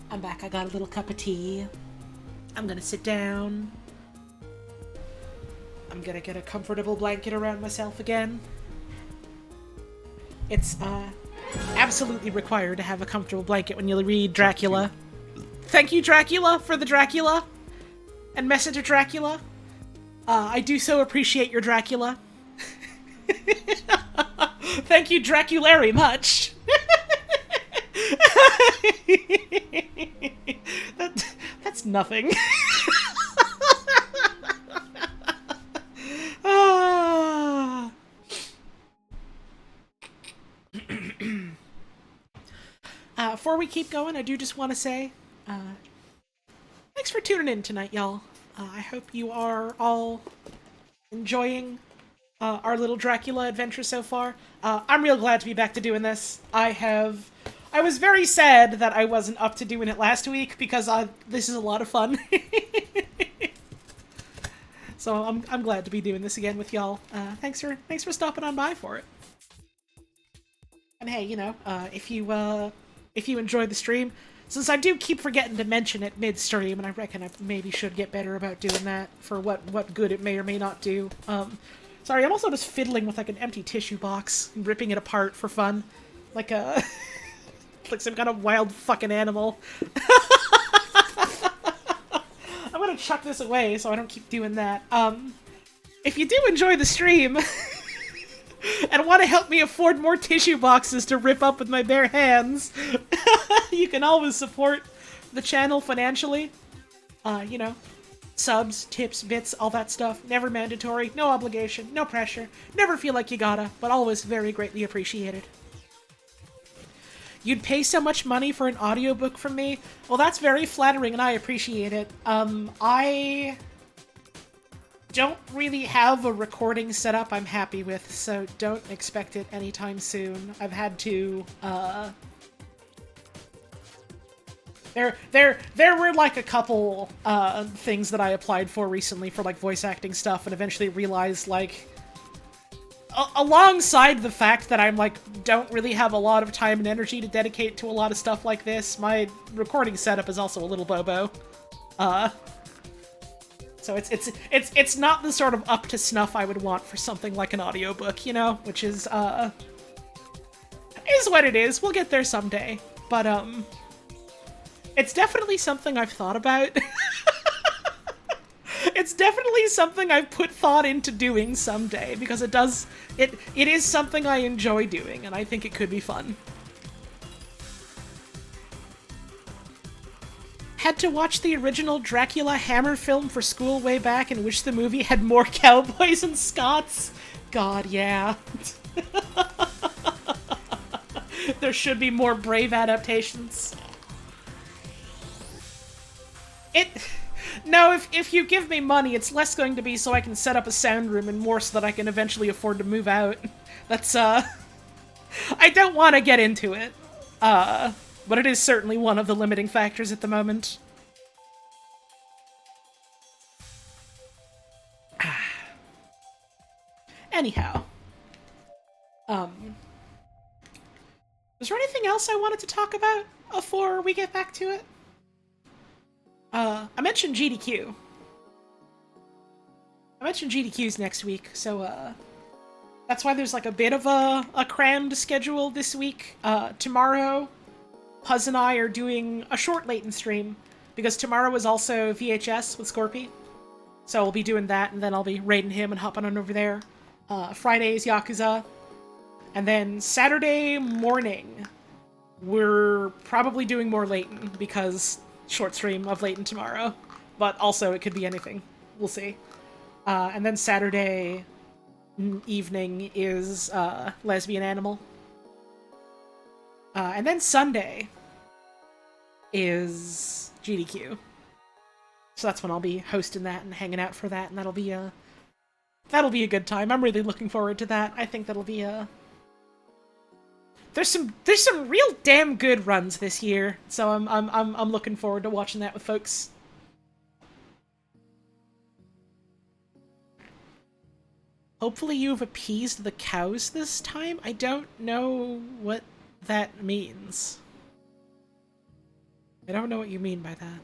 I'm back. I got a little cup of tea. I'm gonna sit down. I'm gonna get a comfortable blanket around myself again. It's, absolutely required to have a comfortable blanket when you read Dracula. Thank you, Dracula, for the Dracula. And Message of Dracula. I do so appreciate your Dracula. Thank you, Draculary, much. That's nothing. Before we keep going, I do just want to say, thanks for tuning in tonight, y'all. I hope you are all enjoying our little Dracula adventure so far. I'm real glad to be back to doing this. I was very sad that I wasn't up to doing it last week because this is a lot of fun. So I'm glad to be doing this again with y'all. Thanks for stopping on by for it. And hey, you know, if you enjoyed the stream, since I do keep forgetting to mention it mid-stream, and I reckon I maybe should get better about doing that for what good it may or may not do. Sorry, I'm also just fiddling with like an empty tissue box and ripping it apart for fun, like a like some kind of wild fucking animal. I'm gonna chuck this away so I don't keep doing that. If you do enjoy the stream and want to help me afford more tissue boxes to rip up with my bare hands, you can always support the channel financially. You know, subs, tips, bits, all that stuff. Never mandatory, no obligation, no pressure. Never feel like you gotta, but always very greatly appreciated. You'd pay so much money for an audiobook from me? Well, that's very flattering and I appreciate it. I don't really have a recording setup I'm happy with, so don't expect it anytime soon. I've had to, There were like a couple things that I applied for recently for like voice acting stuff, and eventually realized like alongside the fact that I'm like don't really have a lot of time and energy to dedicate to a lot of stuff like this, my recording setup is also a little bobo. So it's not the sort of up to snuff I would want for something like an audiobook, you know, which is what it is. We'll get there someday. But it's definitely something I've thought about. It's definitely something I've put thought into doing someday, because it is something I enjoy doing, and I think it could be fun. Had to watch the original Dracula Hammer film for school way back and wish the movie had more cowboys and Scots. God, yeah. There should be more brave adaptations. No, if you give me money, it's less going to be so I can set up a sound room and more so that I can eventually afford to move out. That's, I don't want to get into it. But it is certainly one of the limiting factors at the moment. Anyhow. Is there anything else I wanted to talk about before we get back to it? I mentioned GDQ. I mentioned GDQs next week, so, that's why there's like a bit of a crammed schedule this week. Tomorrow, Puzz and I are doing a short Layton stream, because tomorrow is also VHS with Scorpy. So we'll be doing that, and then I'll be raiding him and hopping on over there. Friday is Yakuza. And then Saturday morning, we're probably doing more Layton, because short stream of Layton tomorrow. But also, it could be anything. We'll see. And then Saturday evening is Lesbian Animal. And then Sunday is GDQ. So that's when I'll be hosting that and hanging out for that, and that'll be a good time. I'm really looking forward to that. I think that'll be a... There's some real damn good runs this year, so I'm looking forward to watching that with folks. Hopefully you've appeased the cows this time. I don't know what that means. I don't know what you mean by that.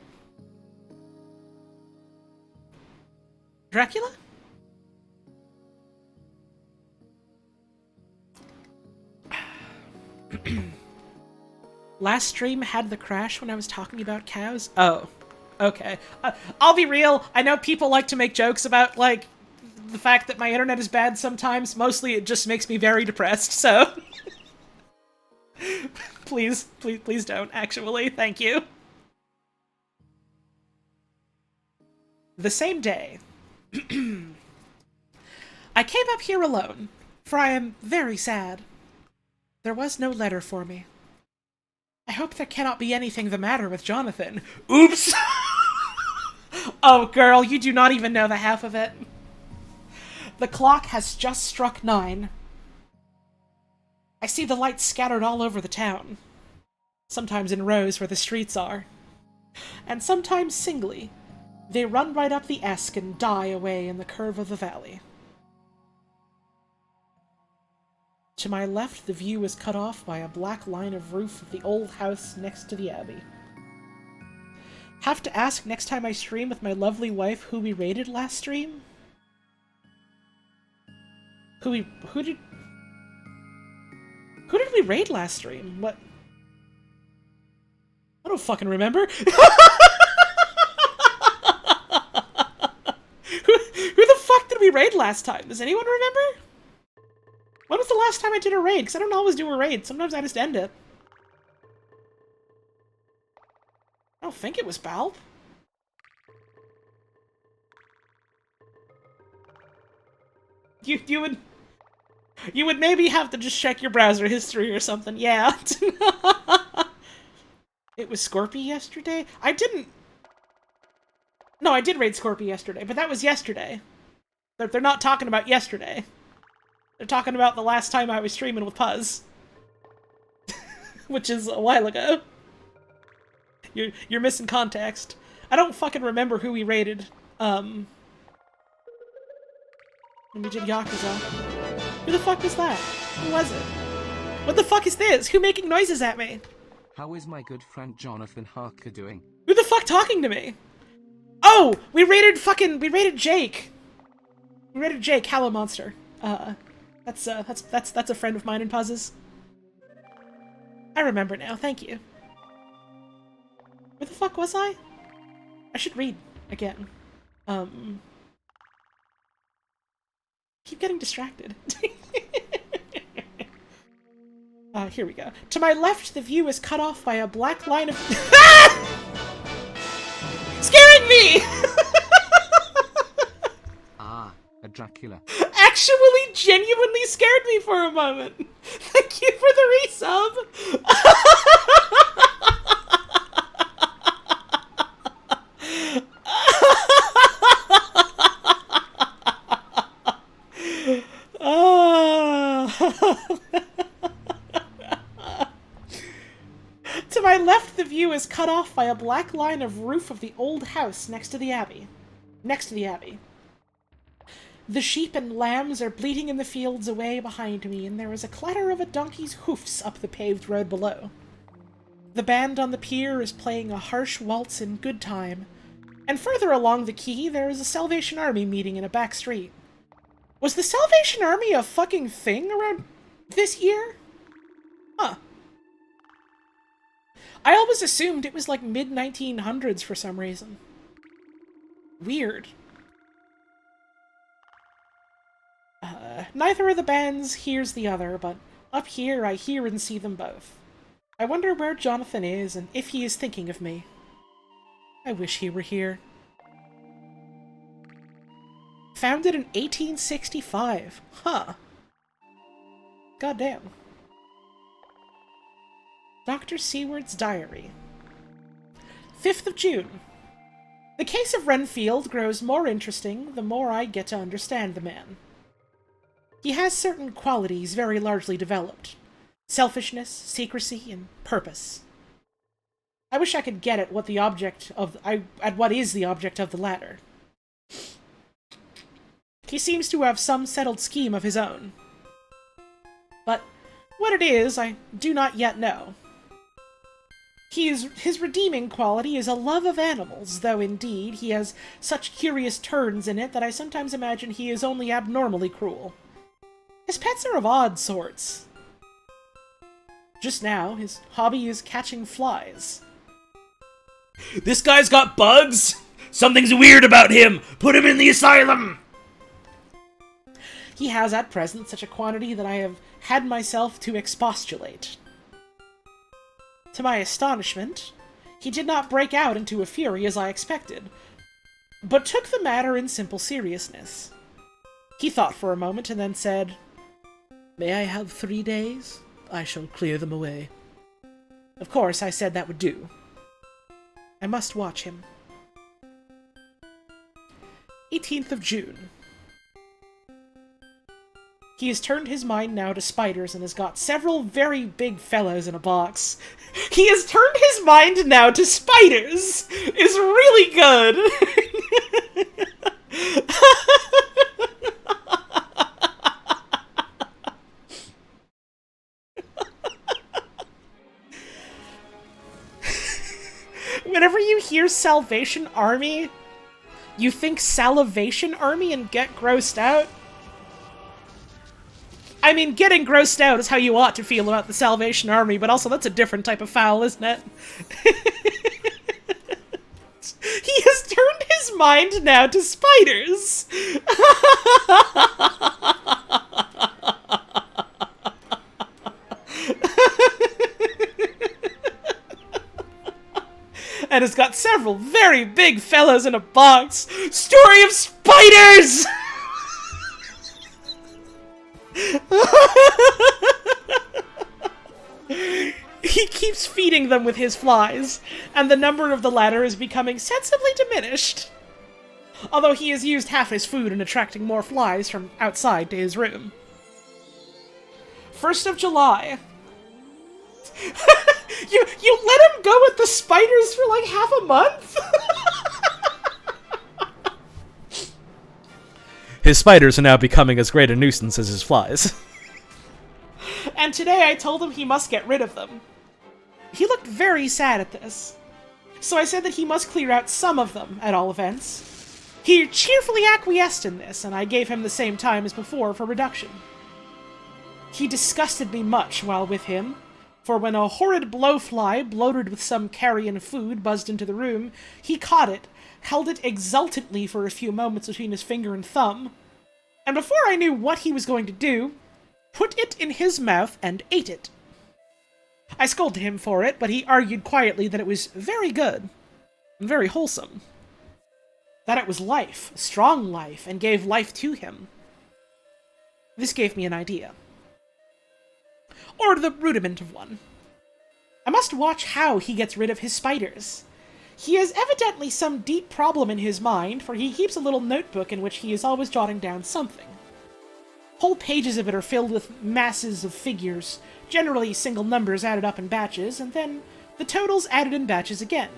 Dracula? Last stream had the crash when I was talking about cows? Oh, okay. I'll be real, I know people like to make jokes about, like, the fact that my internet is bad sometimes. Mostly it just makes me very depressed, so... please don't, actually. Thank you. The same day, I came up here alone, for I am very sad. There was no letter for me. I hope there cannot be anything the matter with Jonathan. Oops! Oh, girl, you do not even know the half of it. The clock has just struck 9. I see the lights scattered all over the town. Sometimes in rows where the streets are. And sometimes singly. They run right up the Esk and die away in the curve of the valley. To my left, the view is cut off by a black line of roof of the old house next to the abbey. Have to ask next time I stream with my lovely wife who we raided last stream? Who did we raid last stream? What? I don't fucking remember. Who the fuck did we raid last time? Does anyone remember? When was the last time I did a raid? Because I don't always do a raid. Sometimes I just end it. I don't think it was Balb. You would maybe have to just check your browser history or something. Yeah. It was Scorpy yesterday? I didn't... No, I did raid Scorpy yesterday, but that was yesterday. They're not talking about yesterday. They're talking about the last time I was streaming with Puzz. Which is a while ago. You're missing context. I don't fucking remember who we raided. When we did Yakuza. Who the fuck was that? Who was it? What the fuck is this? Who making noises at me? How is my good friend Jonathan Harker doing? Who the fuck talking to me? Oh! We raided Jake! We raided Jake, Hallow Monster. That's a friend of mine and Puzz's. I remember now, thank you. Where the fuck was I? I should read again. Keep getting distracted. Here we go. To my left, the view is cut off by a black line of... Scaring me! Ah, a Dracula. Actually genuinely scared me for a moment. Thank you for the resub. To my left, the view is cut off by a black line of roof of the old house next to the abbey. The sheep and lambs are bleating in the fields away behind me, and there is a clatter of a donkey's hoofs up the paved road below. The band on the pier is playing a harsh waltz in good time, and further along the quay there is a Salvation Army meeting in a back street. Was the Salvation Army a fucking thing around this year? Huh. I always assumed it was like mid-1900s for some reason. Weird. Neither of the bands hears the other, but up here I hear and see them both. I wonder where Jonathan is and if he is thinking of me. I wish he were here. Founded in 1865. Huh. Goddamn. Dr. Seward's Diary. 5th of June. The case of Renfield grows more interesting the more I get to understand the man. He has certain qualities very largely developed. Selfishness, secrecy, and purpose. I wish I could get at what is the object of the latter. He seems to have some settled scheme of his own. But What it is, I do not yet know. His redeeming quality is a love of animals, though indeed he has such curious turns in it that I sometimes imagine he is only abnormally cruel. His pets are of odd sorts. Just now, his hobby is catching flies. This guy's got bugs! Something's weird about him! Put him in the asylum! He has at present such a quantity that I have had myself to expostulate. To my astonishment, he did not break out into a fury as I expected, but took the matter in simple seriousness. He thought for a moment and then said, "May I have 3 days? I shall clear them away." Of course, I said that would do. I must watch him. 18th of June. He has turned his mind now to spiders and has got several very big fellows in a box. He has turned his mind now to spiders! Is really good! Whenever you hear Salvation Army, you think Salivation Army and get grossed out? I mean, getting grossed out is how you ought to feel about the Salvation Army, but also that's a different type of foul, isn't it? He has turned his mind now to spiders! And has got several very big fellows in a box. Story of spiders! He keeps feeding them with his flies, and the number of the latter is becoming sensibly diminished. Although he has used half his food in attracting more flies from outside to his room. 1st of July. You let him go with the spiders for like half a month? His spiders are now becoming as great a nuisance as his flies. And today I told him he must get rid of them. He looked very sad at this. So I said that he must clear out some of them, at all events. He cheerfully acquiesced in this, and I gave him the same time as before for reduction. He disgusted me much while with him, for when a horrid blowfly, bloated with some carrion food, buzzed into the room, he caught it, held it exultantly for a few moments between his finger and thumb, and before I knew what he was going to do, put it in his mouth and ate it. I scolded him for it, but he argued quietly that it was very good, and very wholesome. That it was life, strong life, and gave life to him. This gave me an idea. Or the rudiment of one. I must watch how he gets rid of his spiders. He has evidently some deep problem in his mind, for he keeps a little notebook in which he is always jotting down something. Whole pages of it are filled with masses of figures, generally single numbers added up in batches, and then the totals added in batches again,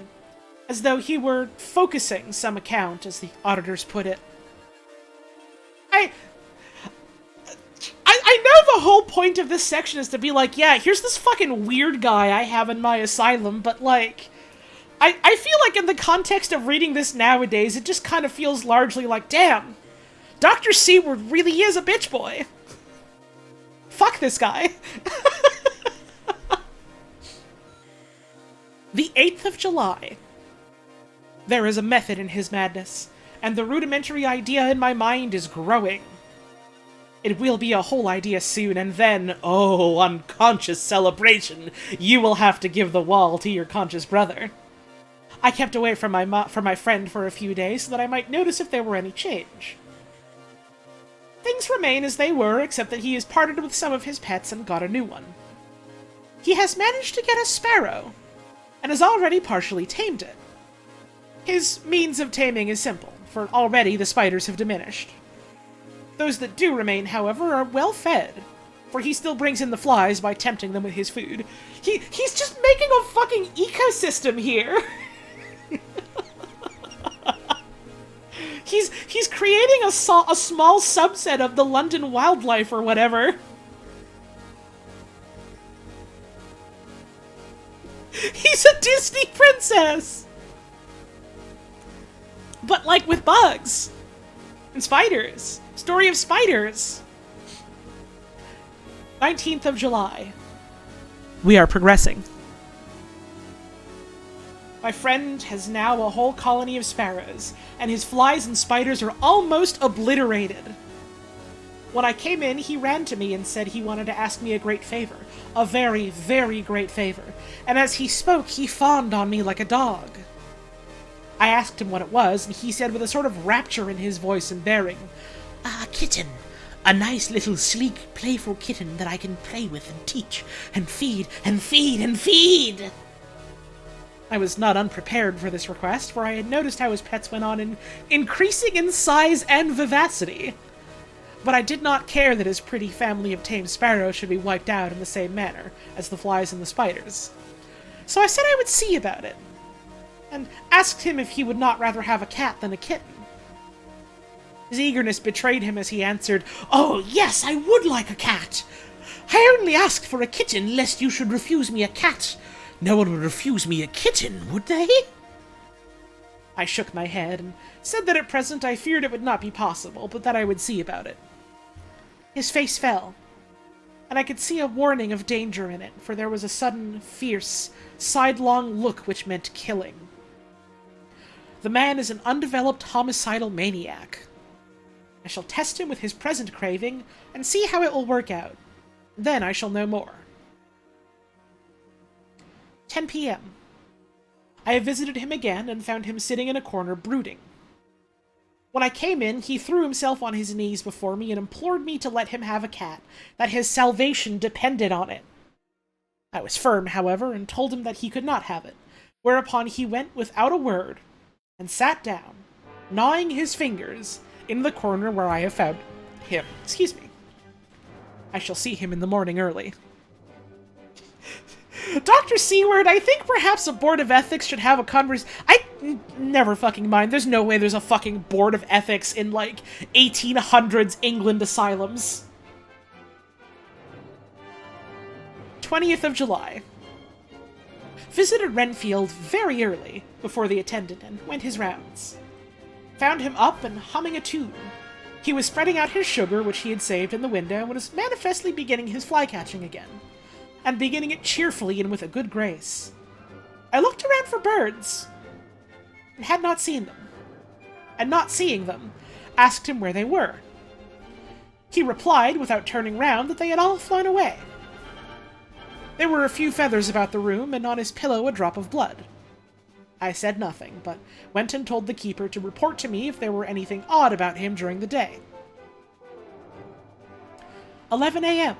as though he were focusing some account, as the auditors put it. I know the whole point of this section is to be like, yeah, here's this fucking weird guy I have in my asylum, but like, I feel like in the context of reading this nowadays, it just kind of feels largely like, damn, Dr. Seward really is a bitch boy. Fuck this guy. The 8th of July. There is a method in his madness, and the rudimentary idea in my mind is growing. It will be a whole idea soon, and then, oh, unconscious celebration, you will have to give the wall to your conscious brother. I kept away from my friend for a few days so that I might notice if there were any change. Things remain as they were, except that he has parted with some of his pets and got a new one. He has managed to get a sparrow, and has already partially tamed it. His means of taming is simple, for already the spiders have diminished. Those that do remain, however, are well fed, for he still brings in the flies by tempting them with his food. He's just making a fucking ecosystem here! He's creating a small subset of the London wildlife or whatever. He's a Disney princess! But, like, with bugs. And spiders. Story of spiders. 19th of July. We are progressing. My friend has now a whole colony of sparrows, and his flies and spiders are almost obliterated. When I came in, he ran to me and said he wanted to ask me a great favor. A very, very great favor. And as he spoke, he fawned on me like a dog. I asked him what it was, and he said with a sort of rapture in his voice and bearing, "A kitten. A nice little sleek, playful kitten that I can play with and teach, and feed, and feed, and feed!" I was not unprepared for this request, for I had noticed how his pets went on increasing in size and vivacity. But I did not care that his pretty family of tame sparrows should be wiped out in the same manner as the flies and the spiders. So I said I would see about it, and asked him if he would not rather have a cat than a kitten. His eagerness betrayed him as he answered, "Oh, yes, I would like a cat. I only asked for a kitten lest you should refuse me a cat. No one would refuse me a kitten, would they?" I shook my head and said that at present I feared it would not be possible, but that I would see about it. His face fell, and I could see a warning of danger in it, for there was a sudden, fierce, sidelong look which meant killing. The man is an undeveloped homicidal maniac. I shall test him with his present craving and see how it will work out. Then I shall know more. 10 p.m. I have visited him again and found him sitting in a corner brooding. When I came in, he threw himself on his knees before me and implored me to let him have a cat, that his salvation depended on it. I was firm, however, and told him that he could not have it, whereupon he went without a word and sat down, gnawing his fingers in the corner where I have found him. Excuse me. I shall see him in the morning early. Dr. Seward, I think perhaps a board of ethics should have a never fucking mind. There's no way there's a fucking board of ethics in, like, 1800s England asylums. 20th of July. Visited Renfield very early, before the attendant, and went his rounds. Found him up and humming a tune. He was spreading out his sugar, which he had saved in the window, and was manifestly beginning his fly-catching again, and beginning it cheerfully and with a good grace. I looked around for birds, and had not seen them, and not seeing them, asked him where they were. He replied, without turning round, that they had all flown away. There were a few feathers about the room, and on his pillow a drop of blood. I said nothing, but went and told the keeper to report to me if there were anything odd about him during the day. 11 a.m.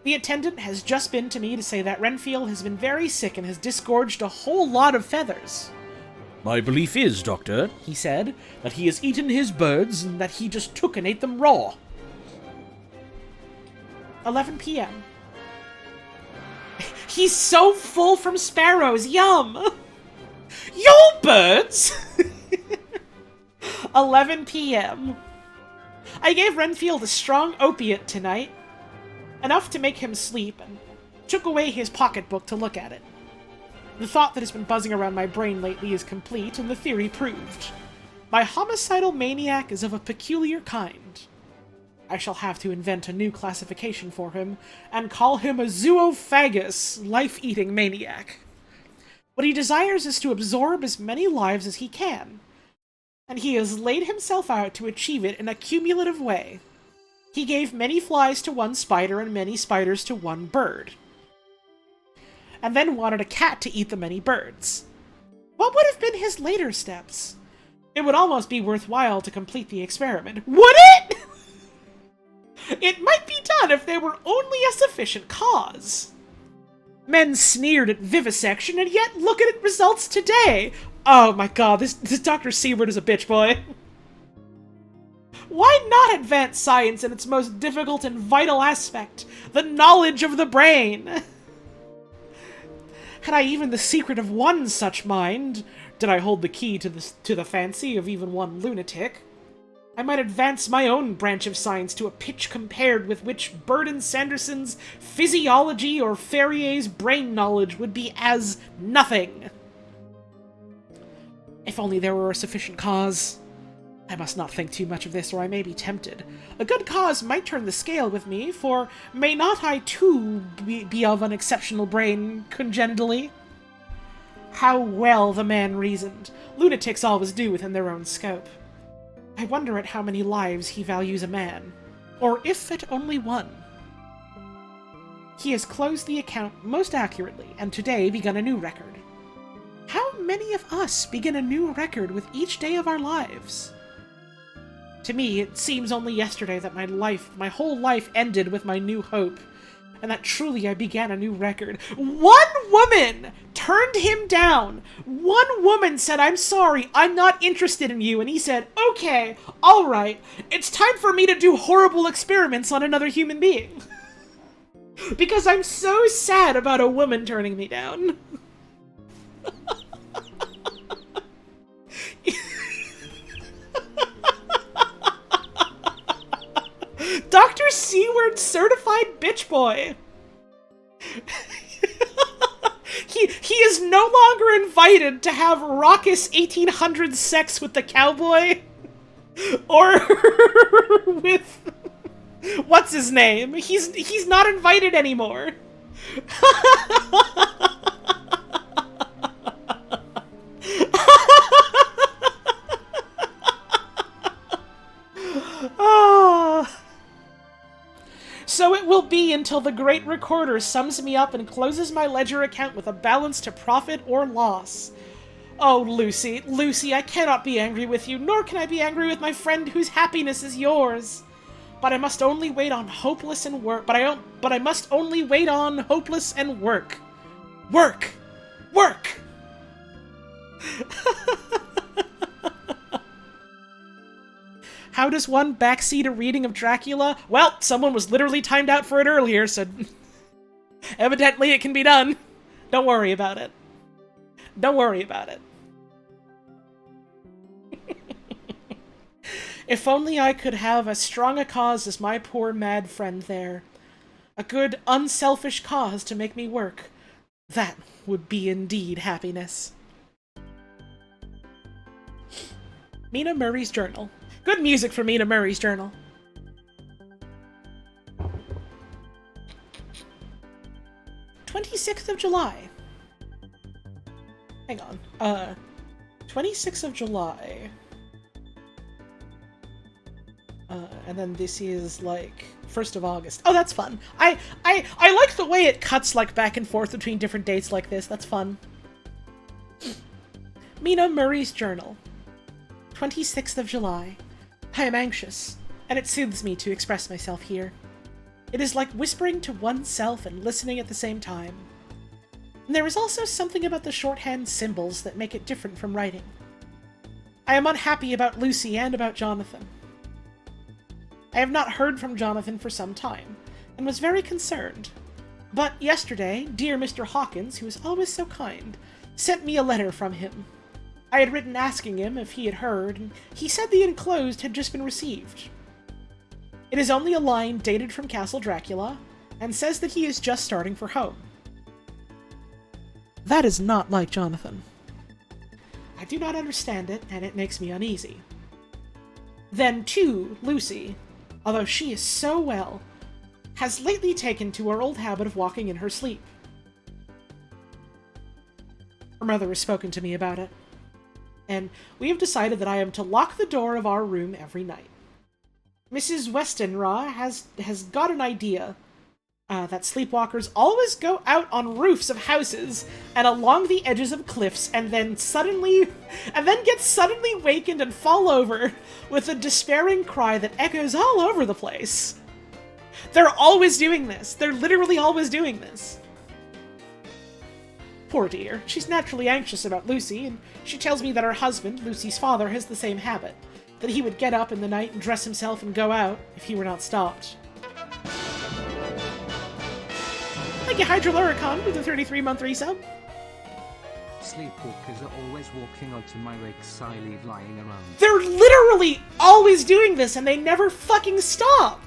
The attendant has just been to me to say that Renfield has been very sick and has disgorged a whole lot of feathers. "My belief is, Doctor," he said, "that he has eaten his birds and that he just took and ate them raw." 11 p.m. He's so full from sparrows, yum! Yo, birds! 11 p.m. I gave Renfield a strong opiate tonight, enough to make him sleep, and took away his pocketbook to look at it. The thought that has been buzzing around my brain lately is complete, and the theory proved. My homicidal maniac is of a peculiar kind. I shall have to invent a new classification for him, and call him a zoophagous, life-eating maniac. What he desires is to absorb as many lives as he can, and he has laid himself out to achieve it in a cumulative way. He gave many flies to one spider and many spiders to one bird, and then wanted a cat to eat the many birds. What would have been his later steps? It would almost be worthwhile to complete the experiment. Would it? It might be done if there were only a sufficient cause. Men sneered at vivisection, and yet look at its results today. Oh my god, this Dr. Seward is a bitch boy. Why not advance science in its most difficult and vital aspect, the knowledge of the brain? Had I even the secret of one such mind, did I hold the key to the fancy of even one lunatic, I might advance my own branch of science to a pitch compared with which Burdon Sanderson's physiology or Ferrier's brain knowledge would be as nothing. If only there were a sufficient cause. I must not think too much of this, or I may be tempted. A good cause might turn the scale with me, for may not I too be of an exceptional brain congenitally? How well the man reasoned. Lunatics always do within their own scope. I wonder at how many lives he values a man, or if at only one. He has closed the account most accurately, and today begun a new record. How many of us begin a new record with each day of our lives? To me, it seems only yesterday that my whole life ended with my new hope, and that truly I began a new record. One woman turned him down. One woman said, "I'm sorry, I'm not interested in you," and he said, "Okay, all right, it's time for me to do horrible experiments on another human being." Because I'm so sad about a woman turning me down. Dr. Seward certified bitch boy. He is no longer invited to have raucous 1800s sex with the cowboy or with what's his name? He's not invited anymore. So it will be until the great recorder sums me up and closes my ledger account with a balance to profit or loss. Oh, Lucy, Lucy, I cannot be angry with you, nor can I be angry with my friend whose happiness is yours. But I must only wait on hopeless and work. But I must only wait on hopeless and work. Work! Work! How does one backseat a reading of Dracula? Well, someone was literally timed out for it earlier, so evidently it can be done. Don't worry about it. Don't worry about it. If only I could have as strong a cause as my poor mad friend there. A good, unselfish cause to make me work. That would be indeed happiness. Mina Murray's Journal. Good music for Mina Murray's Journal. "26th of July. Hang on. 26th of July. And then this is, like, 1st of August. Oh, that's fun. I like the way it cuts, like, back and forth between different dates like this. That's fun. Mina Murray's Journal. 26th of July. I am anxious, and it soothes me to express myself here. It is like whispering to oneself and listening at the same time. And there is also something about the shorthand symbols that make it different from writing. I am unhappy about Lucy and about Jonathan. I have not heard from Jonathan for some time, and was very concerned. But yesterday, dear Mr. Hawkins, who is always so kind, sent me a letter from him. I had written asking him if he had heard, and he said the enclosed had just been received. It is only a line dated from Castle Dracula, and says that he is just starting for home. That is not like Jonathan. I do not understand it, and it makes me uneasy. Then, too, Lucy, although she is so well, has lately taken to her old habit of walking in her sleep. Her mother has spoken to me about it, and we have decided that I am to lock the door of our room every night. Mrs. Westenra has got an idea that sleepwalkers always go out on roofs of houses and along the edges of cliffs and then get suddenly wakened and fall over with a despairing cry that echoes all over the place. They're always doing this. They're literally always doing this. Poor dear. She's naturally anxious about Lucy, and she tells me that her husband, Lucy's father, has the same habit. That he would get up in the night and dress himself and go out if he were not stopped. Thank you, Hydroluricon, with the 33-month resub. Sleepwalkers are always walking onto my rakes I leave lying around. They're literally always doing this, and they never fucking stop!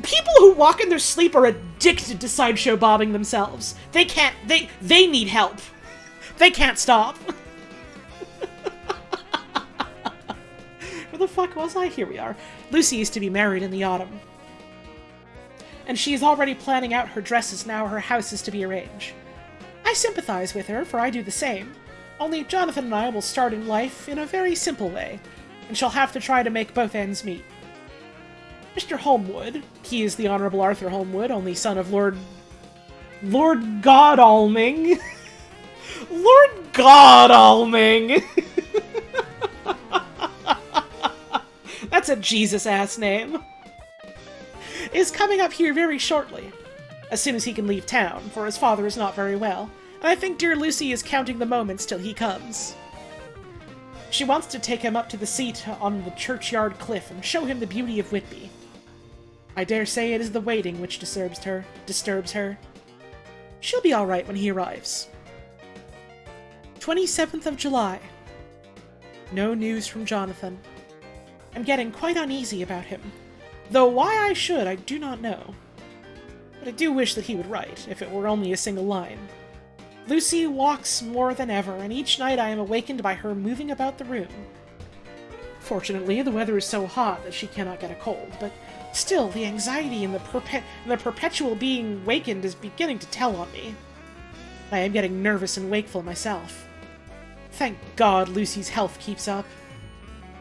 People who walk in their sleep are addicted to sideshow bobbing themselves. They can't, they need help. They can't stop. Where the fuck was I? Here we are. Lucy is to be married in the autumn. And she is already planning out her dresses now her house is to be arranged. I sympathize with her, for I do the same. Only Jonathan and I will start in life in a very simple way, and shall have to try to make both ends meet. Mr. Holmwood, he is the Honourable Arthur Holmwood, only son of Lord Godalming. Lord Godalming! That's a Jesus-ass name. Is coming up here very shortly, as soon as he can leave town, for his father is not very well, and I think dear Lucy is counting the moments till he comes. She wants to take him up to the seat on the churchyard cliff and show him the beauty of Whitby. I dare say it is the waiting which disturbs her. She'll be all right when he arrives. 27th of July. No news from Jonathan. I'm getting quite uneasy about him, though why I should I do not know. But I do wish that he would write, if it were only a single line. Lucy walks more than ever, and each night I am awakened by her moving about the room. Fortunately, the weather is so hot that she cannot get a cold, but still, the anxiety and the perpetual being wakened is beginning to tell on me. I am getting nervous and wakeful myself. Thank God Lucy's health keeps up.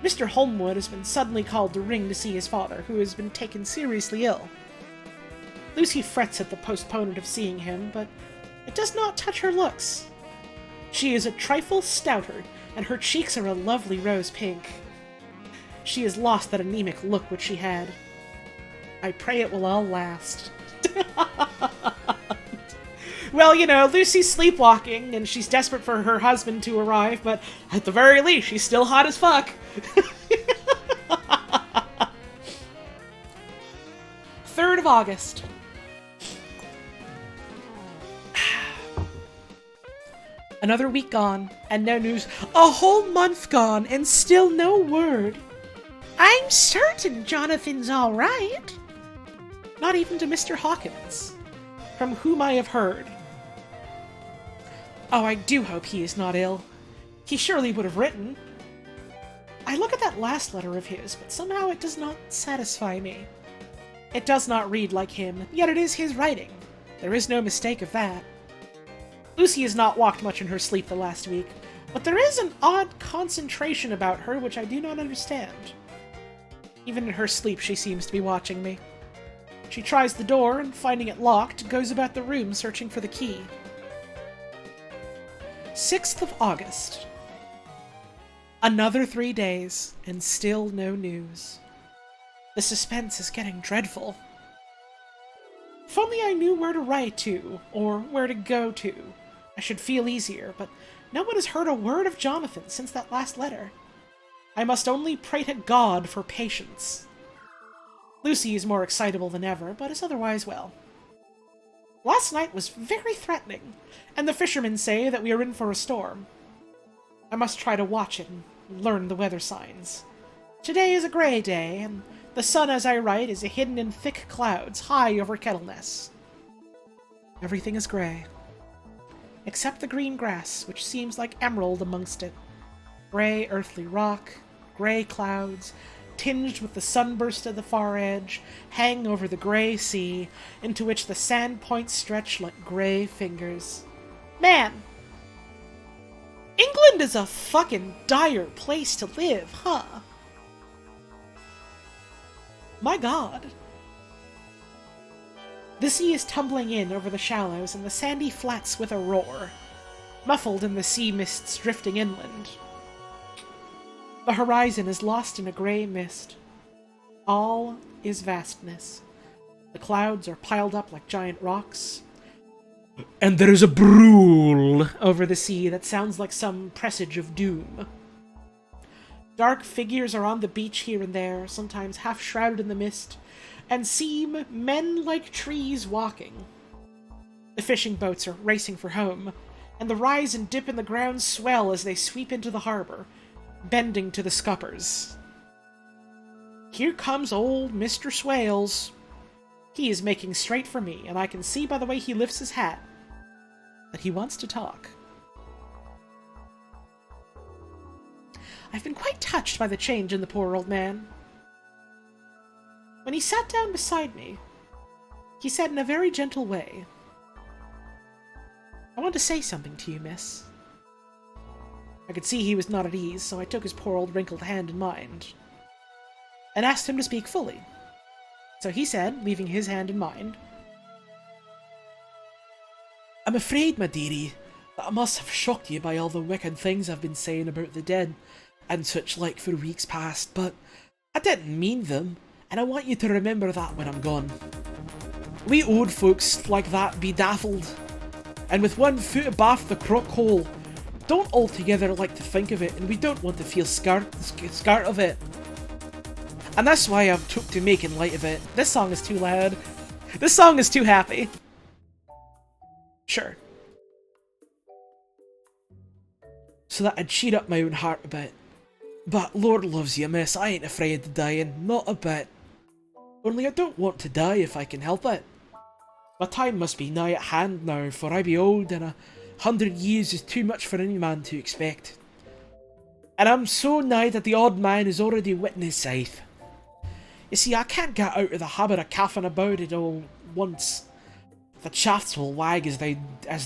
Mr. Holmwood has been suddenly called to ring to see his father, who has been taken seriously ill. Lucy frets at the postponement of seeing him, but it does not touch her looks. She is a trifle stouter, and her cheeks are a lovely rose pink. She has lost that anemic look which she had. I pray it will all last. Well, you know, Lucy's sleepwalking, and she's desperate for her husband to arrive, but at the very least, she's still hot as fuck. 3rd of August. Another week gone, and no news. A whole month gone, and still no word. I'm certain Jonathan's all right. Not even to Mr. Hawkins, from whom I have heard. Oh, I do hope he is not ill. He surely would have written. I look at that last letter of his, but somehow it does not satisfy me. It does not read like him, yet it is his writing. There is no mistake of that. Lucy has not walked much in her sleep the last week, but there is an odd concentration about her which I do not understand. Even in her sleep she seems to be watching me. She tries the door, and finding it locked, goes about the room searching for the key. 6th of August. Another 3 days, and still no news. The suspense is getting dreadful. If only I knew where to write to, or where to go to, I should feel easier, but no one has heard a word of Jonathan since that last letter. I must only pray to God for patience. Lucy is more excitable than ever, but is otherwise well. Last night was very threatening, and the fishermen say that we are in for a storm. I must try to watch it and learn the weather signs. Today is a grey day, and the sun as I write is hidden in thick clouds high over Kettleness. Everything is grey, except the green grass, which seems like emerald amongst it. Grey earthly rock, grey clouds, tinged with the sunburst at the far edge, hang over the grey sea, into which the sand points stretch like grey fingers. Man! England is a fucking dire place to live, huh? My God. The sea is tumbling in over the shallows and the sandy flats with a roar, muffled in the sea mists drifting inland. The horizon is lost in a grey mist. All is vastness. The clouds are piled up like giant rocks, and there is a brool over the sea that sounds like some presage of doom. Dark figures are on the beach here and there, sometimes half shrouded in the mist, and seem men like trees walking. The fishing boats are racing for home, and the rise and dip in the ground swell as they sweep into the harbor, bending to the scuppers. Here comes old Mr. Swales. He is making straight for me, and I can see by the way he lifts his hat that he wants to talk. I've been quite touched by the change in the poor old man. When he sat down beside me, he said in a very gentle way, "I want to say something to you, miss." I could see he was not at ease, so I took his poor old wrinkled hand in mine and asked him to speak fully. So he said, leaving his hand in mine, "I'm afraid, my dearie, that I must have shocked you by all the wicked things I've been saying about the dead and such like for weeks past, but I didn't mean them, and I want you to remember that when I'm gone. We old folks like that be daffled, and with one foot abaft the crock hole, don't altogether like to think of it, and we don't want to feel scared of it. And that's why I've took to making light of it." This song is too loud. This song is too happy. Sure. "So that I'd cheer up my own heart a bit. But Lord loves you, miss, I ain't afraid of dying, not a bit. Only I don't want to die if I can help it. My time must be nigh at hand now, for I be old, and 100 years is too much for any man to expect. And I'm so nigh that the odd man is already wetting his scythe. You see, I can't get out of the habit of coughing about it all once. The shafts will wag as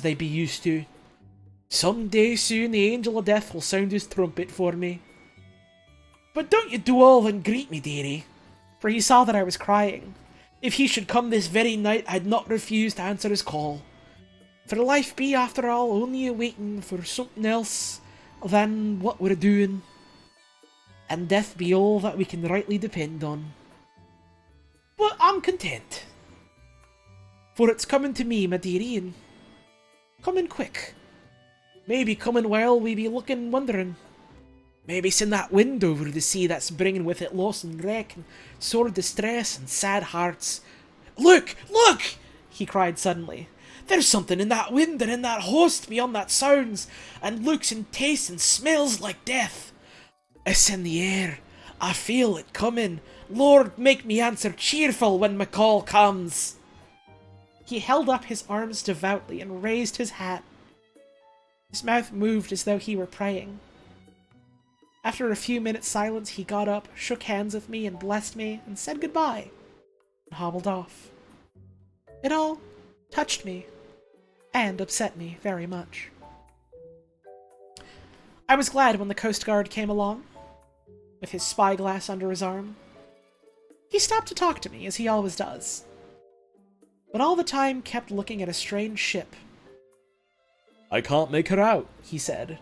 they be used to. Some day soon the angel of death will sound his trumpet for me. But don't you do all and greet me, dearie." For he saw that I was crying. "If he should come this very night, I'd not refuse to answer his call. For life be, after all, only a waiting for something else than what we're doing. And death be all that we can rightly depend on. But I'm content. For it's coming to me, my dearie, and coming quick. Maybe coming while we be looking wondering. Maybe it's in that wind over the sea that's bringing with it loss and wreck and sore distress and sad hearts. Look! Look! He cried suddenly. There's something in that wind and in that host beyond that sounds, and looks and tastes and smells like death. It's in the air. I feel it coming. Lord, make me answer cheerful when my call comes." He held up his arms devoutly and raised his hat. His mouth moved as though he were praying. After a few minutes' silence, he got up, shook hands with me, and blessed me, and said goodbye, and hobbled off. It all touched me, and upset me very much. I was glad when the Coast Guard came along, with his spyglass under his arm. He stopped to talk to me, as he always does, but all the time kept looking at a strange ship. "I can't make her out," he said.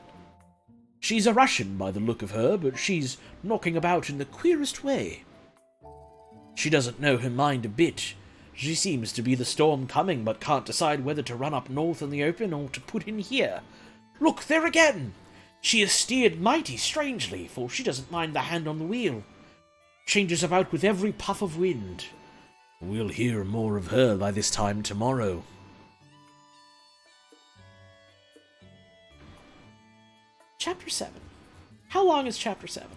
"She's a Russian by the look of her, but she's knocking about in the queerest way. She doesn't know her mind a bit. She seems to be the storm coming, but can't decide whether to run up north in the open or to put in here. Look, there again! She is steered mighty strangely, for she doesn't mind the hand on the wheel. Changes about with every puff of wind. We'll hear more of her by this time tomorrow." Chapter 7. How long is Chapter 7?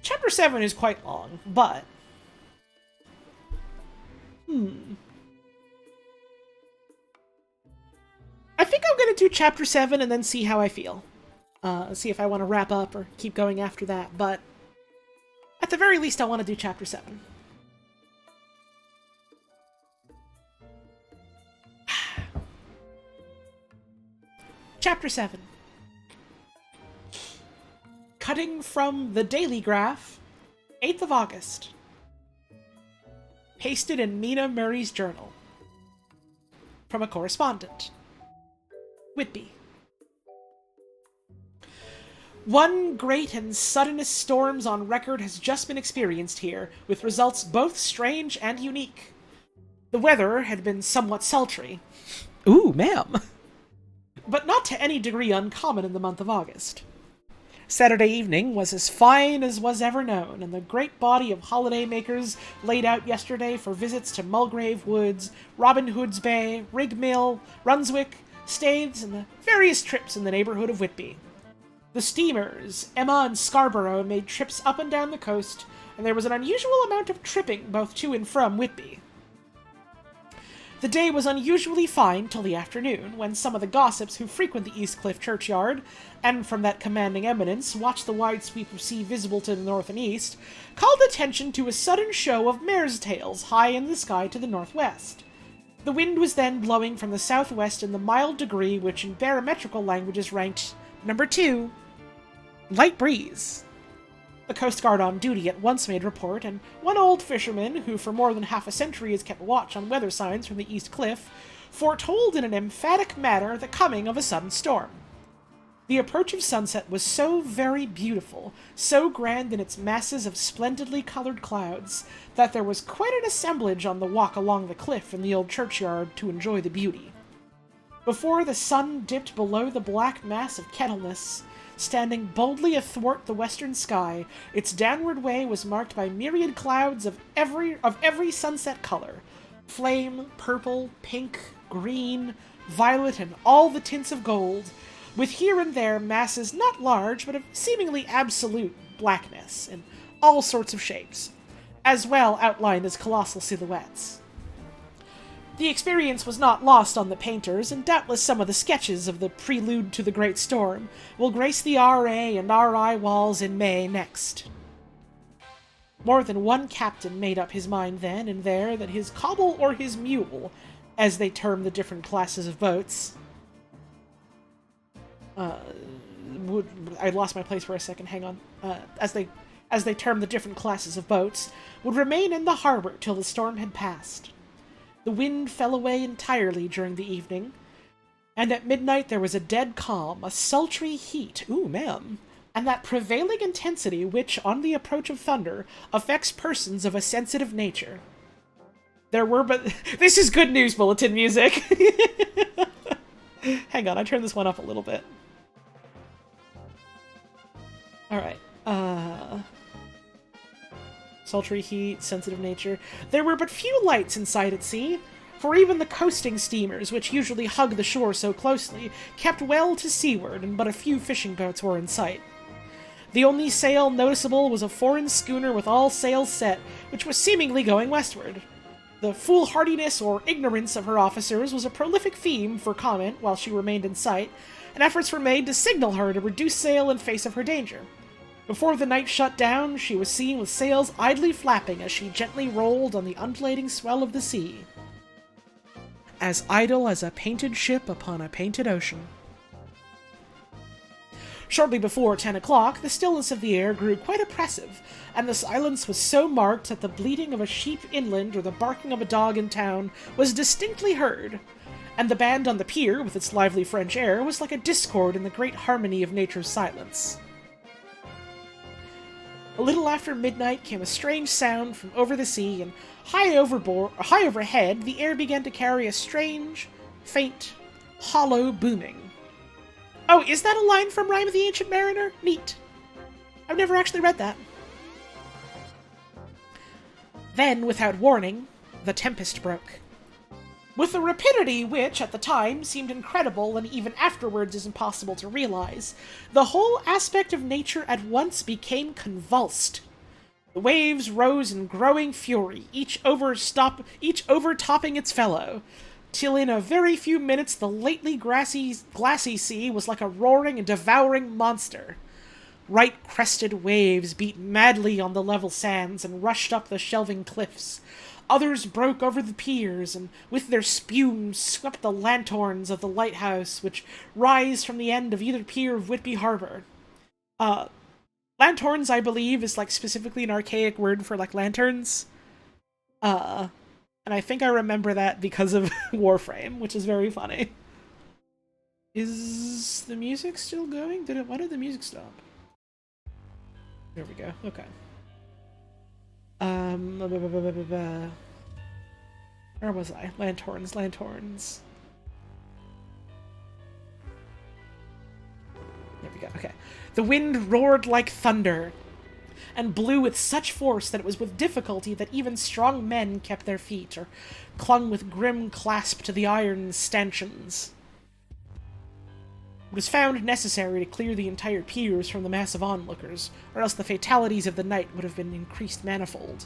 Chapter 7 is quite long, but... I think I'm gonna do Chapter 7 and then see how I feel. See if I want to wrap up or keep going after that, but... at the very least, I want to do Chapter 7. Chapter 7. Cutting from the Daily Graph, 8th of August. Pasted in Mina Murray's journal. From a correspondent. Whitby. One great and suddenest storms on record has just been experienced here, with results both strange and unique. The weather had been somewhat sultry. Ooh, ma'am. But not to any degree uncommon in the month of August. Saturday evening was as fine as was ever known, and the great body of holiday-makers laid out yesterday for visits to Mulgrave Woods, Robin Hood's Bay, Rig Mill, Runswick, Staithes, and the various trips in the neighborhood of Whitby. The steamers, Emma and Scarborough, made trips up and down the coast, and there was an unusual amount of tripping both to and from Whitby. The day was unusually fine till the afternoon, when some of the gossips who frequent the East Cliff churchyard, and from that commanding eminence watch the wide sweep of sea visible to the north and east, called attention to a sudden show of mares' tails high in the sky to the northwest. The wind was then blowing from the southwest in the mild degree which in barometrical language is ranked number 2, light breeze. The Coast Guard on duty at once made report, and one old fisherman, who for more than half a century has kept watch on weather signs from the East Cliff, foretold in an emphatic manner the coming of a sudden storm. The approach of sunset was so very beautiful, so grand in its masses of splendidly colored clouds, that there was quite an assemblage on the walk along the cliff in the old churchyard to enjoy the beauty. Before the sun dipped below the black mass of Kettleness, standing boldly athwart the western sky, its downward way was marked by myriad clouds of every sunset color: flame, purple, pink, green, violet, and all the tints of gold, with here and there masses not large, but of seemingly absolute blackness, in all sorts of shapes, as well outlined as colossal silhouettes. The experience was not lost on the painters, and doubtless some of the sketches of the prelude to the great storm will grace the R.A. and R.I. walls in May next. More than one captain made up his mind then and there that his cobble or his mule, as they term the different classes of boats, I lost my place for a second, hang on. As they term the different classes of boats, would remain in the harbor till the storm had passed. The wind fell away entirely during the evening, and at midnight there was a dead calm, a sultry heat, and that prevailing intensity which, on the approach of thunder, affects persons of a sensitive nature. There were but... This is good news bulletin music! Hang on, I turned this one up a little bit. Alright, sultry heat, sensitive nature. There were but few lights in sight at sea, for even the coasting steamers, which usually hug the shore so closely, kept well to seaward, and but a few fishing boats were in sight. The only sail noticeable was a foreign schooner with all sails set, which was seemingly going westward. The foolhardiness or ignorance of her officers was a prolific theme for comment while she remained in sight, and efforts were made to signal her to reduce sail in face of her danger. Before the night shut down, she was seen with sails idly flapping as she gently rolled on the undulating swell of the sea. As idle as a painted ship upon a painted ocean. Shortly before 10 o'clock, the stillness of the air grew quite oppressive, and the silence was so marked that the bleating of a sheep inland or the barking of a dog in town was distinctly heard, and the band on the pier, with its lively French air, was like a discord in the great harmony of nature's silence. A little after midnight came a strange sound from over the sea, and high overhead, the air began to carry a strange, faint, hollow booming. Oh, is that a line from Rime of the Ancient Mariner? Neat. I've never actually read that. Then, without warning, the tempest broke. With a rapidity which, at the time, seemed incredible and even afterwards is impossible to realize, the whole aspect of nature at once became convulsed. The waves rose in growing fury, each overtopping its fellow, till in a very few minutes the lately glassy sea was like a roaring and devouring monster. Right-crested waves beat madly on the level sands and rushed up the shelving cliffs. Others broke over the piers, and with their spume swept the lanthorns of the lighthouse, which rise from the end of either pier of Whitby Harbor. Lanthorns, I believe, is, like, specifically an archaic word for, like, lanterns. And I think I remember that because of Warframe, which is very funny. Is the music still going? Why did the music stop? There we go, okay. Where was I? Lanthorns. There we go. Okay. The wind roared like thunder and blew with such force that it was with difficulty that even strong men kept their feet or clung with grim clasp to the iron stanchions. It was found necessary to clear the entire piers from the mass of onlookers, or else the fatalities of the night would have been increased manifold.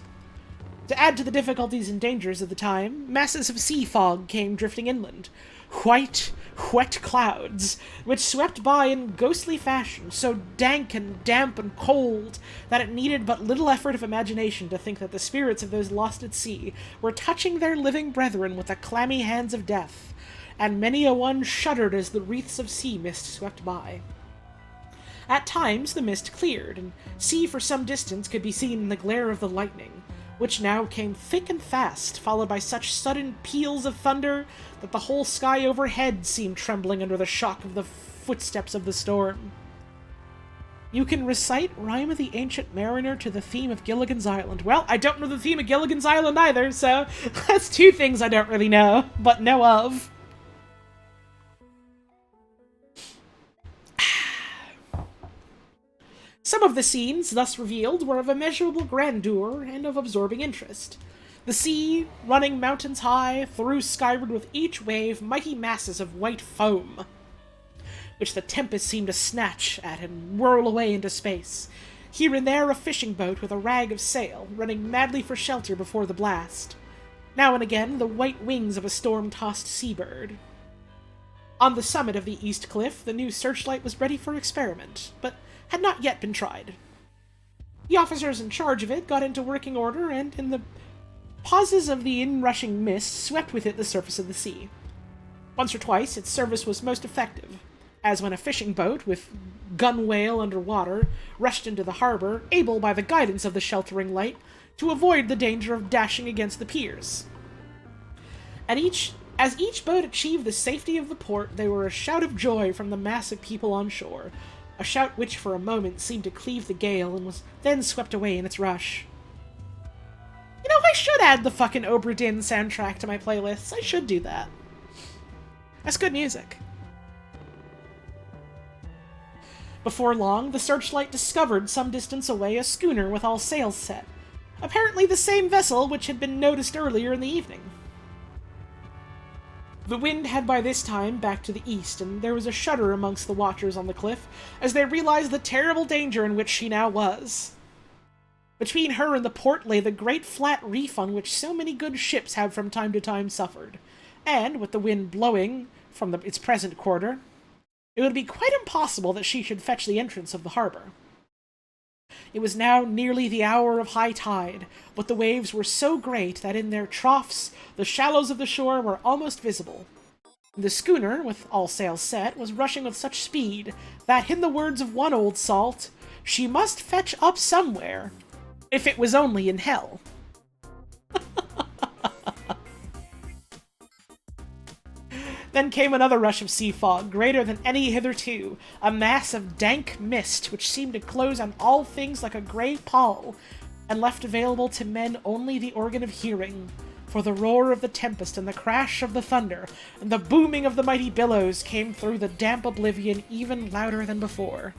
To add to the difficulties and dangers of the time, masses of sea fog came drifting inland. White, wet clouds, which swept by in ghostly fashion, so dank and damp and cold that it needed but little effort of imagination to think that the spirits of those lost at sea were touching their living brethren with the clammy hands of death, and many a one shuddered as the wreaths of sea mist swept by. At times the mist cleared, and sea for some distance could be seen in the glare of the lightning, which now came thick and fast, followed by such sudden peals of thunder that the whole sky overhead seemed trembling under the shock of the footsteps of the storm. You can recite Rime of the Ancient Mariner to the theme of Gilligan's Island. Well, I don't know the theme of Gilligan's Island either, so that's two things I don't really know, but know of. Some of the scenes thus revealed were of immeasurable grandeur and of absorbing interest. The sea, running mountains high, threw skyward with each wave mighty masses of white foam, which the tempest seemed to snatch at and whirl away into space. Here and there a fishing boat with a rag of sail, running madly for shelter before the blast. Now and again the white wings of a storm-tossed seabird. On the summit of the east cliff, the new searchlight was ready for experiment, but had not yet been tried. The officers in charge of it got into working order, and in the pauses of the inrushing mist swept with it the surface of the sea. Once or twice its service was most effective, as when a fishing boat with gunwale under water rushed into the harbor, able by the guidance of the sheltering light to avoid the danger of dashing against the piers. As each boat achieved the safety of the port, there were a shout of joy from the mass of people on shore, a shout which for a moment seemed to cleave the gale and was then swept away in its rush. You know, I should add the fucking Obra Dinn soundtrack to my playlists. I should do that. That's good music. Before long, the searchlight discovered some distance away a schooner with all sails set, apparently the same vessel which had been noticed earlier in the evening. The wind had by this time backed to the east, and there was a shudder amongst the watchers on the cliff as they realized the terrible danger in which she now was. Between her and the port lay the great flat reef on which so many good ships have from time to time suffered, and, with the wind blowing from its present quarter, it would be quite impossible that she should fetch the entrance of the harbor. It was now nearly the hour of high tide, but the waves were so great that in their troughs the shallows of the shore were almost visible. The schooner, with all sails set, was rushing with such speed that, in the words of one old salt, she must fetch up somewhere, if it was only in hell. Then came another rush of sea fog, greater than any hitherto, a mass of dank mist which seemed to close on all things like a grey pall, and left available to men only the organ of hearing, for the roar of the tempest and the crash of the thunder and the booming of the mighty billows came through the damp oblivion even louder than before.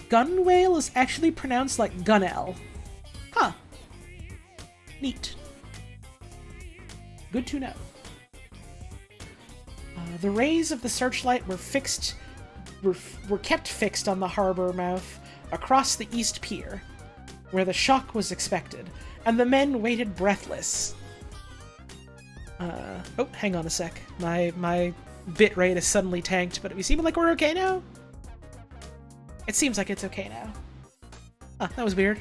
Gunwale is actually pronounced like Gunnell. Huh. Neat. Good to know. The rays of the searchlight were kept fixed on the harbor mouth across the east pier, where the shock was expected, and the men waited breathless. Oh, hang on a sec. My bit rate is suddenly tanked, but we seem like we're okay now? It seems like it's okay now. That was weird.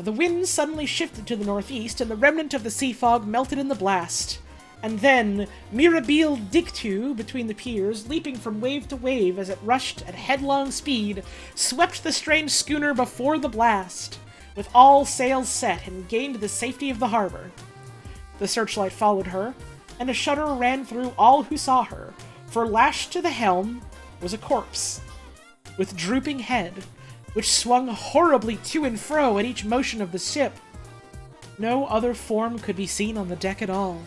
The wind suddenly shifted to the northeast, and the remnant of the sea fog melted in the blast. And then, mirabile dictu between the piers, leaping from wave to wave as it rushed at headlong speed, swept the strange schooner before the blast, with all sails set, and gained the safety of the harbor. The searchlight followed her, and a shudder ran through all who saw her, for lashed to the helm was a corpse, with drooping head, which swung horribly to and fro at each motion of the ship. No other form could be seen on the deck at all.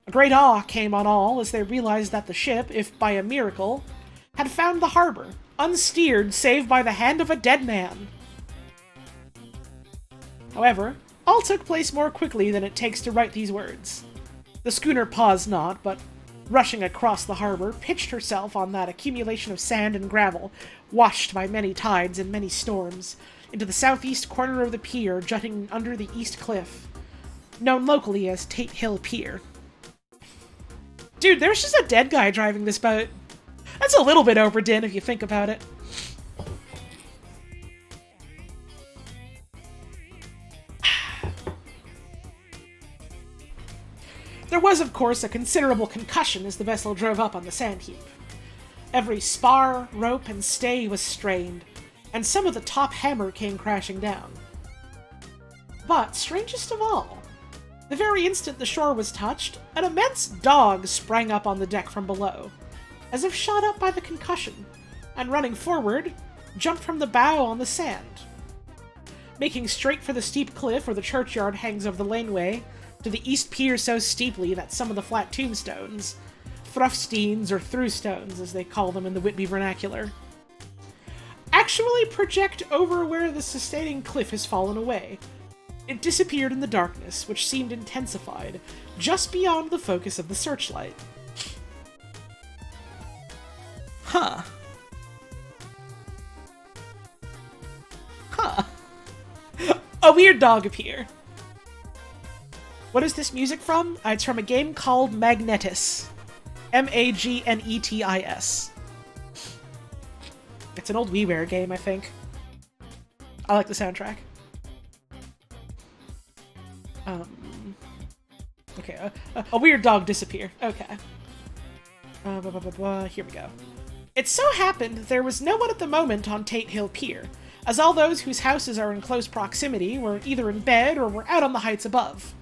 A great awe came on all as they realized that the ship, if by a miracle, had found the harbor, unsteered save by the hand of a dead man. However, all took place more quickly than it takes to write these words. The schooner paused not, but, rushing across the harbor, pitched herself on that accumulation of sand and gravel, washed by many tides and many storms, into the southeast corner of the pier jutting under the east cliff, known locally as Tate Hill Pier. Dude, there's just a dead guy driving this boat. That's a little bit overdone if you think about it. There was, of course, a considerable concussion as the vessel drove up on the sand heap. Every spar, rope, and stay was strained, and some of the top hammer came crashing down. But, strangest of all, the very instant the shore was touched, an immense dog sprang up on the deck from below, as if shot up by the concussion, and running forward, jumped from the bow on the sand. Making straight for the steep cliff where the churchyard hangs over the laneway, to the east pier so steeply that some of the flat tombstones, thruffsteins or throughstones as they call them in the Whitby vernacular, actually project over where the sustaining cliff has fallen away. It disappeared in the darkness, which seemed intensified, just beyond the focus of the searchlight. Huh. Huh. A weird dog appear. What is this music from? It's from a game called Magnetis. Magnetis. It's an old WiiWare game, I think. I like the soundtrack. Okay, a weird dog disappear. Okay. Here we go. It so happened there was no one at the moment on Tate Hill Pier, as all those whose houses are in close proximity were either in bed or were out on the heights above.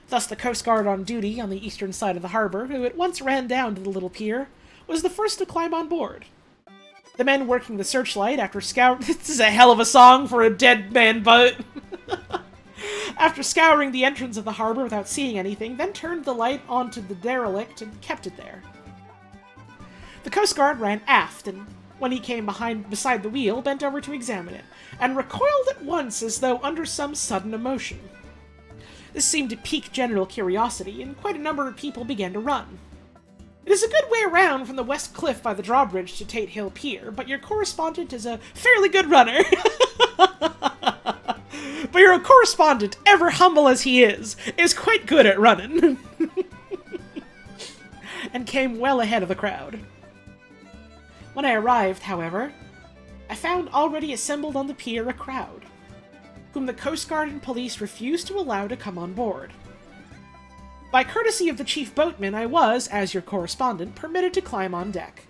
Thus the Coast Guard on duty on the eastern side of the harbor, who at once ran down to the little pier, was the first to climb on board. The men working the searchlight after this is a hell of a song for a dead man boat! After scouring the entrance of the harbor without seeing anything, then turned the light onto the derelict and kept it there. The Coast Guard ran aft, and when he came beside the wheel, bent over to examine it, and recoiled at once as though under some sudden emotion. This seemed to pique general curiosity, and quite a number of people began to run. It is a good way around from the west cliff by the drawbridge to Tate Hill Pier, but your correspondent is a fairly good runner. But your correspondent, ever humble as he is quite good at running. And came well ahead of the crowd. When I arrived, however, I found already assembled on the pier a crowd, whom the Coast Guard and police refused to allow to come on board. By courtesy of the chief boatman, I was, as your correspondent, permitted to climb on deck,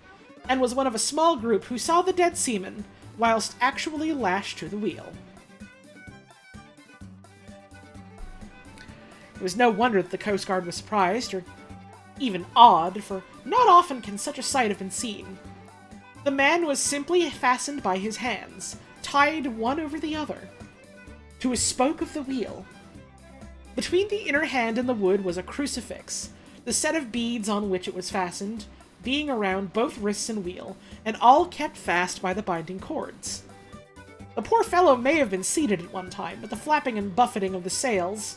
and was one of a small group who saw the dead seaman, whilst actually lashed to the wheel. It was no wonder that the Coast Guard was surprised, or even awed, for not often can such a sight have been seen. The man was simply fastened by his hands, tied one over the other, to a spoke of the wheel. Between the inner hand and the wood was a crucifix, the set of beads on which it was fastened being around both wrists and wheel, and all kept fast by the binding cords. The poor fellow may have been seated at one time, but the flapping and buffeting of the sails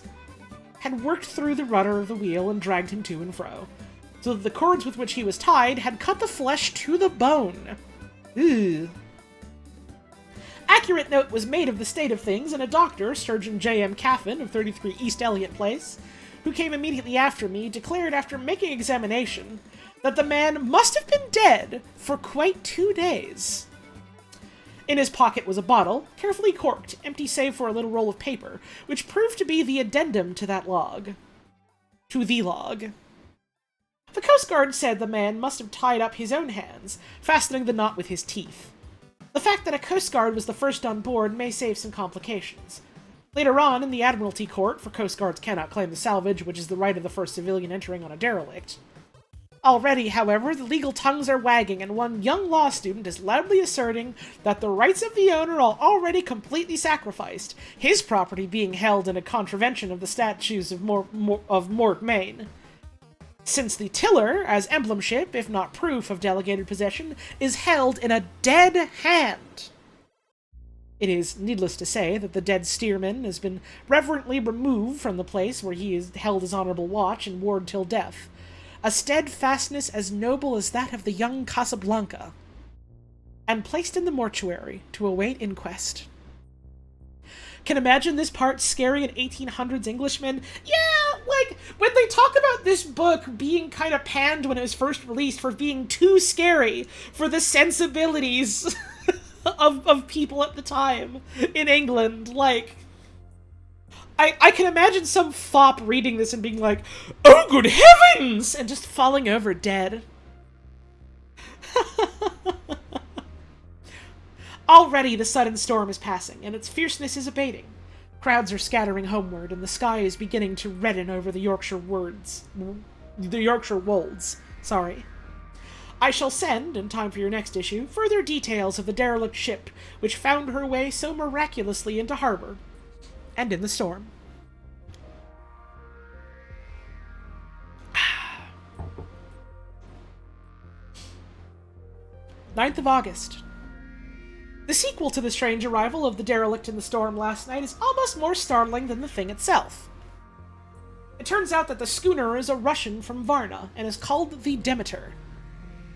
had worked through the rudder of the wheel and dragged him to and fro, so that the cords with which he was tied had cut the flesh to the bone. Ugh. Accurate note was made of the state of things, and a doctor, Surgeon J.M. Caffin of 33 East Elliott Place, who came immediately after me, declared after making examination that the man must have been dead for quite 2 days. In his pocket was a bottle, carefully corked, empty save for a little roll of paper, which proved to be the addendum to that log. To the log. The Coast Guard said the man must have tied up his own hands, fastening the knot with his teeth. The fact that a Coast Guard was the first on board may save some complications. Later on, in the Admiralty Court, for Coast Guards cannot claim the salvage, which is the right of the first civilian entering on a derelict, Already, however, the legal tongues are wagging, and one young law student is loudly asserting that the rights of the owner are already completely sacrificed, his property being held in a contravention of the statutes of Mork, Maine. Since the tiller, as emblemship, if not proof of delegated possession, is held in a dead hand. It is needless to say that the dead steersman has been reverently removed from the place where he has held his honorable watch and ward till death, a steadfastness as noble as that of the young Casablanca, and placed in the mortuary to await inquest. Can imagine this part scary an 1800s Englishman? Yeah, like, when they talk about this book being kind of panned when it was first released for being too scary for the sensibilities of people at the time in England, like, I can imagine some fop reading this and being like, "Oh, good heavens!" and just falling over dead. Already the sudden storm is passing, and its fierceness is abating. Crowds are scattering homeward, and the sky is beginning to redden over the Yorkshire wolds. I shall send, in time for your next issue, further details of the derelict ship which found her way so miraculously into harbor, and in the storm. 9th of August. The sequel to the strange arrival of the derelict in the storm last night is almost more startling than the thing itself. It turns out that the schooner is a Russian from Varna, and is called the Demeter.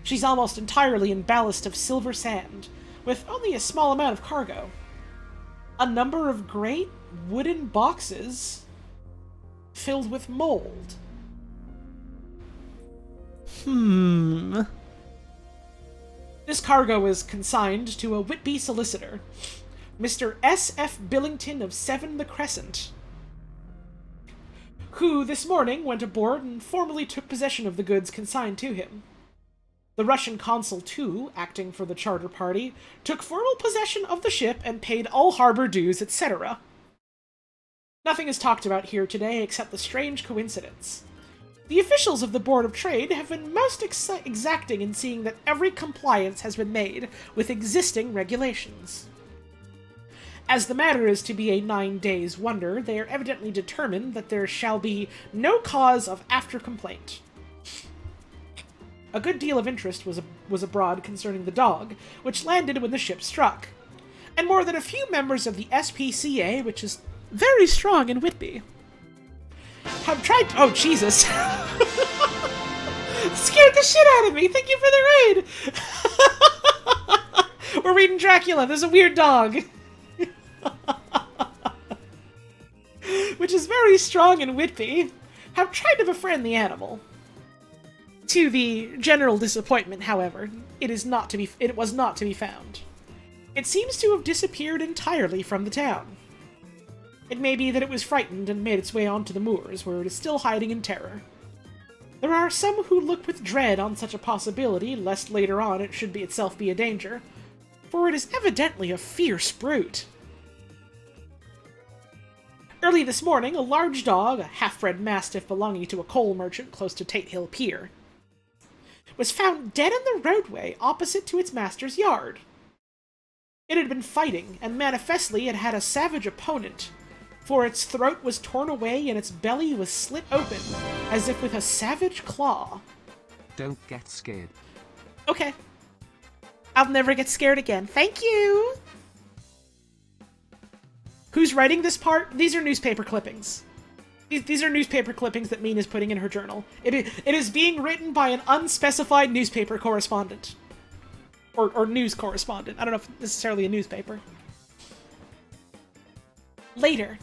She's almost entirely in ballast of silver sand, with only a small amount of cargo. A number of great wooden boxes filled with mold. This cargo is consigned to a Whitby solicitor, Mr. S.F. Billington of 7 the Crescent, who this morning went aboard and formally took possession of the goods consigned to him. The Russian consul, too, acting for the charter party, took formal possession of the ship and paid all harbor dues, etc. Nothing is talked about here today except the strange coincidence. The officials of the Board of Trade have been most exacting in seeing that every compliance has been made with existing regulations. As the matter is to be a 9 days wonder, they are evidently determined that there shall be no cause of after-complaint. A good deal of interest was abroad concerning the dog, which landed when the ship struck, and more than a few members of the SPCA, which is very strong in Whitby, have tried to— oh, Jesus. Scared the shit out of me. Thank you for the raid. We're reading Dracula. There's a weird dog. Which is very strong in Whitby, have tried to befriend the animal. To the general disappointment, however, it was not to be found. It seems to have disappeared entirely from the town. It may be that it was frightened and made its way onto the moors, where it is still hiding in terror. There are some who look with dread on such a possibility, lest later on it should itself be a danger, for it is evidently a fierce brute. Early this morning, a large dog, a half-bred mastiff belonging to a coal merchant close to Tate Hill Pier, was found dead in the roadway opposite to its master's yard. It had been fighting, and manifestly it had a savage opponent, for its throat was torn away and its belly was slit open, as if with a savage claw. Don't get scared. Okay. I'll never get scared again. Thank you! Who's writing this part? These are newspaper clippings. These are newspaper clippings that Mina is putting in her journal. It is being written by an unspecified newspaper correspondent. Or news correspondent. I don't know if necessarily a newspaper. Later.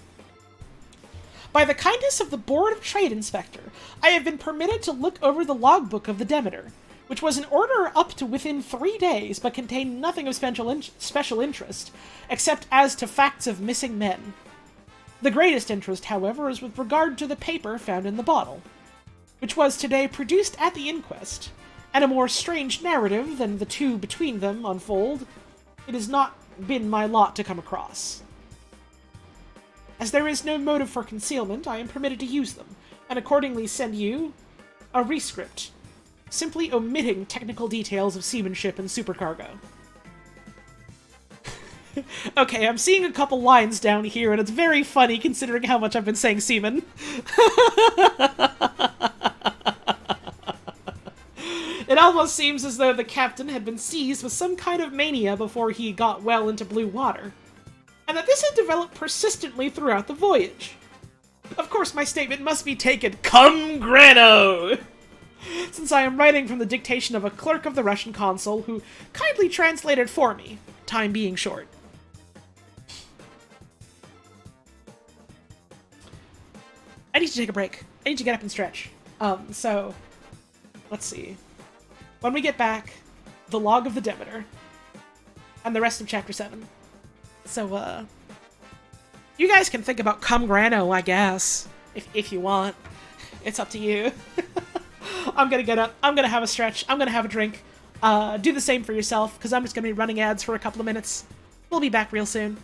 By the kindness of the Board of Trade Inspector, I have been permitted to look over the logbook of the Demeter, which was in order up to within 3 days, but contained nothing of special interest, except as to facts of missing men. The greatest interest, however, is with regard to the paper found in the bottle, which was today produced at the inquest, and a more strange narrative than the two between them unfold, it has not been my lot to come across. As there is no motive for concealment, I am permitted to use them, and accordingly send you a rescript, simply omitting technical details of seamanship and supercargo. Okay, I'm seeing a couple lines down here, and it's very funny considering how much I've been saying seaman. It almost seems as though the captain had been seized with some kind of mania before he got well into blue water, and that this had developed persistently throughout the voyage. Of course, my statement must be taken cum grano, since I am writing from the dictation of a clerk of the Russian consul who kindly translated for me, time being short. I need to take a break. I need to get up and stretch. So, let's see. When we get back, the log of the Demeter, and the rest of Chapter 7. So, you guys can think about cum grano, I guess, if you want. It's up to you. I'm gonna get up, I'm gonna have a stretch, I'm gonna have a drink. Do the same for yourself, because I'm just gonna be running ads for a couple of minutes. We'll be back real soon.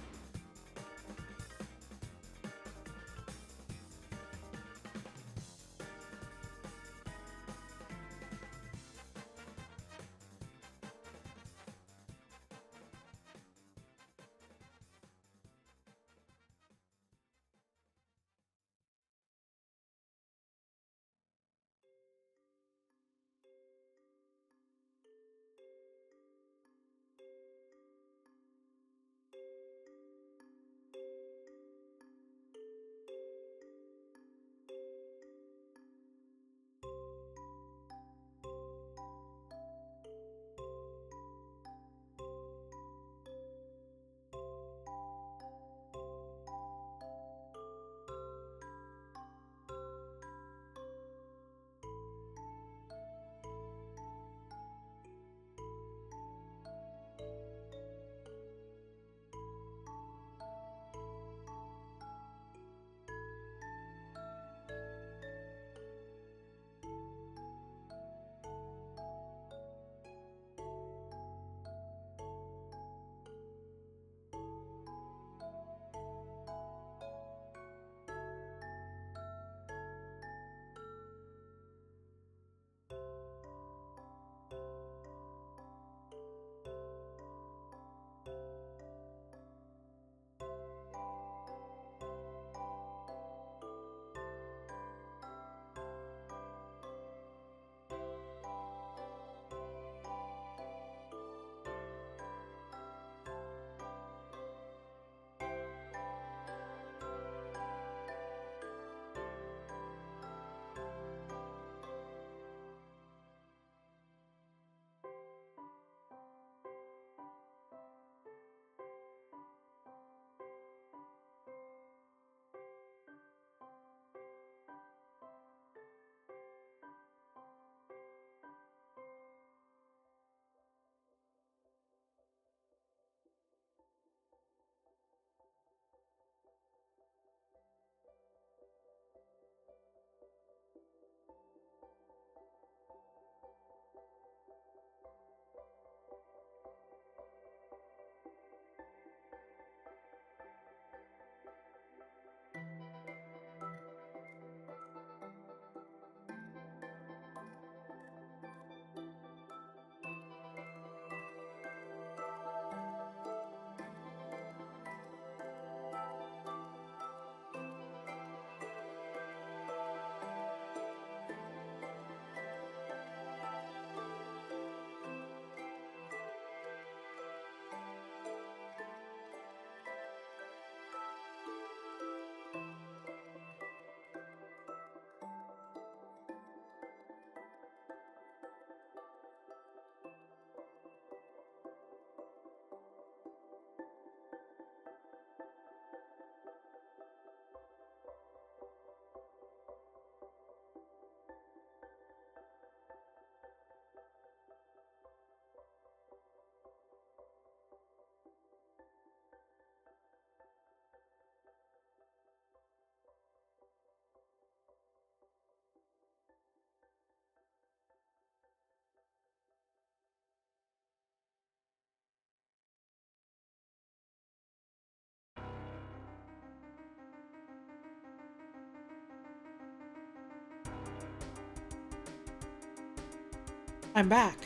I'm back.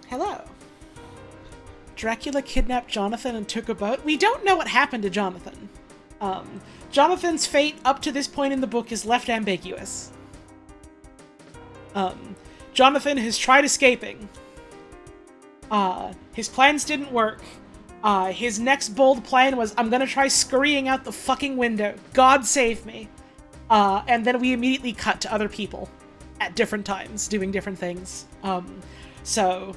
Hello. Dracula kidnapped Jonathan and took a boat. We don't know what happened to Jonathan. Jonathan's fate up to this point in the book is left ambiguous. Jonathan has tried escaping. His plans didn't work. His next bold plan was, I'm gonna try scurrying out the fucking window. God save me. And then we immediately cut to other people at different times, doing different things. So,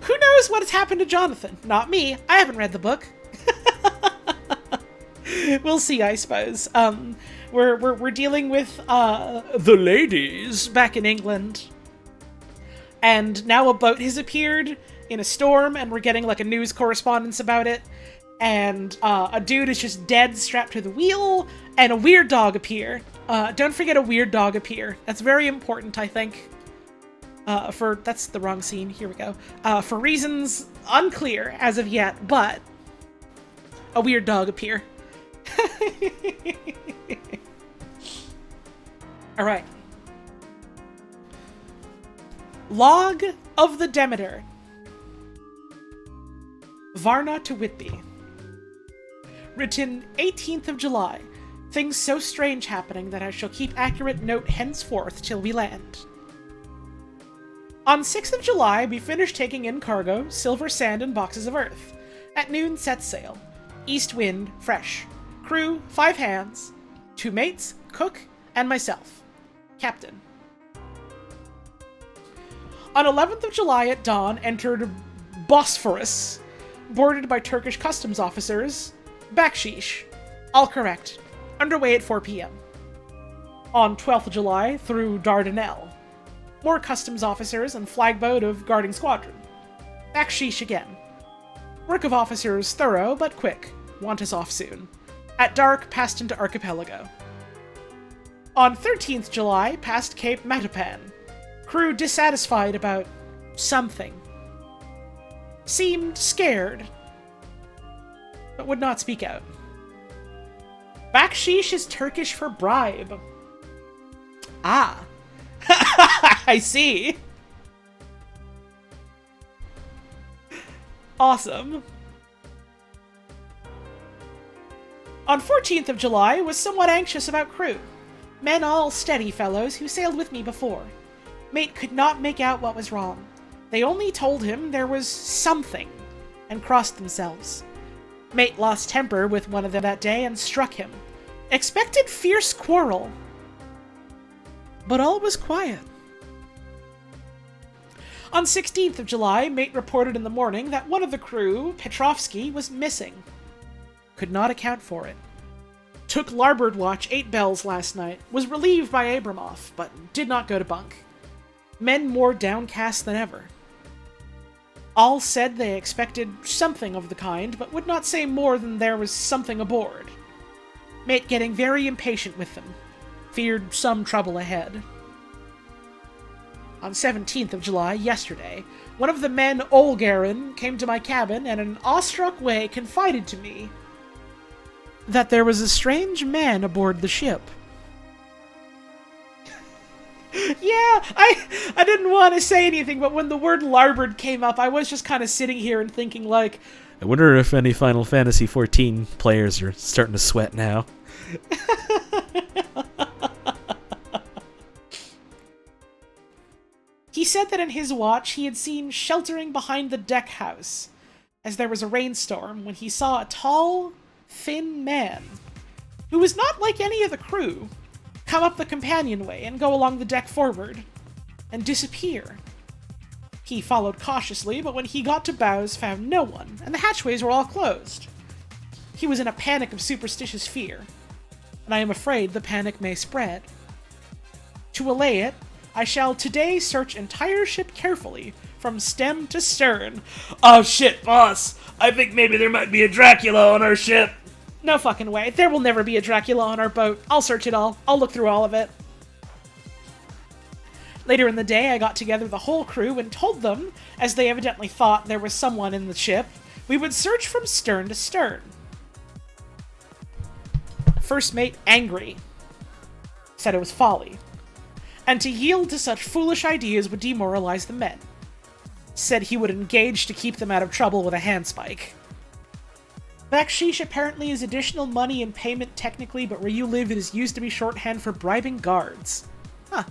who knows what has happened to Jonathan? Not me. I haven't read the book. We'll see, I suppose. We're dealing with, the ladies back in England. And now a boat has appeared in a storm, and we're getting, like, a news correspondence about it. And, a dude is just dead strapped to the wheel, and a weird dog appear. Don't forget a weird dog appear. That's very important, I think. That's the wrong scene. Here we go. For reasons unclear as of yet, but a weird dog appear. All right. Log of the Demeter. Varna to Whitby. Written 18th of July. Things so strange happening that I shall keep accurate note henceforth till we land. On 6th of July, we finished taking in cargo, silver sand, and boxes of earth. At noon, set sail. East wind, fresh. Crew, 5 hands. 2 mates, cook, and myself. Captain. On 11th of July at dawn, entered Bosphorus, boarded by Turkish customs officers. Bakshish. All correct. Underway at 4 p.m. On 12th of July, through Dardanelles. More customs officers and flagboat of guarding squadron. Bakshish again. Work of officers thorough, but quick. Want us off soon. At dark, passed into Archipelago. On 13th July, passed Cape Matapan. Crew dissatisfied about something. Seemed scared, but would not speak out. Bakshish is Turkish for bribe. Ah. I see. Awesome. On 14th of July, was somewhat anxious about crew. Men all steady fellows who sailed with me before. Mate could not make out what was wrong. They only told him there was something, and crossed themselves. Mate lost temper with one of them that day and struck him. Expected fierce quarrel. But all was quiet. On 16th of July, mate reported in the morning that one of the crew, Petrovsky, was missing. Could not account for it. Took larboard watch 8 bells last night. Was relieved by Abramov, but did not go to bunk. Men more downcast than ever. All said they expected something of the kind, but would not say more than there was something aboard. Mate getting very impatient with them. Feared some trouble ahead. On 17th of July, yesterday, one of the men, Olgarin, came to my cabin and in an awestruck way confided to me that there was a strange man aboard the ship. Yeah, I didn't want to say anything, but when the word larboard came up, I was just kind of sitting here and thinking, like, I wonder if any Final Fantasy XIV players are starting to sweat now. He said that in his watch he had seen sheltering behind the deck house, as there was a rainstorm, when he saw a tall, thin man, who was not like any of the crew, come up the companionway and go along the deck forward, and disappear. He followed cautiously, but when he got to bows found no one, and the hatchways were all closed. He was in a panic of superstitious fear, and I am afraid the panic may spread. To allay it, I shall today search entire ship carefully, from stem to stern. Oh shit, boss. I think maybe there might be a Dracula on our ship. No fucking way. There will never be a Dracula on our boat. I'll search it all. I'll look through all of it. Later in the day, I got together the whole crew and told them, as they evidently thought there was someone in the ship, we would search from stern to stern. First mate, angry, said it was folly, and to yield to such foolish ideas would demoralize the men. said he would engage to keep them out of trouble with a handspike. Baksheesh apparently is additional money in payment technically, but where you live it is used to be shorthand for bribing guards. Huh.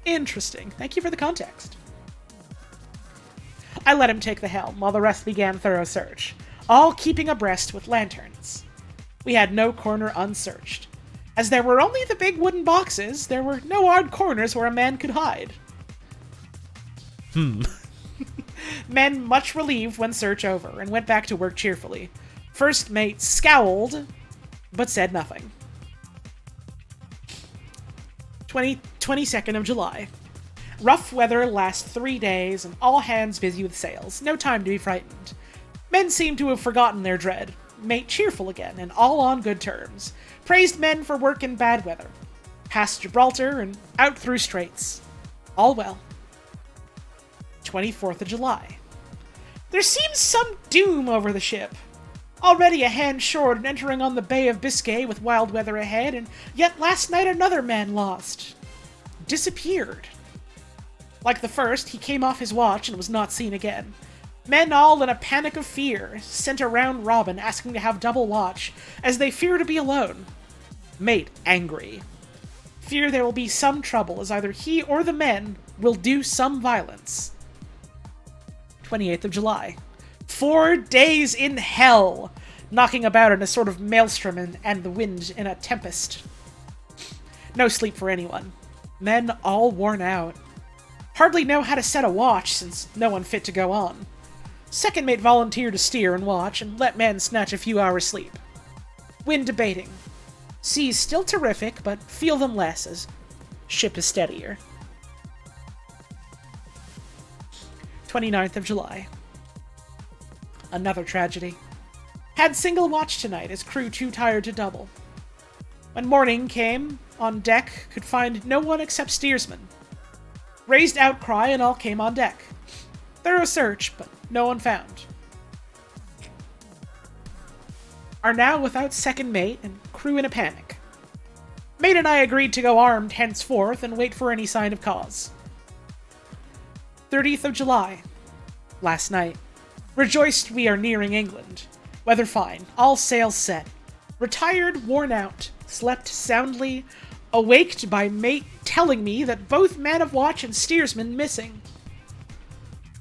Interesting. Thank you for the context. I let him take the helm while the rest began thorough search, all keeping abreast with lanterns. We had no corner unsearched. As there were only the big wooden boxes, there were no odd corners where a man could hide. Men much relieved when search over, and went back to work cheerfully. First mate scowled, but said nothing. 22nd of July. Rough weather lasts 3 days, and all hands busy with sails. No time to be frightened. Men seem to have forgotten their dread. Mate cheerful again, and all on good terms. Praised men for work in bad weather. Past Gibraltar and out through straits. All well. 24th of July. There seems some doom over the ship. Already a hand short and entering on the Bay of Biscay with wild weather ahead, and yet last night another man lost. Disappeared. Like the first, he came off his watch and was not seen again. Men all in a panic of fear sent a round robin asking to have double watch, as they fear to be alone. Mate angry. Fear there will be some trouble, as either he or the men will do some violence. 28th of July. 4 days in hell, knocking about in a sort of maelstrom and the wind in a tempest. No sleep for anyone. Men all worn out. Hardly know how to set a watch, since no one fit to go on. Second mate volunteered to steer and watch, and let men snatch a few hours sleep. Wind debating. Seas still terrific, but feel them less as ship is steadier. 29th of July. Another tragedy. Had single watch tonight, as crew too tired to double. When morning came, on deck, could find no one except steersman. Raised outcry and all came on deck. Thorough search, but no one found. Are now without second mate and crew in a panic. Mate and I agreed to go armed henceforth and wait for any sign of cause. 30th of July. Last night. Rejoiced we are nearing England. Weather fine, all sails set. Retired, worn out, slept soundly, awaked by mate telling me that both man of watch and steersman missing.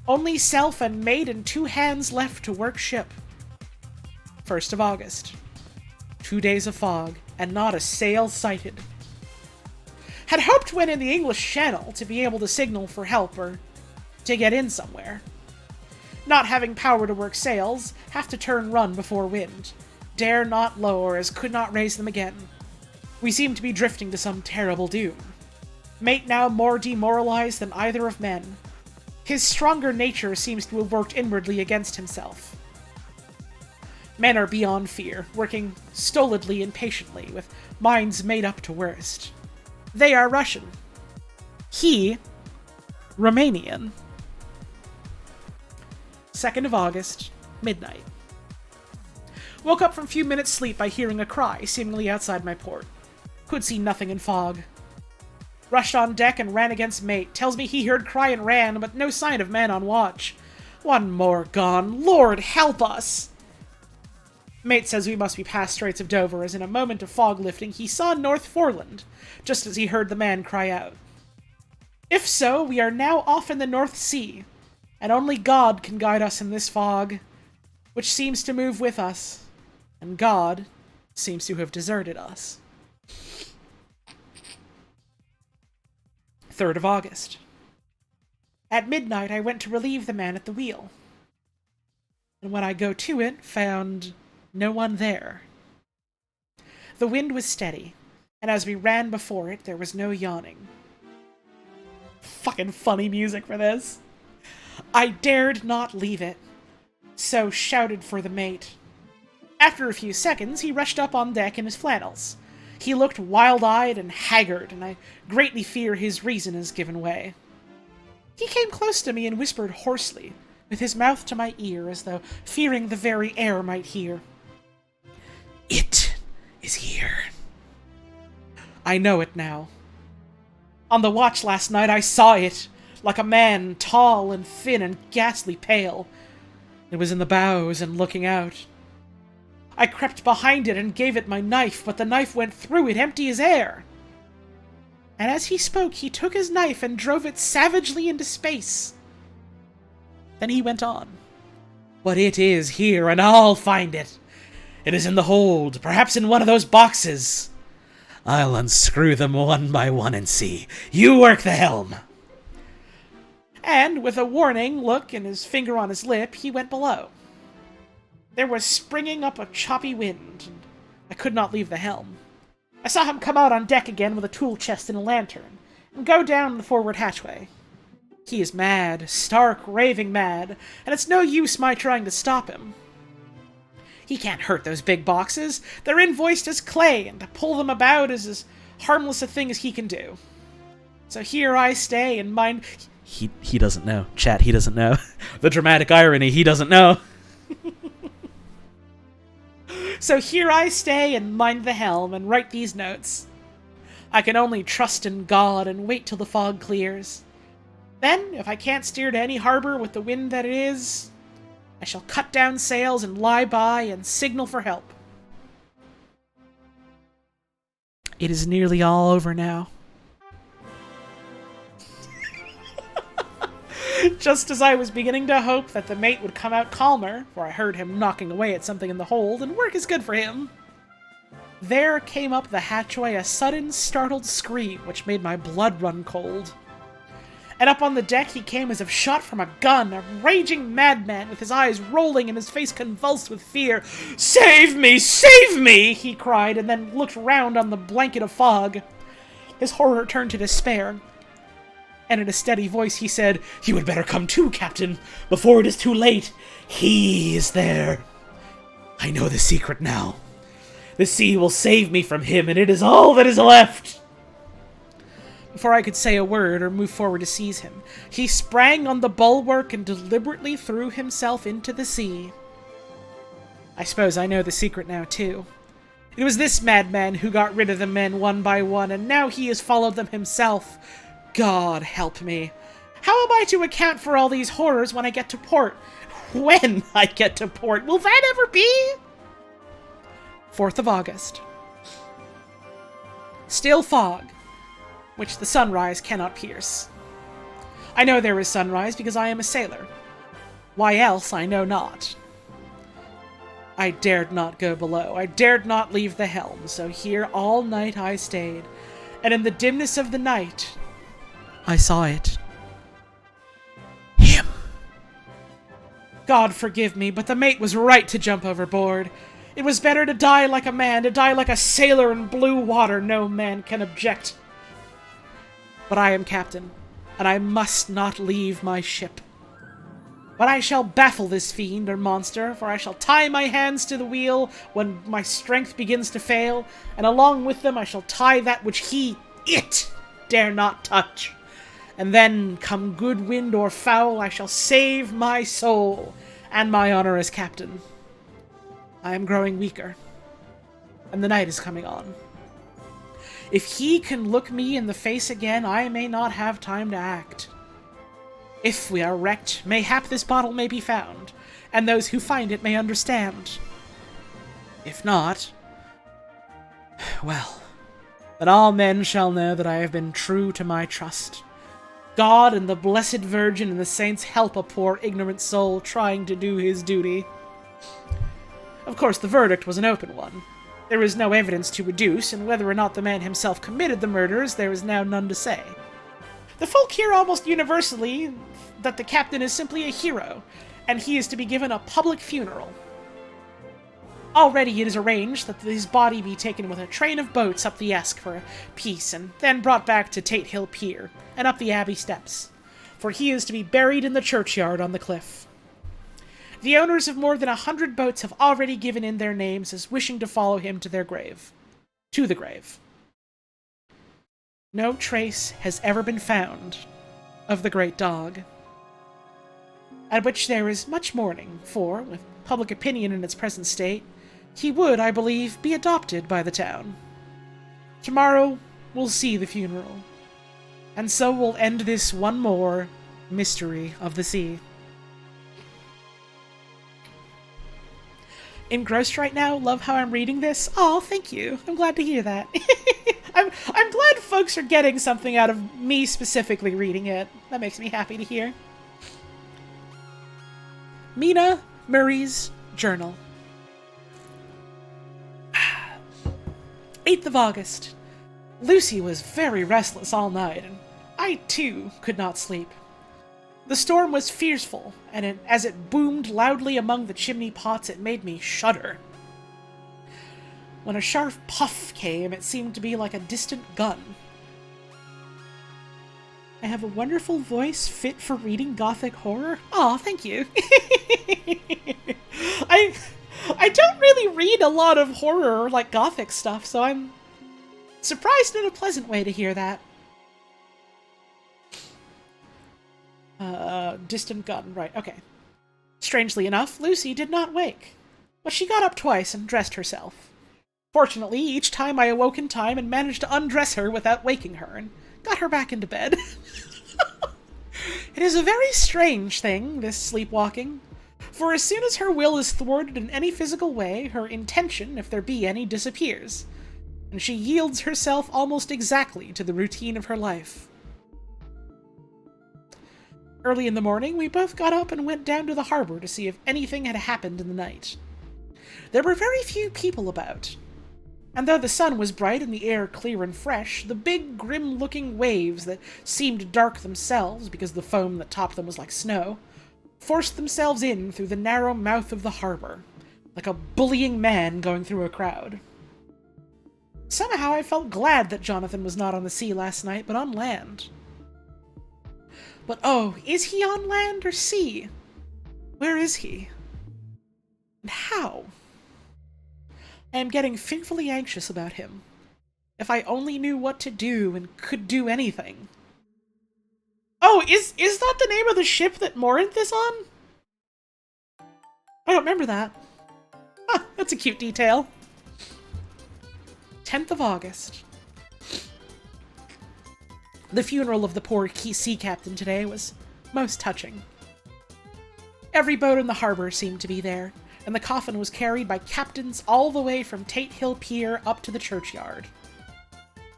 Only self and mate and 2 hands left to work ship. 1st of August. 2 days of fog, and not a sail sighted. Had hoped when in the English Channel to be able to signal for help or to get in somewhere. Not having power to work sails, have to turn run before wind. Dare not lower, as could not raise them again. We seem to be drifting to some terrible doom. Mate now more demoralized than either of men. His stronger nature seems to have worked inwardly against himself. Men are beyond fear, working stolidly and patiently, with minds made up to worst. They are Russian. He, Romanian. 2nd of August, midnight. Woke up from a few minutes' sleep by hearing a cry, seemingly outside my port. Could see nothing in fog. Rushed on deck and ran against mate. Tells me he heard cry and ran, but no sign of man on watch. One more gone. Lord help us! Mate says we must be past Straits of Dover, as in a moment of fog lifting he saw North Foreland, just as he heard the man cry out. If so, we are now off in the North Sea, and only God can guide us in this fog, which seems to move with us, and God seems to have deserted us. 3rd of August. At midnight I went to relieve the man at the wheel, and when I go to it, found no one there. The wind was steady, and as we ran before it, there was no yawning. Fucking funny music for this. I dared not leave it, so shouted for the mate. After a few seconds, he rushed up on deck in his flannels. He looked wild-eyed and haggard, and I greatly fear his reason has given way. He came close to me and whispered hoarsely, with his mouth to my ear, as though fearing the very air might hear. It is here. I know it now. On the watch last night I saw it. like a man, tall and thin and ghastly pale. It was in the bows and looking out. I crept behind it and gave it my knife, but the knife went through it empty as air. And as he spoke, he took his knife and drove it savagely into space. Then he went on. But it is here, and I'll find it. It is in the hold, perhaps in one of those boxes. I'll unscrew them one by one and see. You work the helm. And, with a warning look and his finger on his lip, he went below. There was springing up a choppy wind, and I could not leave the helm. I saw him come out on deck again with a tool chest and a lantern, and go down the forward hatchway. He is mad, stark, raving mad, and it's no use my trying to stop him. He can't hurt those big boxes. They're invoiced as clay, and to pull them about is as harmless a thing as he can do. So here I stay and mind... He doesn't know. Chat, he doesn't know. The dramatic irony, he doesn't know. So here I stay and mind the helm and write these notes. I can only trust in God and wait till the fog clears. Then, if I can't steer to any harbor with the wind that it is, I shall cut down sails and lie by and signal for help. It is nearly all over now. Just as I was beginning to hope that the mate would come out calmer, for I heard him knocking away at something in the hold, and work is good for him, there came up the hatchway a sudden, startled scream which made my blood run cold. And up on the deck he came as if shot from a gun, a raging madman with his eyes rolling and his face convulsed with fear. "Save me! Save me!" he cried, and then looked round on the blanket of fog. His horror turned to despair, and in a steady voice he said, "You had better come too, Captain, before it is too late. He is there. I know the secret now. The sea will save me from him, and it is all that is left." Before I could say a word or move forward to seize him, he sprang on the bulwark and deliberately threw himself into the sea. I suppose I know the secret now, too. It was this madman who got rid of the men one by one, and now he has followed them himself. God help me. How am I to account for all these horrors when I get to port? When I get to port? Will that ever be? 4th of August. Still fog, which the sunrise cannot pierce. I know there is sunrise because I am a sailor. Why else I know not. I dared not go below. I dared not leave the helm, so here all night I stayed, and in the dimness of the night I saw it. Him. God forgive me, but the mate was right to jump overboard. It was better to die like a man, to die like a sailor in blue water. No man can object. But I am captain, and I must not leave my ship. But I shall baffle this fiend or monster, for I shall tie my hands to the wheel when my strength begins to fail, and along with them I shall tie that which it, dare not touch. And then, come good wind or foul, I shall save my soul and my honor as captain. I am growing weaker, and the night is coming on. If he can look me in the face again, I may not have time to act. If we are wrecked, mayhap this bottle may be found, and those who find it may understand. If not, well, then all men shall know that I have been true to my trust. God and the Blessed Virgin and the saints help a poor ignorant soul trying to do his duty. Of course, the verdict was an open one. There is no evidence to reduce, and whether or not the man himself committed the murders, there is now none to say. The folk hear almost universally that the captain is simply a hero, and he is to be given a public funeral. Already it is arranged that his body be taken with a train of boats up the Esk for a peace, and then brought back to Tate Hill Pier, and up the Abbey steps, for he is to be buried in the churchyard on the cliff. The owners of more than 100 boats have already given in their names as wishing to follow him to their grave. To the grave. No trace has ever been found of the great dog, at which there is much mourning, for, with public opinion in its present state, he would, I believe, be adopted by the town. Tomorrow we'll see the funeral, And so we'll end this one more mystery of the sea. Engrossed right now? Love how I'm reading this? Oh, thank you. I'm glad to hear that. I'm glad folks are getting something out of me specifically reading it. That makes me happy to hear. Mina Murray's Journal. 8th of August. Lucy was very restless all night, and I, too, could not sleep. The storm was fearful, and as it boomed loudly among the chimney pots, it made me shudder. When a sharp puff came, it seemed to be like a distant gun. I have a wonderful voice fit for reading gothic horror. Aw, thank you. I don't really read a lot of horror or like gothic stuff, so I'm surprised in a pleasant way to hear that. Distant gun, right, okay. Strangely enough, Lucy did not wake, but she got up twice and dressed herself. Fortunately, each time I awoke in time and managed to undress her without waking her, and got her back into bed. It is a very strange thing, this sleepwalking, for as soon as her will is thwarted in any physical way, her intention, if there be any, disappears, and she yields herself almost exactly to the routine of her life. Early in the morning, we both got up and went down to the harbor to see if anything had happened in the night. There were very few people about, and though the sun was bright and the air clear and fresh, the big, grim-looking waves that seemed dark themselves because the foam that topped them was like snow, forced themselves in through the narrow mouth of the harbor, like a bullying man going through a crowd. Somehow I felt glad that Jonathan was not on the sea last night, but on land. But oh, is he on land or sea? Where is he? And how? I am getting fearfully anxious about him. If I only knew what to do and could do anything. Oh, is that the name of the ship that Morinth is on? I don't remember that. Huh, that's a cute detail. 10th of August. The funeral of the poor sea captain today was most touching. Every boat in the harbor seemed to be there, and the coffin was carried by captains all the way from Tate Hill Pier up to the churchyard.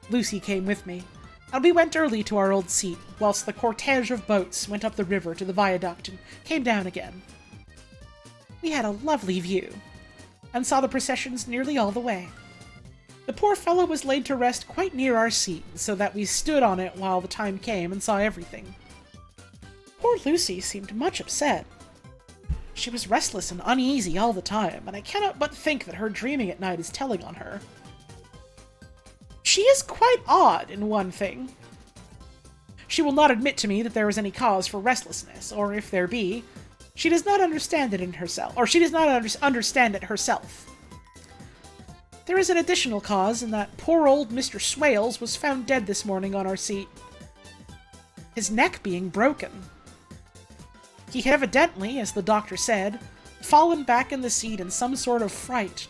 Lucy came with me, and we went early to our old seat, whilst the cortege of boats went up the river to the viaduct and came down again. We had a lovely view, and saw the processions nearly all the way. The poor fellow was laid to rest quite near our seat, so that we stood on it while the time came and saw everything. Poor Lucy seemed much upset. She was restless and uneasy all the time, and I cannot but think that her dreaming at night is telling on her. She is quite odd in one thing. She will not admit to me that there is any cause for restlessness, or if there be, she does not understand it in herself, or she does not understand it herself. There is an additional cause in that poor old Mr. Swales was found dead this morning on our seat. His neck being broken. He had evidently, as the doctor said, fallen back in the seat in some sort of fright,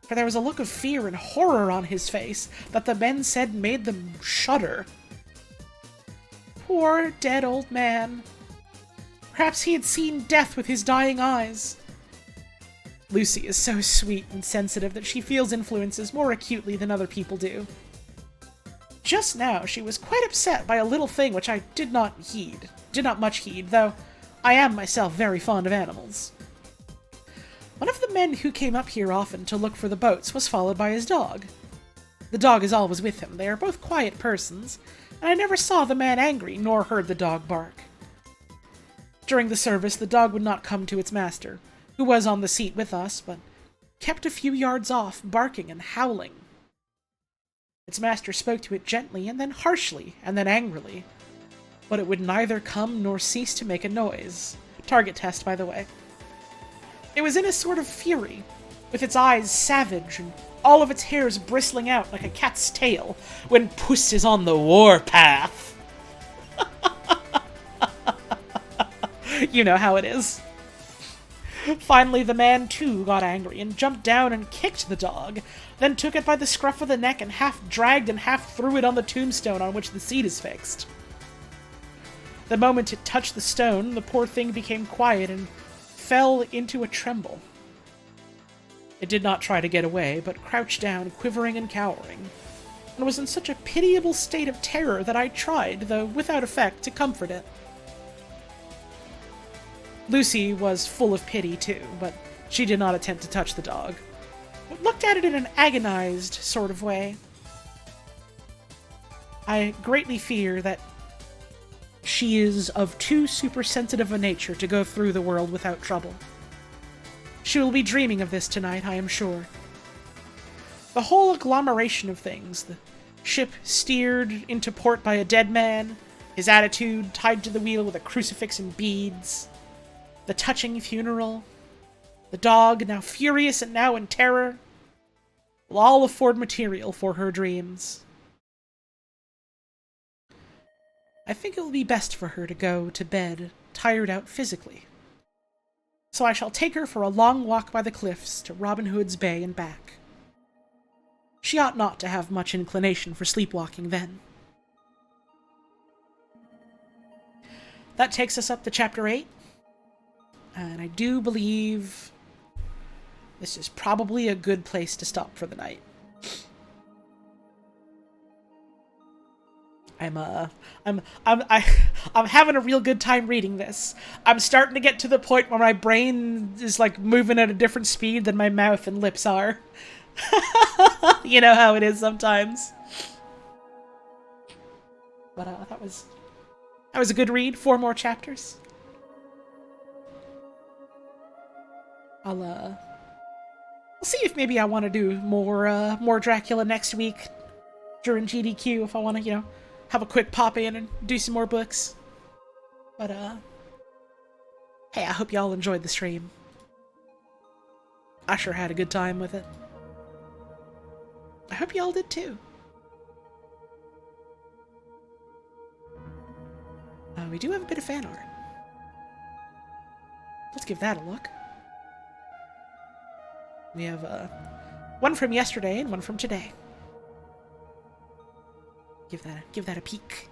for there was a look of fear and horror on his face that the men said made them shudder. Poor dead old man. Perhaps he had seen death with his dying eyes. Lucy is so sweet and sensitive that she feels influences more acutely than other people do. Just now, she was quite upset by a little thing which I did not much heed, though I am myself very fond of animals. One of the men who came up here often to look for the boats was followed by his dog. The dog is always with him. They are both quiet persons, and I never saw the man angry nor heard the dog bark. During the service, the dog would not come to its master, who was on the seat with us, but kept a few yards off, barking and howling. Its master spoke to it gently, and then harshly, and then angrily, but it would neither come nor cease to make a noise. Target test, by the way. It was in a sort of fury, with its eyes savage, and all of its hairs bristling out like a cat's tail, when puss is on the warpath. You know how it is. Finally, the man, too, got angry and jumped down and kicked the dog, then took it by the scruff of the neck and half dragged and half threw it on the tombstone on which the seat is fixed. The moment it touched the stone, the poor thing became quiet and fell into a tremble. It did not try to get away, but crouched down, quivering and cowering, and was in such a pitiable state of terror that I tried, though without effect, to comfort it. Lucy was full of pity, too, but she did not attempt to touch the dog, but looked at it in an agonized sort of way. I greatly fear that she is of too supersensitive a nature to go through the world without trouble. She will be dreaming of this tonight, I am sure. The whole agglomeration of things, the ship steered into port by a dead man, his attitude tied to the wheel with a crucifix and beads, the touching funeral, the dog, now furious and now in terror, will all afford material for her dreams. I think it will be best for her to go to bed, tired out physically. So I shall take her for a long walk by the cliffs to Robin Hood's Bay and back. She ought not to have much inclination for sleepwalking then. That takes us up to Chapter 8. And I do believe this is probably a good place to stop for the night. I'm having a real good time reading this. I'm starting to get to the point where my brain is like moving at a different speed than my mouth and lips are. You know how it is sometimes. But that was a good read. 4 more chapters. I'll see if maybe I want to do more Dracula next week during GDQ if I want to, have a quick pop in and do some more books. But hey, I hope y'all enjoyed the stream. I sure had a good time with it. I hope y'all did too. We do have a bit of fan art. Let's give that a look. We have one from yesterday and one from today. Give that a peek.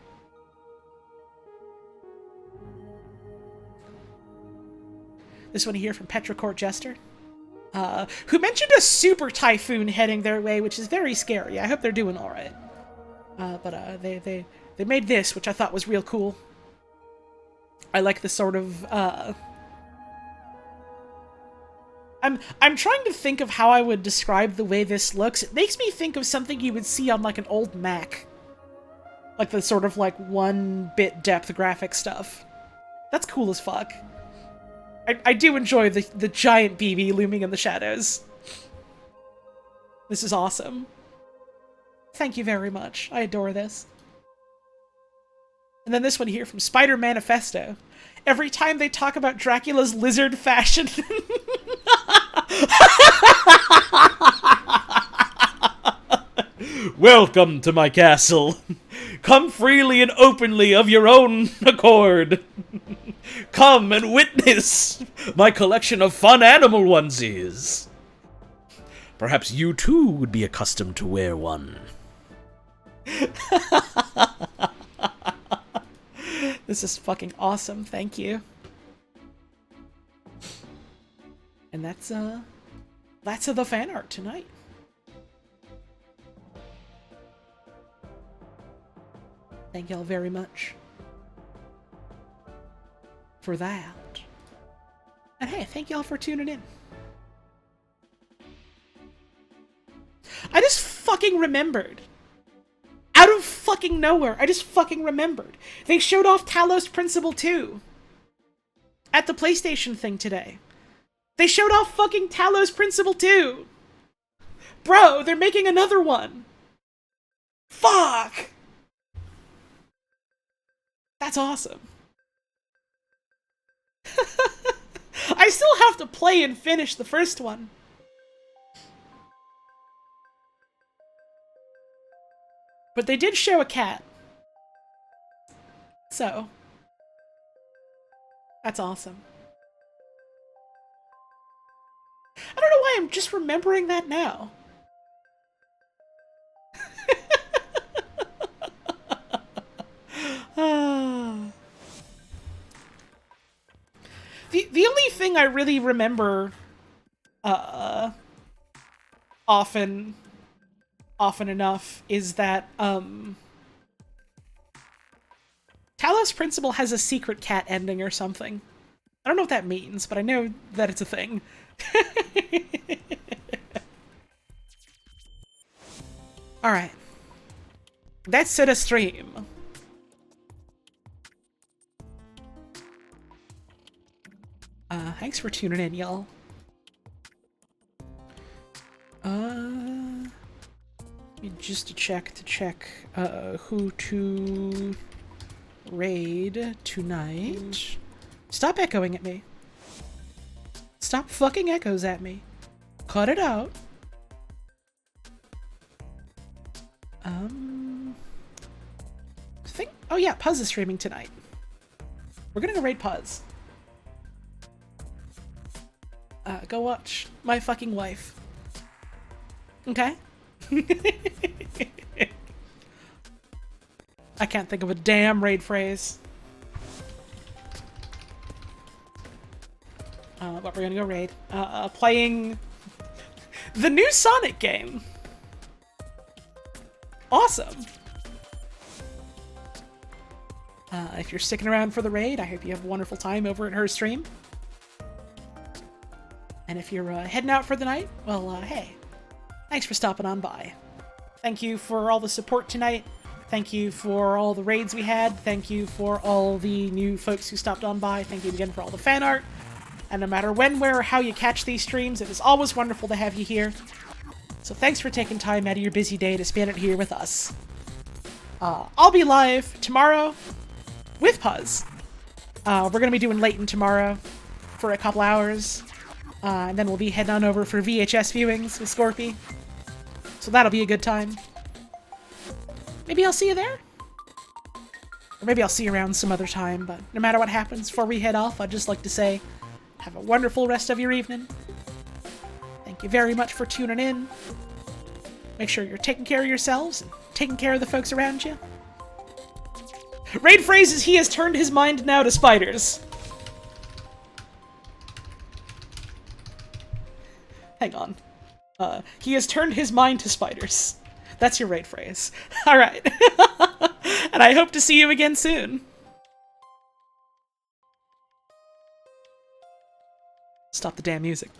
This one here from Petrichor Jester, who mentioned a super typhoon heading their way, which is very scary. I hope they're doing all right. But they made this, which I thought was real cool. I like the sort of I'm trying to think of how I would describe the way this looks. It makes me think of something you would see on like an old Mac. Like the sort of like 1-bit depth graphic stuff. That's cool as fuck. I do enjoy the giant BB looming in the shadows. This is awesome. Thank you very much. I adore this. And then this one here from Spider Manifesto. Every time they talk about Dracula's lizard fashion. Welcome to my castle. Come freely and openly of your own accord. Come and witness my collection of fun animal onesies. Perhaps you too would be accustomed to wear one. This is fucking awesome, thank you. And that's the fan art tonight. Thank y'all very much for that. And hey, thank y'all for tuning in. I just fucking remembered. Out of fucking nowhere, I just fucking remembered. They showed off Talos Principle 2 at the PlayStation thing today. They showed off fucking Talos Principle 2. Bro, they're making another one. Fuck! That's awesome. I still have to play and finish the first one. But they did show a cat. So, that's awesome. I'm just remembering that now. The only thing I really remember often enough is that Talos Principle has a secret cat ending or something. I don't know what that means, but I know that it's a thing. Alright. That's it a stream. Thanks for tuning in, y'all. Just to check who to raid tonight. Stop echoing at me. Stop fucking echoes at me. Cut it out. Oh yeah, Puzz is streaming tonight. We're gonna go raid Puzz. Go watch my fucking wife. Okay? I can't think of a damn raid phrase. But we're gonna go raid. Playing the new Sonic game. Awesome. If you're sticking around for the raid, I hope you have a wonderful time over at her stream. And if you're heading out for the night, well, hey, thanks for stopping on by. Thank you for all the support tonight. Thank you for all the raids we had. Thank you for all the new folks who stopped on by. Thank you again for all the fan art. And no matter when, where, or how you catch these streams, it is always wonderful to have you here. So thanks for taking time out of your busy day to spend it here with us. I'll be live tomorrow with Puzz. We're going to be doing Layton tomorrow for a couple hours. And then we'll be heading on over for VHS viewings with Scorpy. So that'll be a good time. Maybe I'll see you there? Or maybe I'll see you around some other time, but no matter what happens, before we head off, I'd just like to say, have a wonderful rest of your evening. Thank you very much for tuning in. Make sure you're taking care of yourselves and taking care of the folks around you. Raid phrase is he has turned his mind now to spiders. Hang on. He has turned his mind to spiders. That's your raid phrase. Alright. And I hope to see you again soon. Stop the damn music.